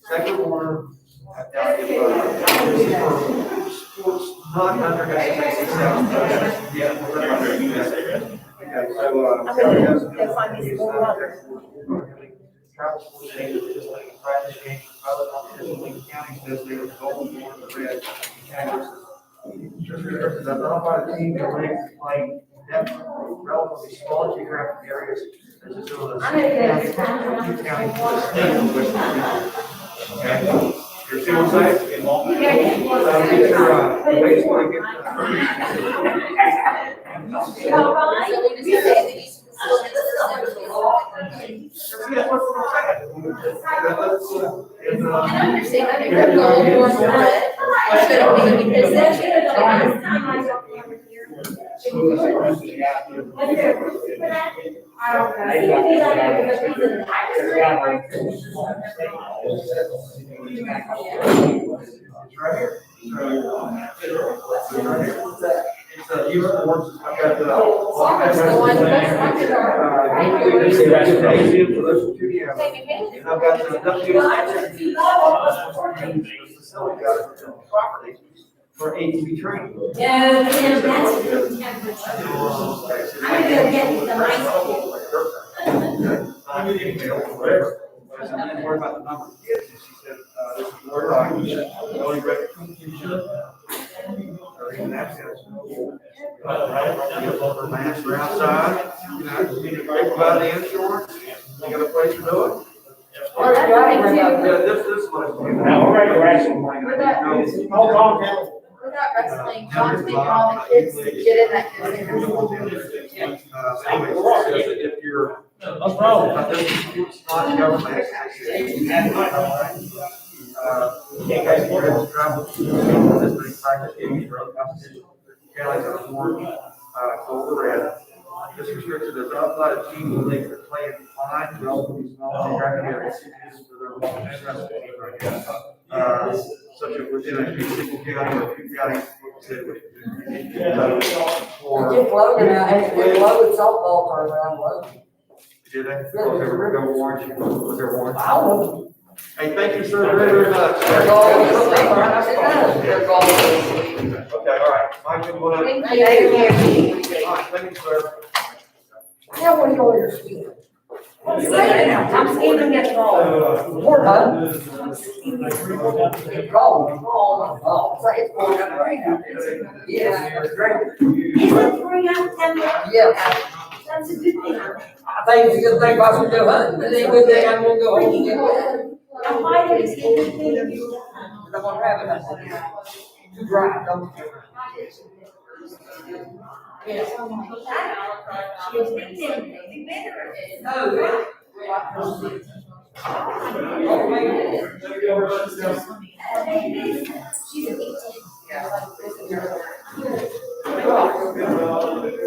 Second one, sports not under SAC. Yeah. Okay, so, I'm gonna go find me some more water. travel sports team is just like a practice game, other non-participating counties, this year, the gold, the red, counties. There's a non-participating team that ranks playing relatively small geographic areas. This is some of the counties, state of West Virginia. Okay. You see what I'm saying? Involvement. And I understand, I think we're going more for it. Should be, because that should have been. I don't It's a youth sports, I've got the. For those 2 years. And I've got the property for ATV training. Yeah, that's. I'm gonna get the I'm gonna email whatever. I said, don't worry about the number of kids. She said, this is where I only recommend. Or even access. Mask are outside, you know, you provide the insurance, you got a place to do it. Yeah, this is what it's. All right, wrestling. Hold on, Kelly. Without wrestling, John's making all the kids get in that. If you're. What's wrong? It's not government. You guys were able to travel to this practice games for other competitions. Counties are more, gold or red. This restricted as outside of teams when they could play in fine, relatively small geographic areas for their long stressful team right now. Such as within a single county or 2 counties. Jim Logan, Logan softball turned around, Logan. Did they? Was there warranty? Was there warranty? I don't know. Hey, thank you, sir, very, very much. They're all- they're all- Okay, all right. Mike, you wanna? Thank you. All right, thank you, sir. Yeah, what are you going to do? I'm scheming at all. More fun. Oh, it's like it's pouring down the rain out there. Yeah, it's great. Is it pouring out down there? Yeah. That's a good thing. I think it's a good thing if I should go hunting, but it's a good thing I'm gonna go home and get wet. And why is it a good thing? I'm gonna have it. Too dry, don't. She's an 18.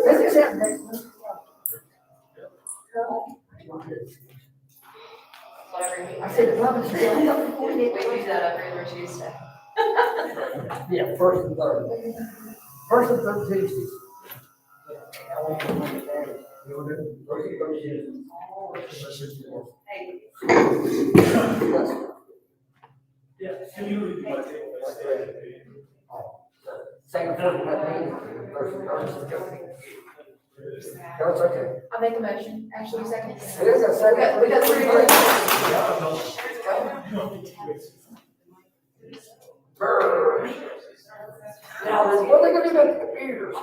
This is it. I said, "Mom, We do that every Tuesday. yeah, first and third. First and third Tuesdays. Second, third, first and third. That's okay. I'll make a motion, actually second. It is a second. We got 3 votes. Now, what are they gonna do about the computers?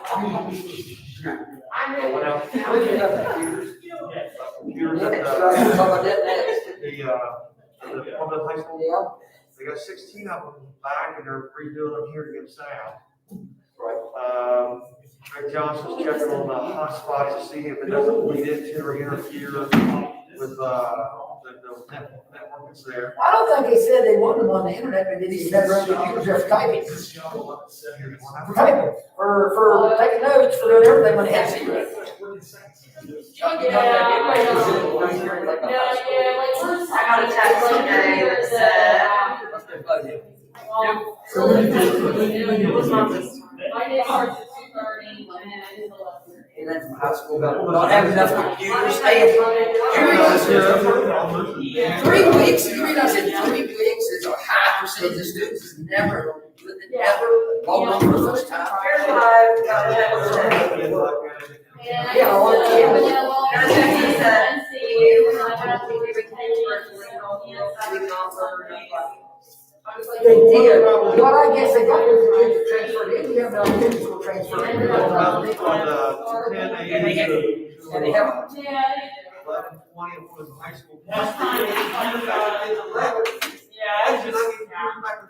I'm ready. What else? Computers at, the Plymouth High School. Yeah. They got 16 of them back and they're redoing them here to get sound. Right. Greg Johnson's checking on the hotspots to see if it doesn't bleed into or interfere with, the network that's there. I don't think they said they wanted them on the internet, but they said they're on the computer just typing. For typing, for taking notes, for doing everything when they have secret. I got a text today that said. Monday starts at 2:30 and it is 11:30. And then from high school, don't have enough computers, hey, you realize 3 weeks, you realize in 3 weeks, it's a high percentage of students never logged on for the first time. Here's what I've got. Yeah, I want to. He said, we retained virtually They did, what I guess they got was the kids transferred in, we have no kids who were transferred in. And they have. 11:20 was high school. That's fine. It's 11.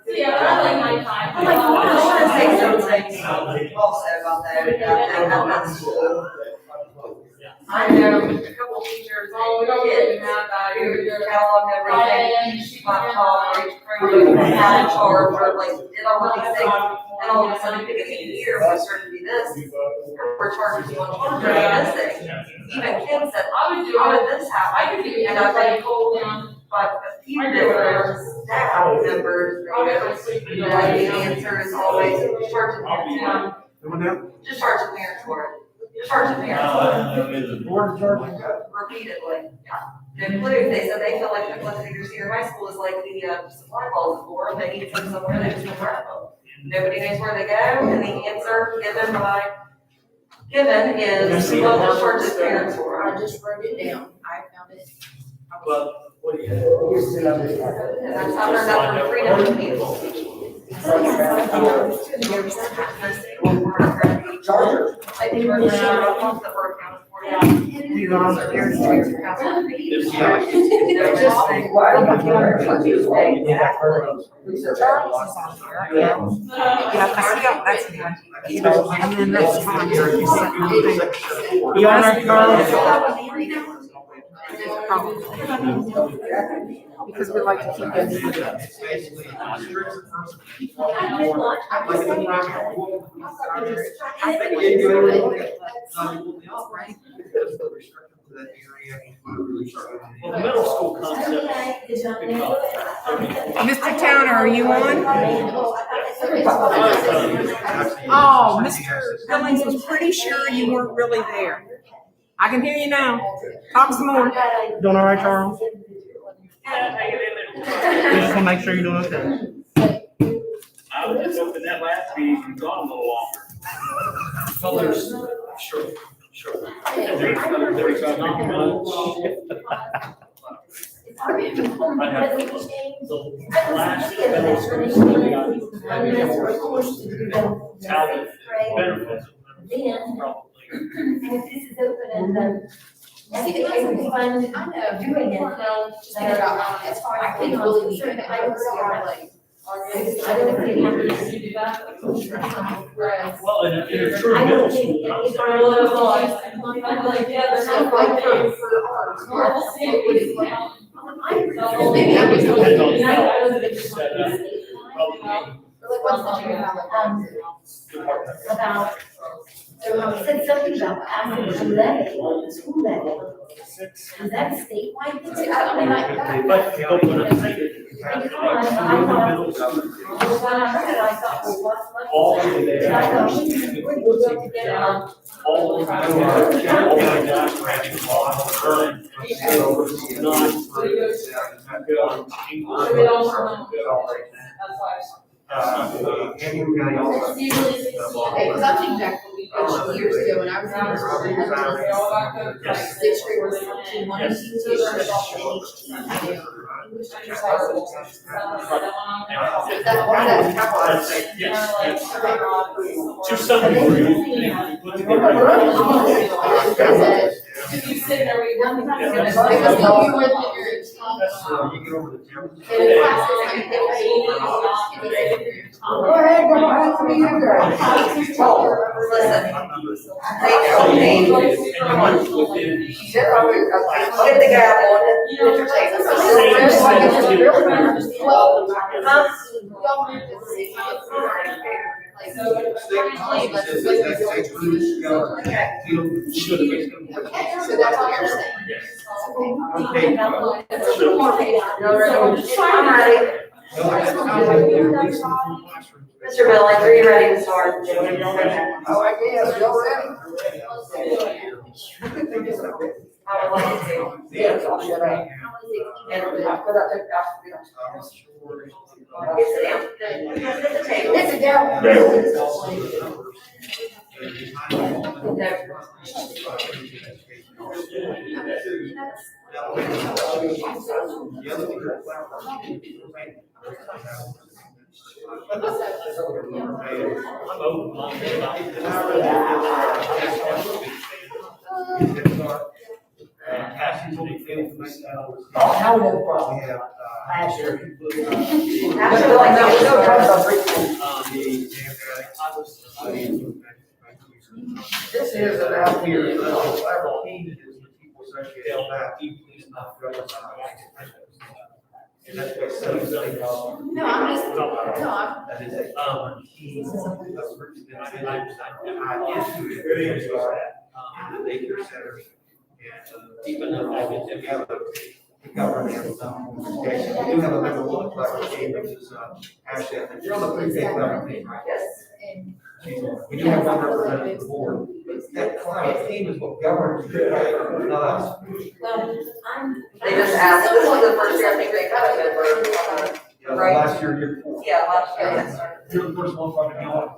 Yeah, I like nighttime. I want to say something also about that, about that school. I know a couple teachers, they get mad about you, catalog everything, laptop, had in charge, or like, did all of these things, and all of a sudden, beginning of the year, we started to do this, we're charging you on this thing. Even Kim said, how did this happen? And I've been told by a few different staff members, the answer is always, charge the parents, just charge the parents for it. Charge the parents repeatedly, yeah. To include, they said they feel like the Glen Cedar Senior High School is like the supply closet for them. They need them somewhere, they just don't grab them. Nobody knows where they go, and the answer given is, well, just charge the parents for it. I just wrote it down. I found it. Well, what do you? And that's how they're got their freedom to be. Charger. I think we're gonna have a month that we're accounted for. Because we like to keep it. Well, the middle school concept. Mr. Towner, are you on? Oh, Mr. Billings was pretty sure you weren't really there. I can hear you now. Talk some more. Doing all right, Charles? Just want to make sure you're doing okay. I was just hoping that last meeting could go on a little longer. Well, there's, sure. There's not much. I have the last middle school, talent benefits. Probably. And if this is open and I think it would be fun doing it. Just think about it. It's fine. I think really we can. I would say like. Well, in a true middle school Maybe I was about, said something about having a levy, a school levy. Is that statewide? I mean, like that. But when I say it, Because when I heard it, I thought, well, what's left? all of the And I thought, we'll get it on. all of Okay, because I'm exactly what we did years ago when I was in the sixth grade was teaching one teacher English exercises. to some degree, put together. You sit there, we run the time. Yeah. Because you were the Go ahead, go ahead, to you guys. Listen, they know me. Get the gavel and get your tape. So that's what you're saying. I'm ready. Mr. Billings, are you ready to start? Oh, I guess, y'all ready? I would like to. Yes, I'll shut up. Sit down. At the table. Sit down. How would that probably have? Asher. Asher likes No, we don't talk it. about preschool. This is about here. And that's what seven million dollars. No, I'm just, no, I'm. That is a, the daycare centers and even though we have a government, we do have a member one collaborative team, which is, Ashley, I think you're on the pre-K collaborative team, right? Yes. We do have one representative on the board, but that collaborative team is what governs, right? Not us. They just asked, this was the first year I think they had a member. Right. Last year before. Yeah, last year, yes. You're the first one from the yard.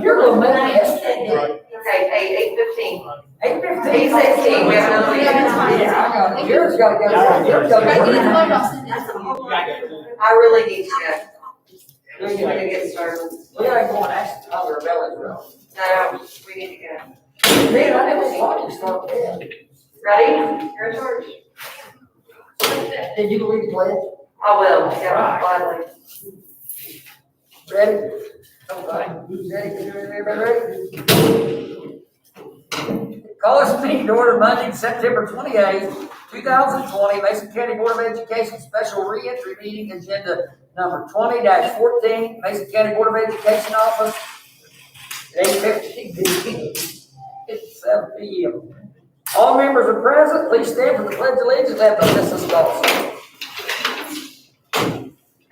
You're a man. Okay, hey, 8:15. 8:15. 8:16, we have another meeting. Yeah, I got it. Jared's gotta go. Jared's gotta go. I really need to go. We need to get started. We gotta go and ask other bellies, bro. No, we need to go. Man, I never thought you start there. Ready? You're in charge. Did you read the pledge? I will, yeah, gladly. Ready? Okay. Ready? Everybody ready? Call this meeting to order Monday, September 28th, 2020, Mason County Board of Education Special Reentry Meeting, agenda number 20-14, Mason County Board of Education Office, 8:15 It's 7 p.m. All members are present. Please stand for the Pledge of Allegiance led by Mrs. Dawson.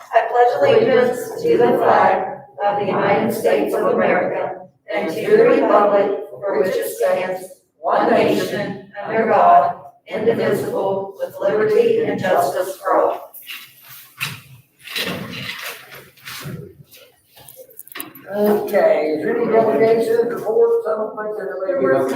I pledge allegiance to the flag of the United States of America and to the republic for which it stands, one nation, under God, indivisible, with liberty and justice for all. Okay, is there any delegations, reports? I don't think there's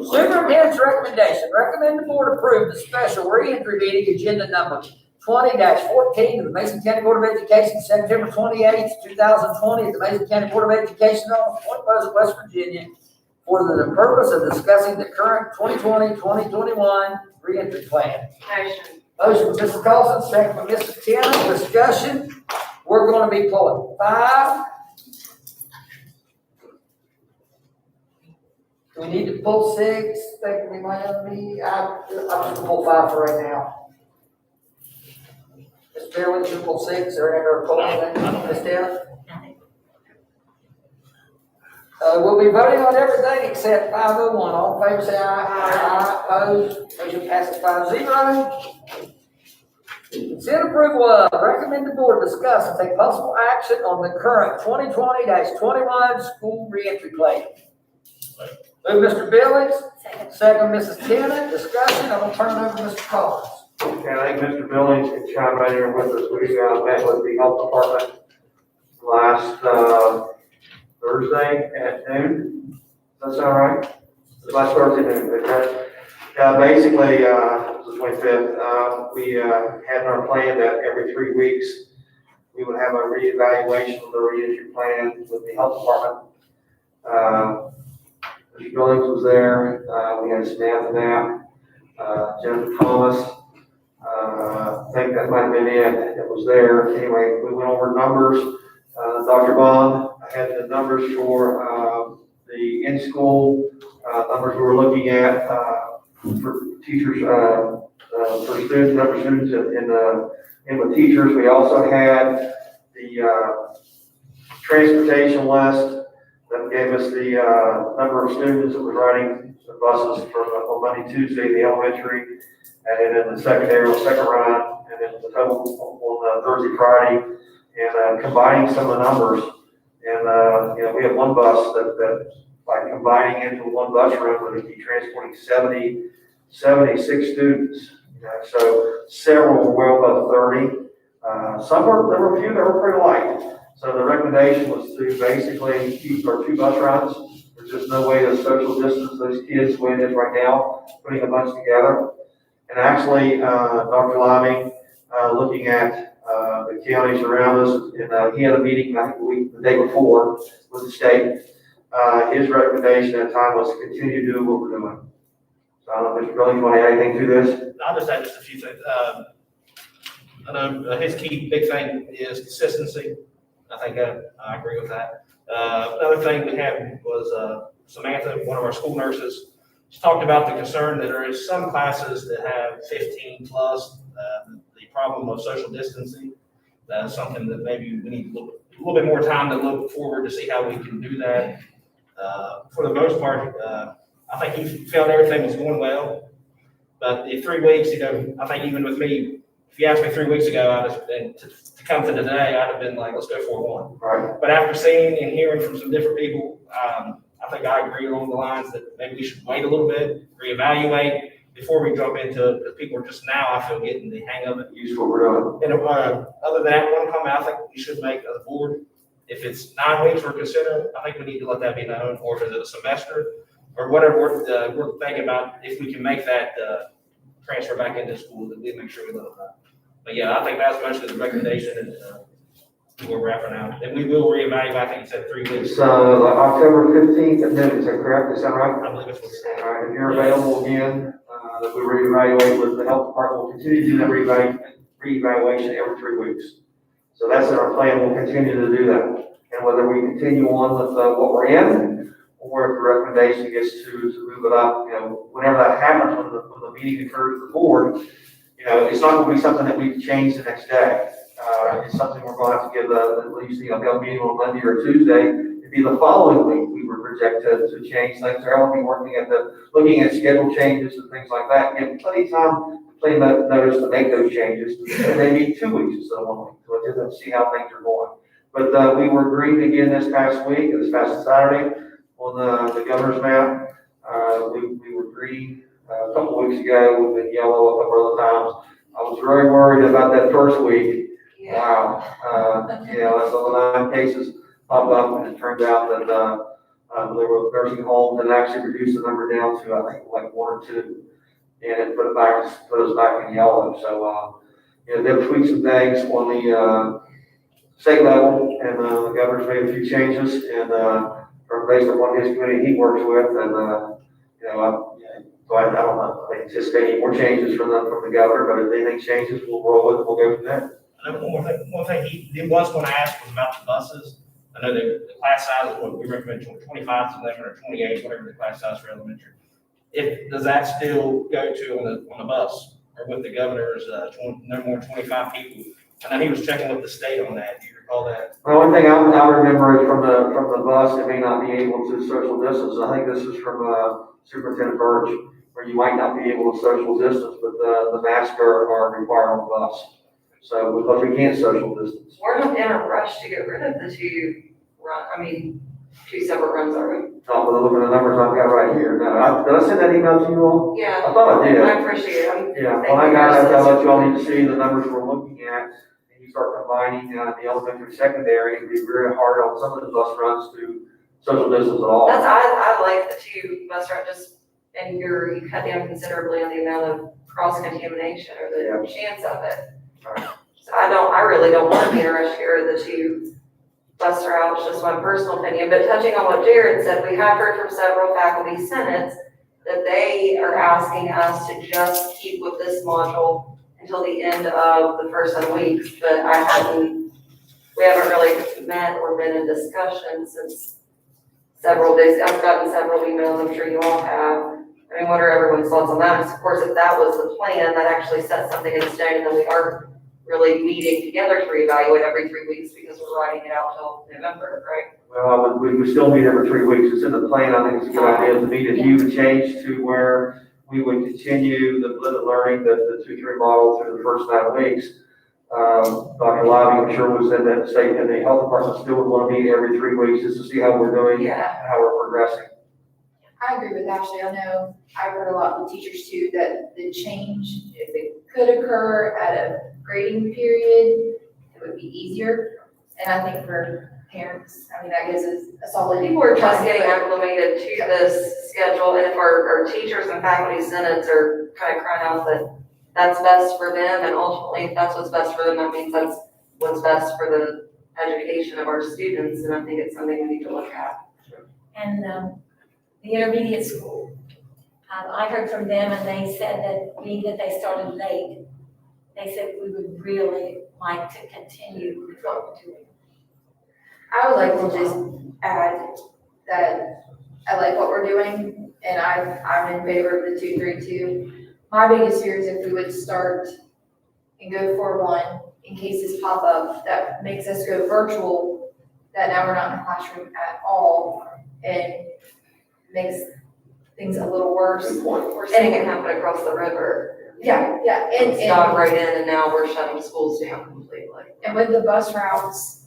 Superintendent's recommendation, recommend the board approve the special reentry meeting agenda number 20-14 of the Mason County Board of Education, September 28th, 2020, at the Mason County Board of Education office, Point Pleasant, West Virginia, for the purpose of discussing the current 2020-2021 reentry plan. Motion. Motion from Mrs. Carlson, second from Mrs. Tennant, discussion. We're going to be pulling 5. Do we need to pull 6? Think we might have me, I'm just gonna pull 5 for right now. Ms. Fairley, you pull 6 or ever pull anything, Ms. Tennant? We'll be voting on everything except 501. All in favor say aye. Aye. Opposed? Motion passes 5-0. Consider approval of, recommend the board discuss and take possible action on the current 2020-21 school reentry plan. Move Mr. Billings, second Mrs. Tennant, discussion, I'm gonna turn it over to Mr. Collins. Okay, I think Mr. Billings can chime right here with us. We met with the health department last Thursday at noon. Does that sound right? Last Thursday noon, okay? Basically, it was the 25th, we had in our plan that every 3 weeks, we would have a reevaluation of the reentry plan with the health department. Mr. Billings was there, we had Samantha Knapp, Jennifer Thomas, I think that might have been it that was there. Anyway, we went over numbers. Dr. Bond, I had the numbers for the in-school numbers we were looking at for teachers, for students, number of students in with teachers. We also had the transportation list that gave us the number of students that was riding the buses on Monday, Tuesday, the elementary, and then in the secondary, second run, and then the total on Thursday, Friday, and combining some of the numbers. And we have one bus that by combining into one bus run, would be transporting 76 students. So several were well above 30. There were a few that were pretty light. So the recommendation was to basically keep our 2 bus runs. There's just no way to social distance those kids the way it is right now, putting a bunch together. And actually, Dr. Liming, looking at the counties around us, and he had a meeting, I think the day before with the state. His recommendation at the time was to continue to do what we're doing. So I don't know if Mr. Billings, you want to add anything to this? I'll just add just a few things. I know his key big thing is consistency. I think I agree with that. Another thing we had was Samantha, one of our school nurses. She talked about the concern that there is some classes that have 15 plus, the problem of social distancing. That is something that maybe we need a little bit more time to look forward to see how we can do that. For the most part, I think he felt everything was going well. But in 3 weeks, I think even with me, if you asked me 3 weeks ago, I'd have been, to come to today, I'd have been like, let's go 4-1. Right. But after seeing and hearing from some different people, I think I agree along the lines that maybe we should wait a little bit, reevaluate before we jump into it, because people are just now, I feel, getting the hang of it. Use what we're doing. And other than that, one comment I think we should make as a board, if it's 9 weeks we're considering, I think we need to let that be known, or if it's a semester, or whatever we're thinking about, if we can make that transfer back into school, that we make sure we let them know. But yeah, I think that's mostly the recommendation, and where we're at for now. And we will reevaluate, I think you said 3 weeks. It's October 15th at noon, is that correct? Is that right? I believe it's what it's. All right, if you're available again, that we reevaluate with the health department, we'll continue to do that reevaluation every 3 weeks. So that's in our plan, we'll continue to do that. And whether we continue on with what we're in, or if the recommendation gets to move it up, whenever that happens, when the meeting occurs with the board, it's not gonna be something that we change the next day. It's something we're gonna have to give at least, they'll have a meeting on Monday or Tuesday. It'd be the following week, we would project to change things. I'll be looking at schedule changes and things like that. Give plenty of time, plenty of notice to make those changes. And maybe 2 weeks instead of 1 week, to see how things are going. But we were agreed again this past week, this past Saturday, on the governor's map. We were green a couple of weeks ago, we've been yellow a couple other times. I was very worried about that first week. Wow. That's all the 9 cases popped up, and it turned out that there were nursing homes that actually reduced the number down to, I think, like 1 or 2. And it put us back in yellow. So, they've tweaked some things on the state level, and the governor's made a few changes, and based upon his committee he works with, and I don't know, I anticipate any more changes from the governor, but if anything changes, we'll roll with it, we'll go from there. And then one thing he was going to ask was about the buses. I know the class size is what we recommend, 25 to 11 or 28, whatever the class size for elementary. Does that still go to on the bus, or with the governor's no more than 25 people? I know he was checking with the state on that. Do you recall that? Well, one thing I remember is from the bus, it may not be able to social distance. I think this is from Superintendent Birch, where you might not be able to social distance, but the masks are required on the bus. So because we can't social distance. We're not in a rush to get rid of the 2 separate runs, are we? No, but look at the numbers I've got right here. Now, did I send that email to you all? Yeah. I thought I did. I appreciate it. Yeah, when I got it, I'll let you all need to see the numbers we're looking at. And you start combining the elementary, secondary, it'd be very hard on some of the bus runs to social distance at all. I like the 2 bus runs, and you cut down considerably on the amount of cross-contamination or the chance of it. So I really don't want to be in a rush to get rid of the 2 bus routes, just my personal opinion. But touching on what Jared said, we have heard from several faculty senates that they are asking us to just keep with this module until the end of the first 7 weeks. But we haven't really met or been in discussion since several days. I've gotten several emails, I'm sure you all have. I mean, what are everyone's thoughts on that? Of course, if that was the plan, that actually sets something in stone, and then we aren't really meeting together to reevaluate every 3 weeks because we're writing it out till November, right? Well, we still meet every 3 weeks. It's in the plan. I think it's a good idea to meet. If you would change to where we would continue the blended learning, the 2-3 model through the first 9 weeks. Dr. Lobby, I'm sure, was in that state, and the health department still would want to meet every 3 weeks just to see how we're doing and how we're progressing. I agree with Ashley. I know I've heard a lot from teachers too, that the change, if it could occur at a grading period, it would be easier. And I think for parents, that gives us a solid. People are just getting acclimated to this schedule, and if our teachers and faculty senates are kind of crying out that that's best for them, and ultimately if that's what's best for them, that means that's what's best for the education of our students, and I think it's something we need to look at. And the intermediate school, I heard from them and they said that being that they started late, they said we would really like to continue with what we're doing. I would like to just add that I like what we're doing, and I'm in favor of the 2-3-2. My biggest fear is if we would start and go 4-1 in cases pop up, that makes us go virtual, that now we're not in the classroom at all, and makes things a little worse. And it can happen across the river. Yeah, And stop right in, and now we're shutting schools down completely. And with the bus routes,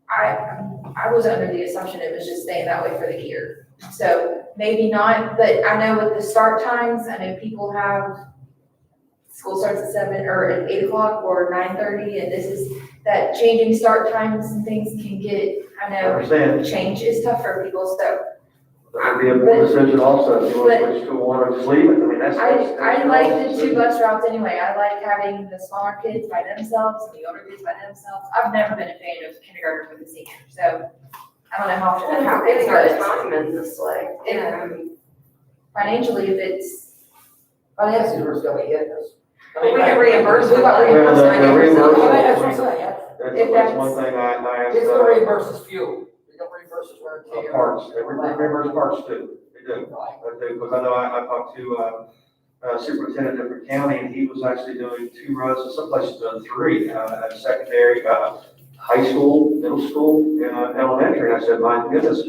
I was under the assumption it was just staying that way for the year. So maybe not, but I know with the start times, I know people have, school starts at 7 or at 8 o'clock or 9:30, and this is, that changing start times and things can get, I know, understand. change is tough for people, so. That would be a board decision also, if you want to switch to one or just leave it, I mean, that's. I like the 2 bus routes anyway. I like having the smaller kids by themselves and the older kids by themselves. I've never been a fan of kindergarten with a senior, so I don't know how often that happens, Getting our but time in this way. financially, if it's, Financially, we're still getting us. We can reimburse. We got Well, the reimbursement. That's what I'm saying. That's one thing I asked. It's gonna reimburse us fuel. They don't reimburse us wear and tear. Parts, they reimburse parts too, they do. They do, because I know I talked to, superintendent of different county, and he was actually doing 2 runs, and some places doing 3, at secondary, high school, middle school, and elementary. And I said, my goodness,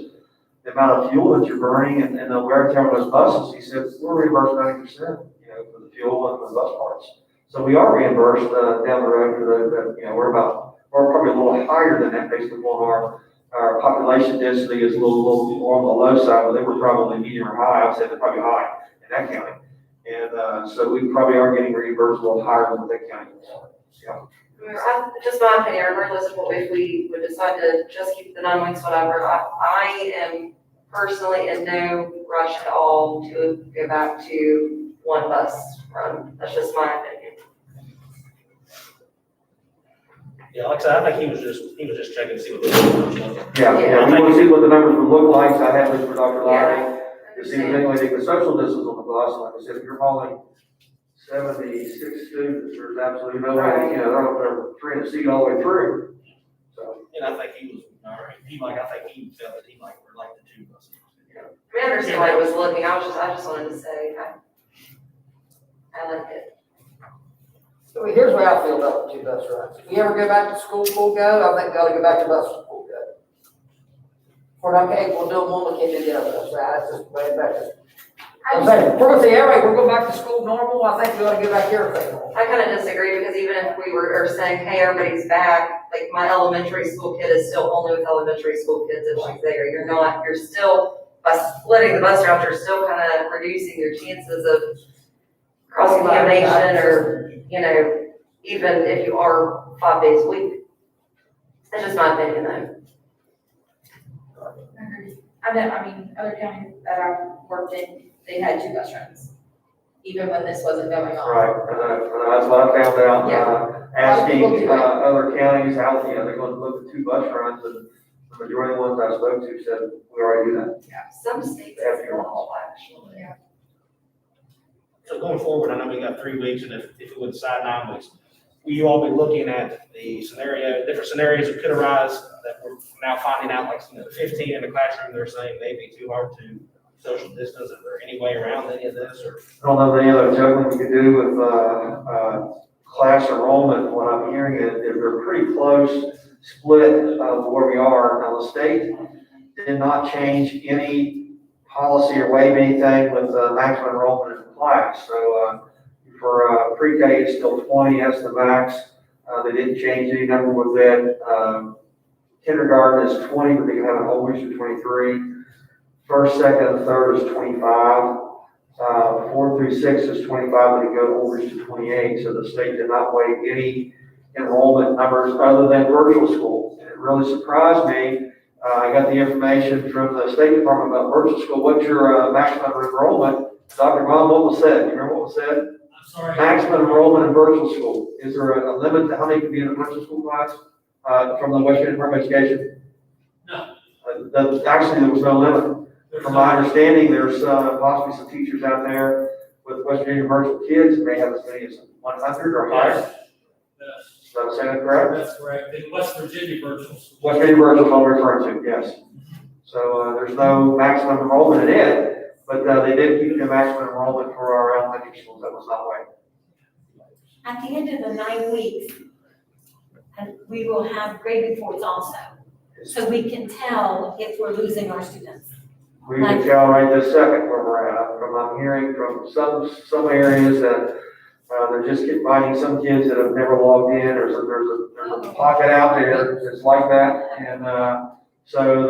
the amount of fuel that you're burning and the wear and tear on those buses, he said, we're reimbursed 90%, for the fuel and the bus parts. So we are reimbursed, down the road for the, we're probably a little higher than that based upon our population density is a little more on the low side, but they were probably medium or high. I would say they're probably high in that county. And, so we probably are getting reimbursed a little higher than what that county is. Yeah. Just my opinion, regardless of what, if we would decide to just keep the 9 weeks, whatever, I am personally in no rush at all to go back to 1 bus run. That's just my opinion. Yeah, like I said, I think he was just checking to see what the numbers look. Yeah, we want to see what the numbers would look like. So I had this for Dr. Lighting. To see if anybody take the social distance on the bus. Like I said, if you're hauling 76 students, there's absolutely no way, they're trying to seat all the way through. So. And I think he was, all right, I think he felt that he would like the 2 buses. I understand why it was looking, I just wanted to say, I like it. So here's what I feel about the 2 bus rides. If we ever go back to school full go, I think we ought to go back to bus full go. If we're not capable of doing one, we can't do the other bus ride. That's just way back to. I'm saying, we're gonna say, all right, we're going back to school normal. I think we ought to go back to everything normal. I kind of disagree, because even if we were saying, hey, everybody's back, like my elementary school kid is still only with elementary school kids if she's there. You're still, by splitting the bus routes, you're still kind of reducing your chances of cross-contamination or, even if you are 5 days a week. That's just my opinion though. other counties that I've worked in, they had 2 bus runs, even when this wasn't going on. Right, and that's what I found out, asking, other counties how, they're going to look at 2 bus runs, and the majority of the ones I spoke to said, we already do that. Yeah, some states have all actually. Yeah. So going forward, I know we got 3 weeks, and if we would decide 9 weeks, will you all be looking at the different scenarios that could arise that we're now finding out, like, 15 in the classroom, they're saying maybe too hard to social distance? Is there any way around any of this, or? I don't know if any other juggling we could do with, class enrollment. What I'm hearing is they're pretty close split of where we are. Now, the state did not change any policy or waive anything with maximum enrollment in the class. So, for pre-K, it's still 20, that's the max. They didn't change any number with that. Kindergarten is 20, but they can have an overage of 23. First, second, and third is 25. 4 through 6 is 25, but they go overage to 28. So the state did not waive any enrollment numbers other than virtual school. And it really surprised me. I got the information from the State Department about virtual school. What's your maximum enrollment? Dr. Vaughn, what was said? You remember what was said? I'm sorry. Maximum enrollment in virtual school. Is there a limit to how many can be in a virtual school class from the West Virginia Department of Education? No. Actually, there was no limit. From my understanding, there's possibly some teachers out there with West Virginia virtual kids, and they have as many as 100 or higher. Yes. Is that saying correct? That's correct. In West Virginia virtual school. West Virginia virtual is what I'm referring to, yes. So there's no maximum enrollment in it, but they did keep the maximum enrollment for our elementary schools. That was not way. At the end of the 9 weeks, and we will have grade reports also. So we can tell if we're losing our students. We can tell right this second where we're at. I'm hearing from some areas that they're just finding some kids that have never logged in, or there's a pocket out there that's like that, and so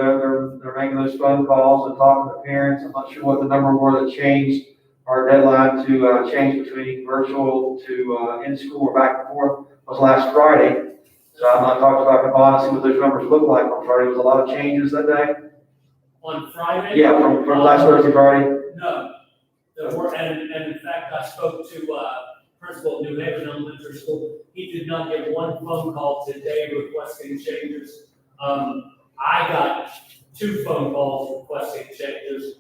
they're making those phone calls and talking to parents. I'm not sure what the number were that changed our deadline to change between virtual to in school or back and forth was last Friday. So I'm not talking about Cabana, see what those numbers look like on Friday. There was a lot of changes that day. On Friday? Yeah, from last Thursday, Friday. No, there were, and in fact, I spoke to, principal of New Haven Elementary School. He did not get one phone call today requesting changes. I got 2 phone calls requesting changes.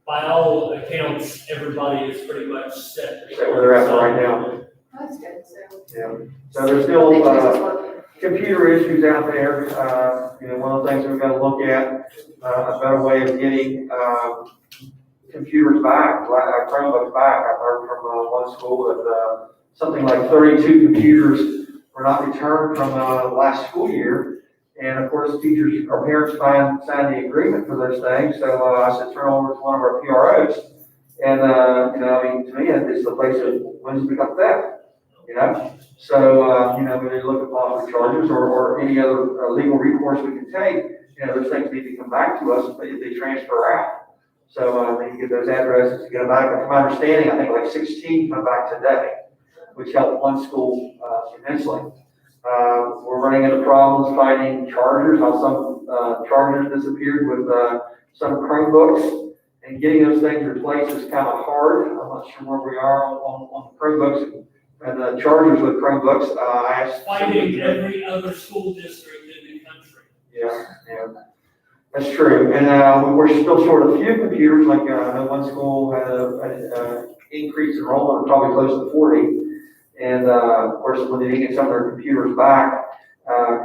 By all accounts, everybody is pretty much set. Is that where they're at right now? That's good, so. Yeah. So there's still, computer issues out there. One of the things we've got to look at, a better way of getting, computers back, Chromebooks back. I've heard from one school that something like 32 computers were not returned from last school year. And of course, teachers or parents signed the agreement for those things. So I said, turn over to one of our PROs. And, to me, it's the place of when does it become theft? So, we need to look at possible charges or any other legal recourse we can take. Those things need to come back to us if they transfer out. So they can get those addresses to get them back. But from my understanding, I think like 16 come back today, which helped one school immensely. We're running into problems finding chargers. How some chargers disappeared with some Chromebooks, and getting those things replaced is kind of hard. I'm not sure where we are on Chromebooks and the chargers with Chromebooks. I asked. Fighting every other school district in the country. Yeah. That's true, and we're still short of a few computers. Like I know one school had an increased enrollment, probably close to 40, and of course when they didn't get some of their computers back,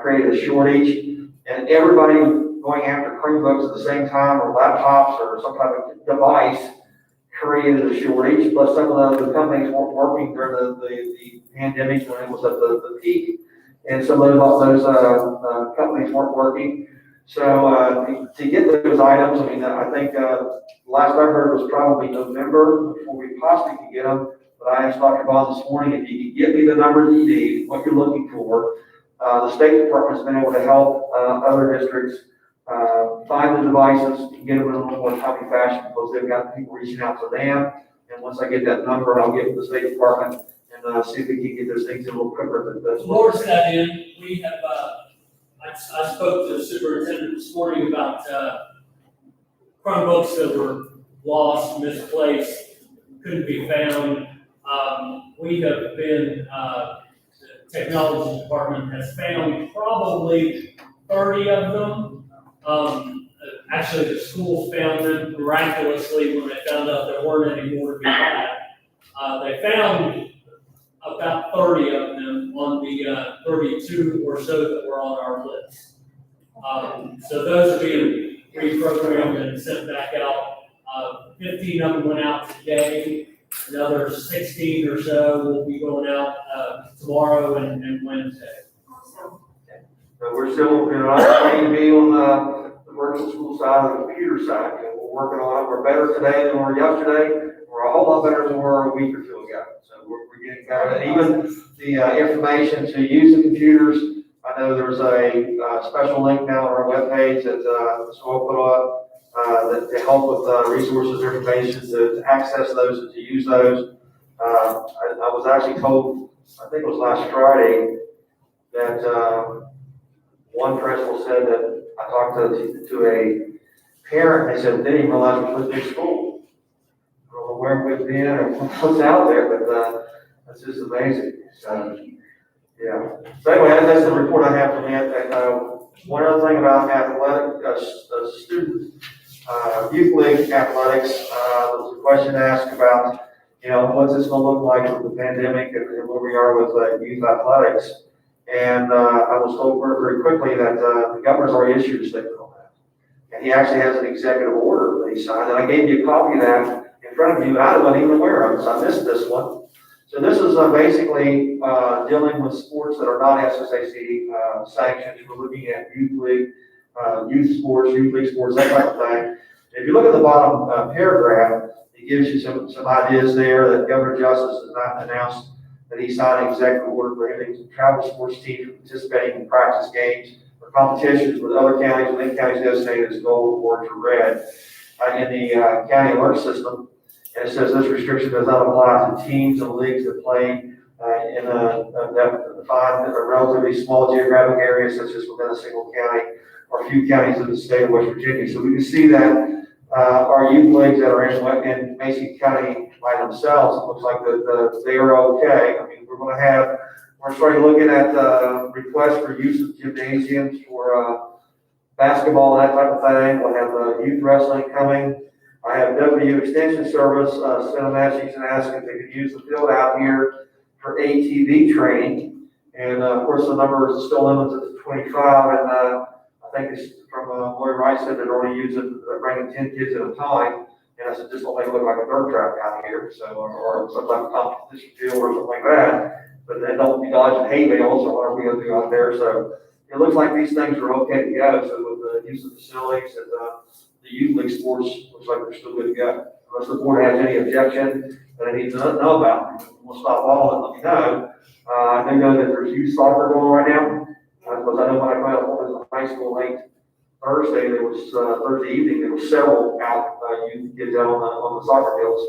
created a shortage, and everybody going after Chromebooks at the same time, or laptops, or some type of device, created a shortage. Plus, some of the companies weren't working during the pandemic when it was at the peak, and some of those companies weren't working. So to get those items, I think last I heard was probably November before we possibly could get them. But I asked Dr. Bond this morning if you could give me the numbers you need, what you're looking for. The State Department's been able to help other districts find the devices and get them in a little more timely fashion because they've got people reaching out to them. And once I get that number, I'll get to the State Department and see if we can get those things a little quicker. Towards that end, we have, I spoke to the superintendent this morning about Chromebooks that were lost, misplaced, couldn't be found. We have been, the technology department has found probably 30 of them. Actually, the schools found them miraculously when they found out there weren't any more to be had. They found about 30 of them on the 32 or so that were on our list. So those are being reprogrammed and sent back out. 15 of them went out today. Another 16 or so will be going out tomorrow and Wednesday. So we're still, not going to be on the virtual school side or the computer side. We're working on it. We're better today than we were yesterday. We're a whole lot better than we were a week or two ago. So we're getting better. And even the information to use the computers, I know there's a special link now on our webpage that the school put up that to help with resources, information to access those and to use those. I was actually told, I think it was last Friday, that one principal said that I talked to a parent. They said they didn't realize we was in school. I don't know where we've been or what's out there, but that's just amazing. So, yeah. So anyway, that's the report I have from that. One other thing about athletic students. league athletics, there was a question asked about, what's this gonna look like with the pandemic and where we are with youth athletics. And I was told very, very quickly that the governor's already issued a statement on that. And he actually has an executive order that he signed, and I gave you a copy of that in front of you, and I wasn't even aware of it, so I missed this one. So this is basically dealing with sports that are not SSAC sanctioned. We're looking at youth league, youth sports, youth league sports, that type of thing. If you look at the bottom paragraph, it gives you some ideas there that Governor Justice has not announced that he signed an executive order prohibiting travel sports teams from participating in practice games or competitions with other counties within counties designated as gold, orange, or red in the county alert system. And it says this restriction does not apply to teams and leagues that play in a defined or relatively small geographic area, such as within a single county or a few counties in the state of West Virginia. So we can see that our youth leagues that are in Mason County by themselves, it looks like they are okay. I mean, we're starting looking at requests for use of gymnasiums for basketball and that type of thing. We'll have youth wrestling coming. I have W Extension Service sent a message and asked if they could use the field out here for ATV training. And of course, the number is still limited to 25. And I think it's from Lori Wright said they're only bringing 10 kids at a time. And I said, just don't make it look like a dirt track out here. So, or some type of competition field or something like that. But then don't be dodging hay bales or whatever we got to do out there. So it looks like these things are okay to go. So with the use of facilities and the youth league sports, looks like they're still good to go. Unless the board has any objection that I need to know about, we'll stop all and let me know. I do know that there's youth soccer going right now. Because I know when I went to high school late Thursday, Thursday evening, there was several youth kids out on the soccer fields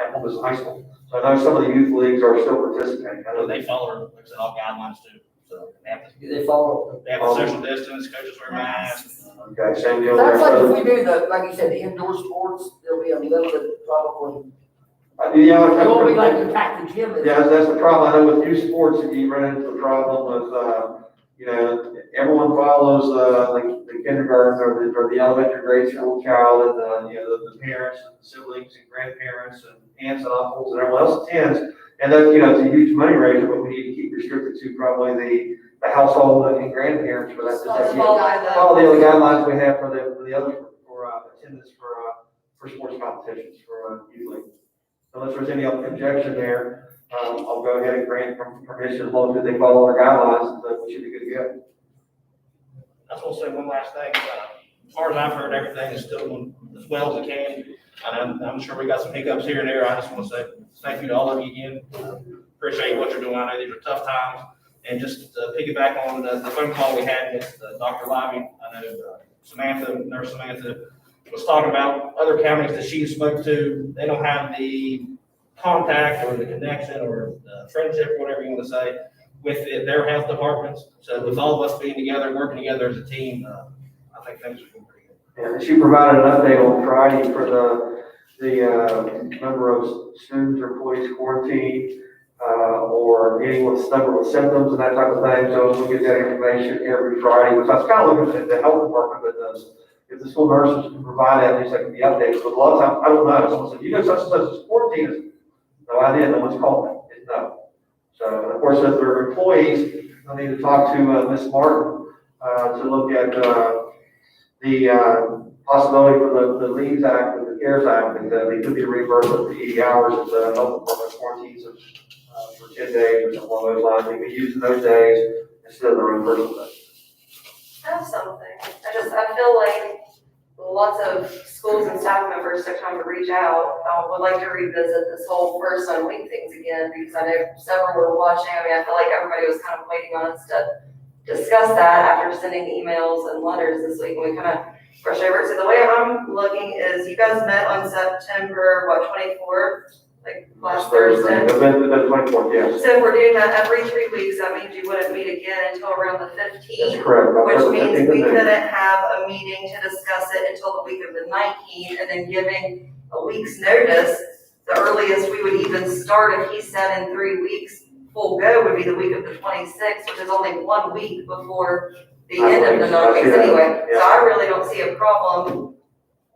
at Columbus High School. So I know some of the youth leagues are still participating. I know They follow, like I said, all guidelines too. So they have to. They follow. They have the social distance, coaches wear masks. Okay, same deal there. Sounds like if we do like you said, the indoor sports, there'll be a limited probably. It won't be like you pack the gym. Yeah, that's the problem. I know with youth sports, you run into the problem with, everyone follows the kindergarten or the elementary grade school child and the parents and siblings and grandparents and aunts and uncles and everyone else attends. And that, it's a huge money raiser, but we need to keep restricted to probably the household and grandparents for that. Follow the other guidelines we have for the other, for attendance for sports competitions, for youth league. Unless there's any objection there, I'll go ahead and grant permission as long as they follow our guidelines, and we should be good to go. I just want to say one last thing. As far as I've heard, everything is still going as well as it can. And I'm sure we got some hiccups here and there. I just want to say thank you to all of you again. Appreciate what you're doing. I know these are tough times. And just to piggyback on the phone call we had with Dr. Lively, I know Nurse Samantha was talking about other counties that she spoke to. They don't have the contact or the connection or the friendship, whatever you want to say, with their health departments. So with all of us being together, working together as a team, I think things are going pretty good. And she provided an update on Friday for the number of students or employees quarantined or any with symptoms and that type of thing. So we'll get that information every Friday, which I was kind of looking at the health department, but if the school nurses can provide that, at least I can be updated. But a lot of times, I don't know. Someone said, such and such is quarantined. No idea. No one's called me. It's no. So, and of course, if there are employees, I need to talk to Ms. Martin to look at the possibility for the Leaves Act and the CARES Act, that they could be reimbursed up to 80 hours if the health department quarantines them for 10 days or something along those lines. They could use those days instead of the reimbursement days. I have something. I feel like lots of schools and staff members took time to reach out. Would like to revisit this whole first on week things again, because I know several were watching. I mean, I feel like everybody was kind of waiting on us to discuss that after sending emails and letters this week, and we kind of brushed over it. So the way I'm looking is you guys met on September, 24th? Like last Thursday? The 24th, yes. So if we're doing that every 3 weeks, that means you wouldn't meet again until around the 15th. That's correct. Which means we couldn't have a meeting to discuss it until the week of the 19th, and then giving a week's notice. The earliest we would even start, if he said in 3 weeks, full go, would be the week of the 26th, which is only 1 week before the end of the 9 weeks anyway. So I really don't see a problem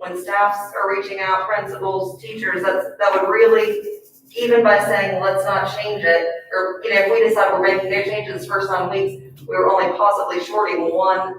when staffs are reaching out, principals, teachers, that would really, even by saying, let's not change it, or, if we decide we're making no changes this first 9 weeks, we were only possibly shorting 1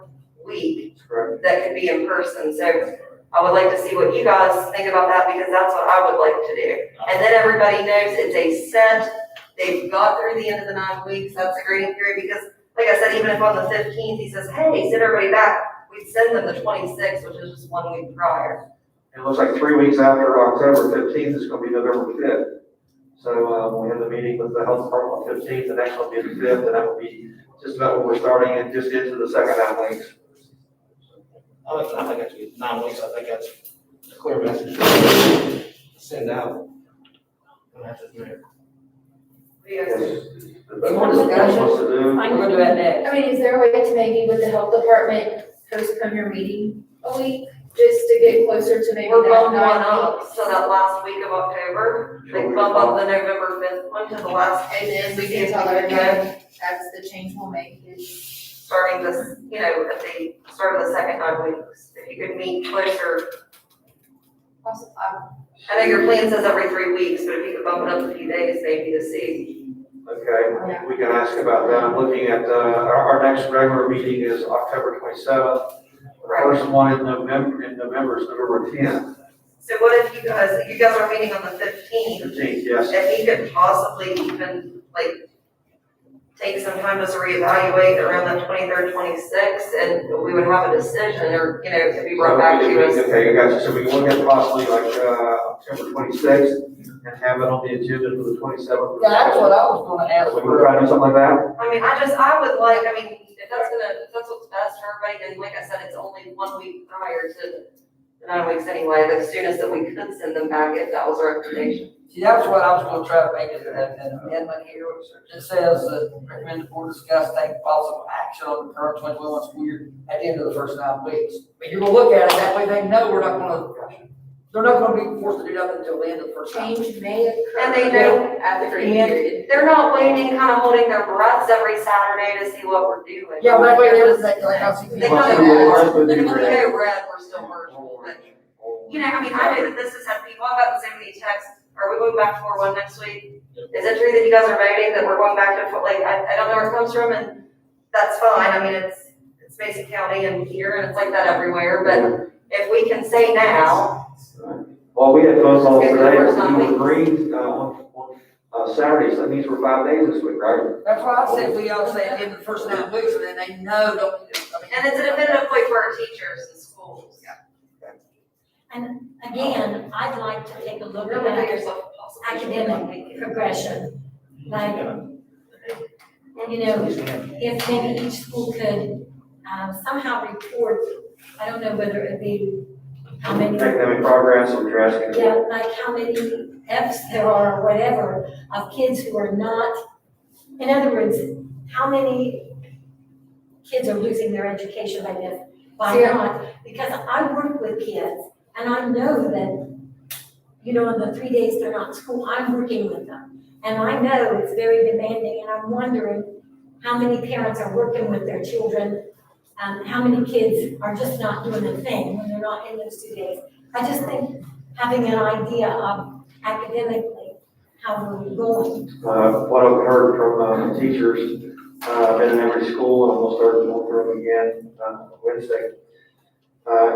week that could be in person. So I would like to see what you guys think about that, because that's what I would like to do. And then everybody knows it's a set, they've got through the end of the 9 weeks, that's a grading period, because like I said, even if on the 15th, he says, hey, send everybody back, we'd send them the 26th, which is just 1 week prior. It looks like 3 weeks after October 15th is gonna be November 5th. So, we have the meeting with the health department on 15th, the next one will be the 5th, and that will be just about when we're starting and just into the second 9 weeks. I think that's good. 9 weeks, I think that's a clear message to send out. And that's just me. Any more discussion? We're gonna do that next. I mean, is there a way to maybe with the health department postpone your meeting a week, just to get closer to maybe We're that bumping 9 one up, weeks? so that last week of October, they bump up the November 5th one to the last And day. then we can tell everyone that's the change we'll make. Starting this, at the start of the second 9 weeks, if you could meet closer. I know your plan says every 3 weeks, but if you could bump it up a few days, maybe to see. Okay, we can ask about that. I'm looking at, our next regular meeting is October 27th. The first one in November is November 10th. So what if you guys are meeting on the 15th? 15th, yes. If he could possibly even, take some time to reevaluate around the 23rd, 26th, and we would have a decision, or, it could be brought back to us. Okay, I got you. So we can look at possibly October 26th and have it on the agenda for the 27th. Yeah, that's what I was gonna ask. We can try to do something like that? I mean, I would like, if that's what's best for everybody, then like I said, it's only 1 week prior to the 9 weeks anyway, the students that we could send them back if that was our recommendation. See, that's what I was gonna try to make it an amendment here. It says that recommend the board discuss, take possible action on the current 2021 school year at the end of the first 9 weeks. But you're gonna look at it, that way they know they're not gonna be forced to do nothing until the end of the first 9 weeks. Change may occur. And they know at the grading period. They're not waiting, kind of holding their breaths every Saturday to see what we're doing. Yeah, that way they was like, I'll see. They kind of know, they're gonna know red, we're still virtual, but, I know that this has had people, I've gotten so many texts, are we going back to 4-1 next week? Is it true that you guys are voting that we're going back to, I don't know where it comes from, and that's fine, it's Mason County and here, and it's like that everywhere, but if we can say now. Well, we had phone calls today, you agreed, on Saturdays, that means we're 5 days this week, right? That's why I said we all say at the end of the first 9 weeks, and then they know, And it's a definitive way for our teachers and schools. And again, I'd like to take a look Really make at yourself possible. academic progression. Like, if maybe each school could somehow report, I don't know whether it'd be how many. Academic progress, what you're asking. Yeah, like how many Fs there are or whatever of kids who are not, in other words, how many kids are losing their education by this, by not. Because I work with kids and I know that, in the 3 days they're not in school, I'm working with them. And I know it's very demanding, and I'm wondering how many parents are working with their children, how many kids are just not doing a thing when they're not in those 2 days. I just think having an idea of academically how we're going. What I've heard from teachers, I've been in every school, and we'll start going through them again Wednesday.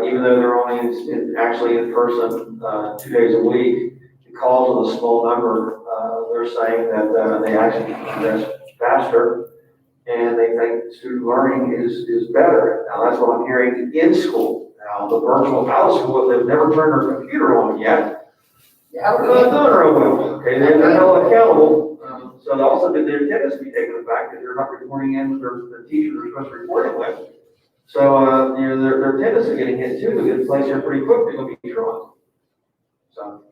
Even though they're only actually in person 2 days a week, because of the small number, they're saying that they actually progress faster, and they think student learning is better. Now, that's what I'm hearing in school. Now, the virtual out of school, if they've never turned their computer on yet, they're not doing real well. Okay, they're held accountable. So also their attendance be taken back because they're not reporting in with their teachers they're supposed to report in with. So, their attendance is getting hit too. They'll get placed here pretty quick. They're going to be short. So.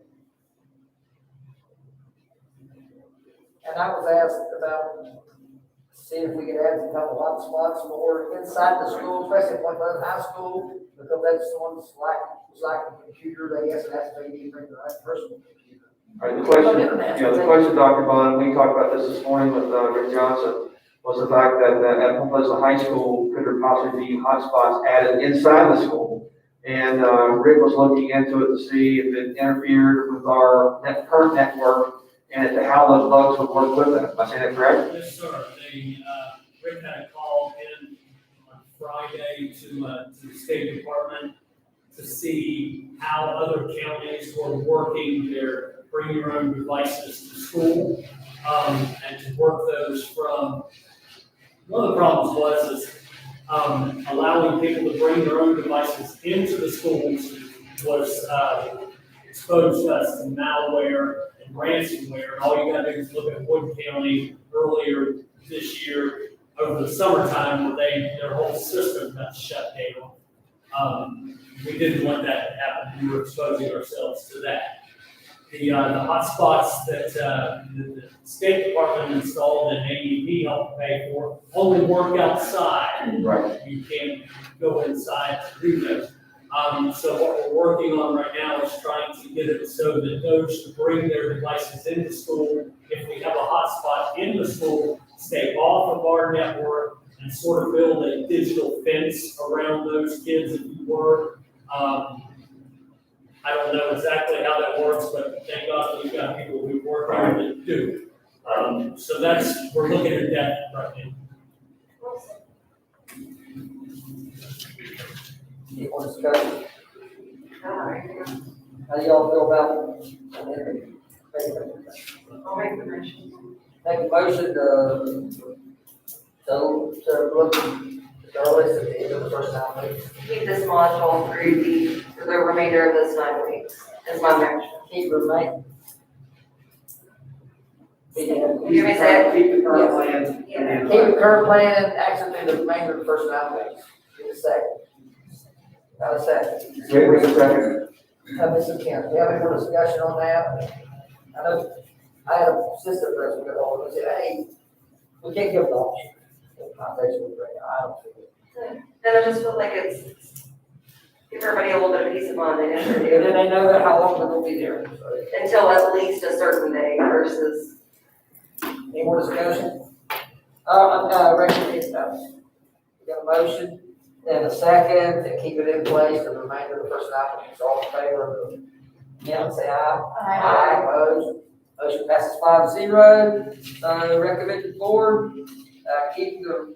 And I was asked about, see if we could add a couple hot spots more inside the school, especially at Point Pleasant High School, because that's the ones like a computer, they guess it has to be bring the right personal computer. All right, the question, Dr. Bond, we talked about this morning with Rick Johnson, was the fact that at Point Pleasant High School, could there possibly be hotspots added inside the school? And Rick was looking into it to see if it interfered with our current network and as to how those bugs would work with it. Am I saying that correct? Yes, sir. Rick had a call in on Friday to the State Department to see how other counties were working their bring your own devices to school, and to work those from, one of the problems was allowing people to bring their own devices into the schools was exposed us to malware and ransomware. And all you gotta do is look at Wood County earlier this year over the summertime where their whole system got shut down. We didn't want that to happen. We were exposing ourselves to that. The hotspots that the State Department installed and AEP helped pay for only work outside. Right. You can't go inside to do those. So what we're working on right now is trying to get it so that those who bring their devices into school, if we have a hotspot in the school, stay off of our network and sort of build a digital fence around those kids if you were. I don't know exactly how that works, but thank God we've got people who work on it that do. So we're looking at that right now. Any more discussion? How do y'all feel about it? I'll make the motion. Make a motion to look at earliest at the end of the first 9 weeks. Keep this module for the remainder of this 9 weeks, is my motion. Keep remain. You hear me say it? Keep the current plan. Yeah. Keep the current plan action through the remainder of the first 9 weeks. Give a second. Got a second. Wait a second. Mr. Kent, we have any more discussion on that? I know, I had a assistant president get over and said, hey, we can't give the option. I don't think it. Then I just feel like it's, give everybody a little bit of peace of mind, they never And do. then they know that how long they'll be there. Until at least a certain day versus. Any more discussion? Recommend, we got a motion and a second to keep it in place for the remainder of the first 9 weeks. All in favor of the, say aye. Aye. Opposed? Motion passes 5-0. Recommended board, keep the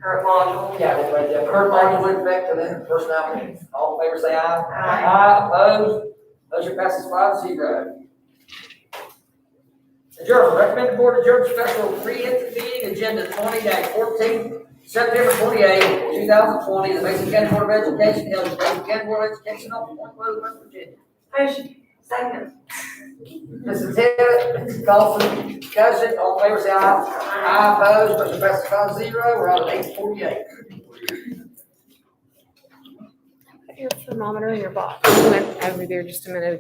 Current module. yeah, that's right there. Current module in effect to the end of the first 9 weeks. All in favor, say aye. Aye. Opposed? Motion passes 5-0. Adjourn. Recommended board adjourn special preemptive meeting agenda 20-14, September 28, 2020. The Mason County Board of Education held the Mason County Board of Education on Point Pleasant, West Virginia. Motion. Second. Mrs. Tibbet, Mrs. Coulson, discussion, all in favor, say aye. Aye. Opposed? Motion passes 5-0. We're out at 8:48. Put your thermometer in your box. I went over there just a minute ago.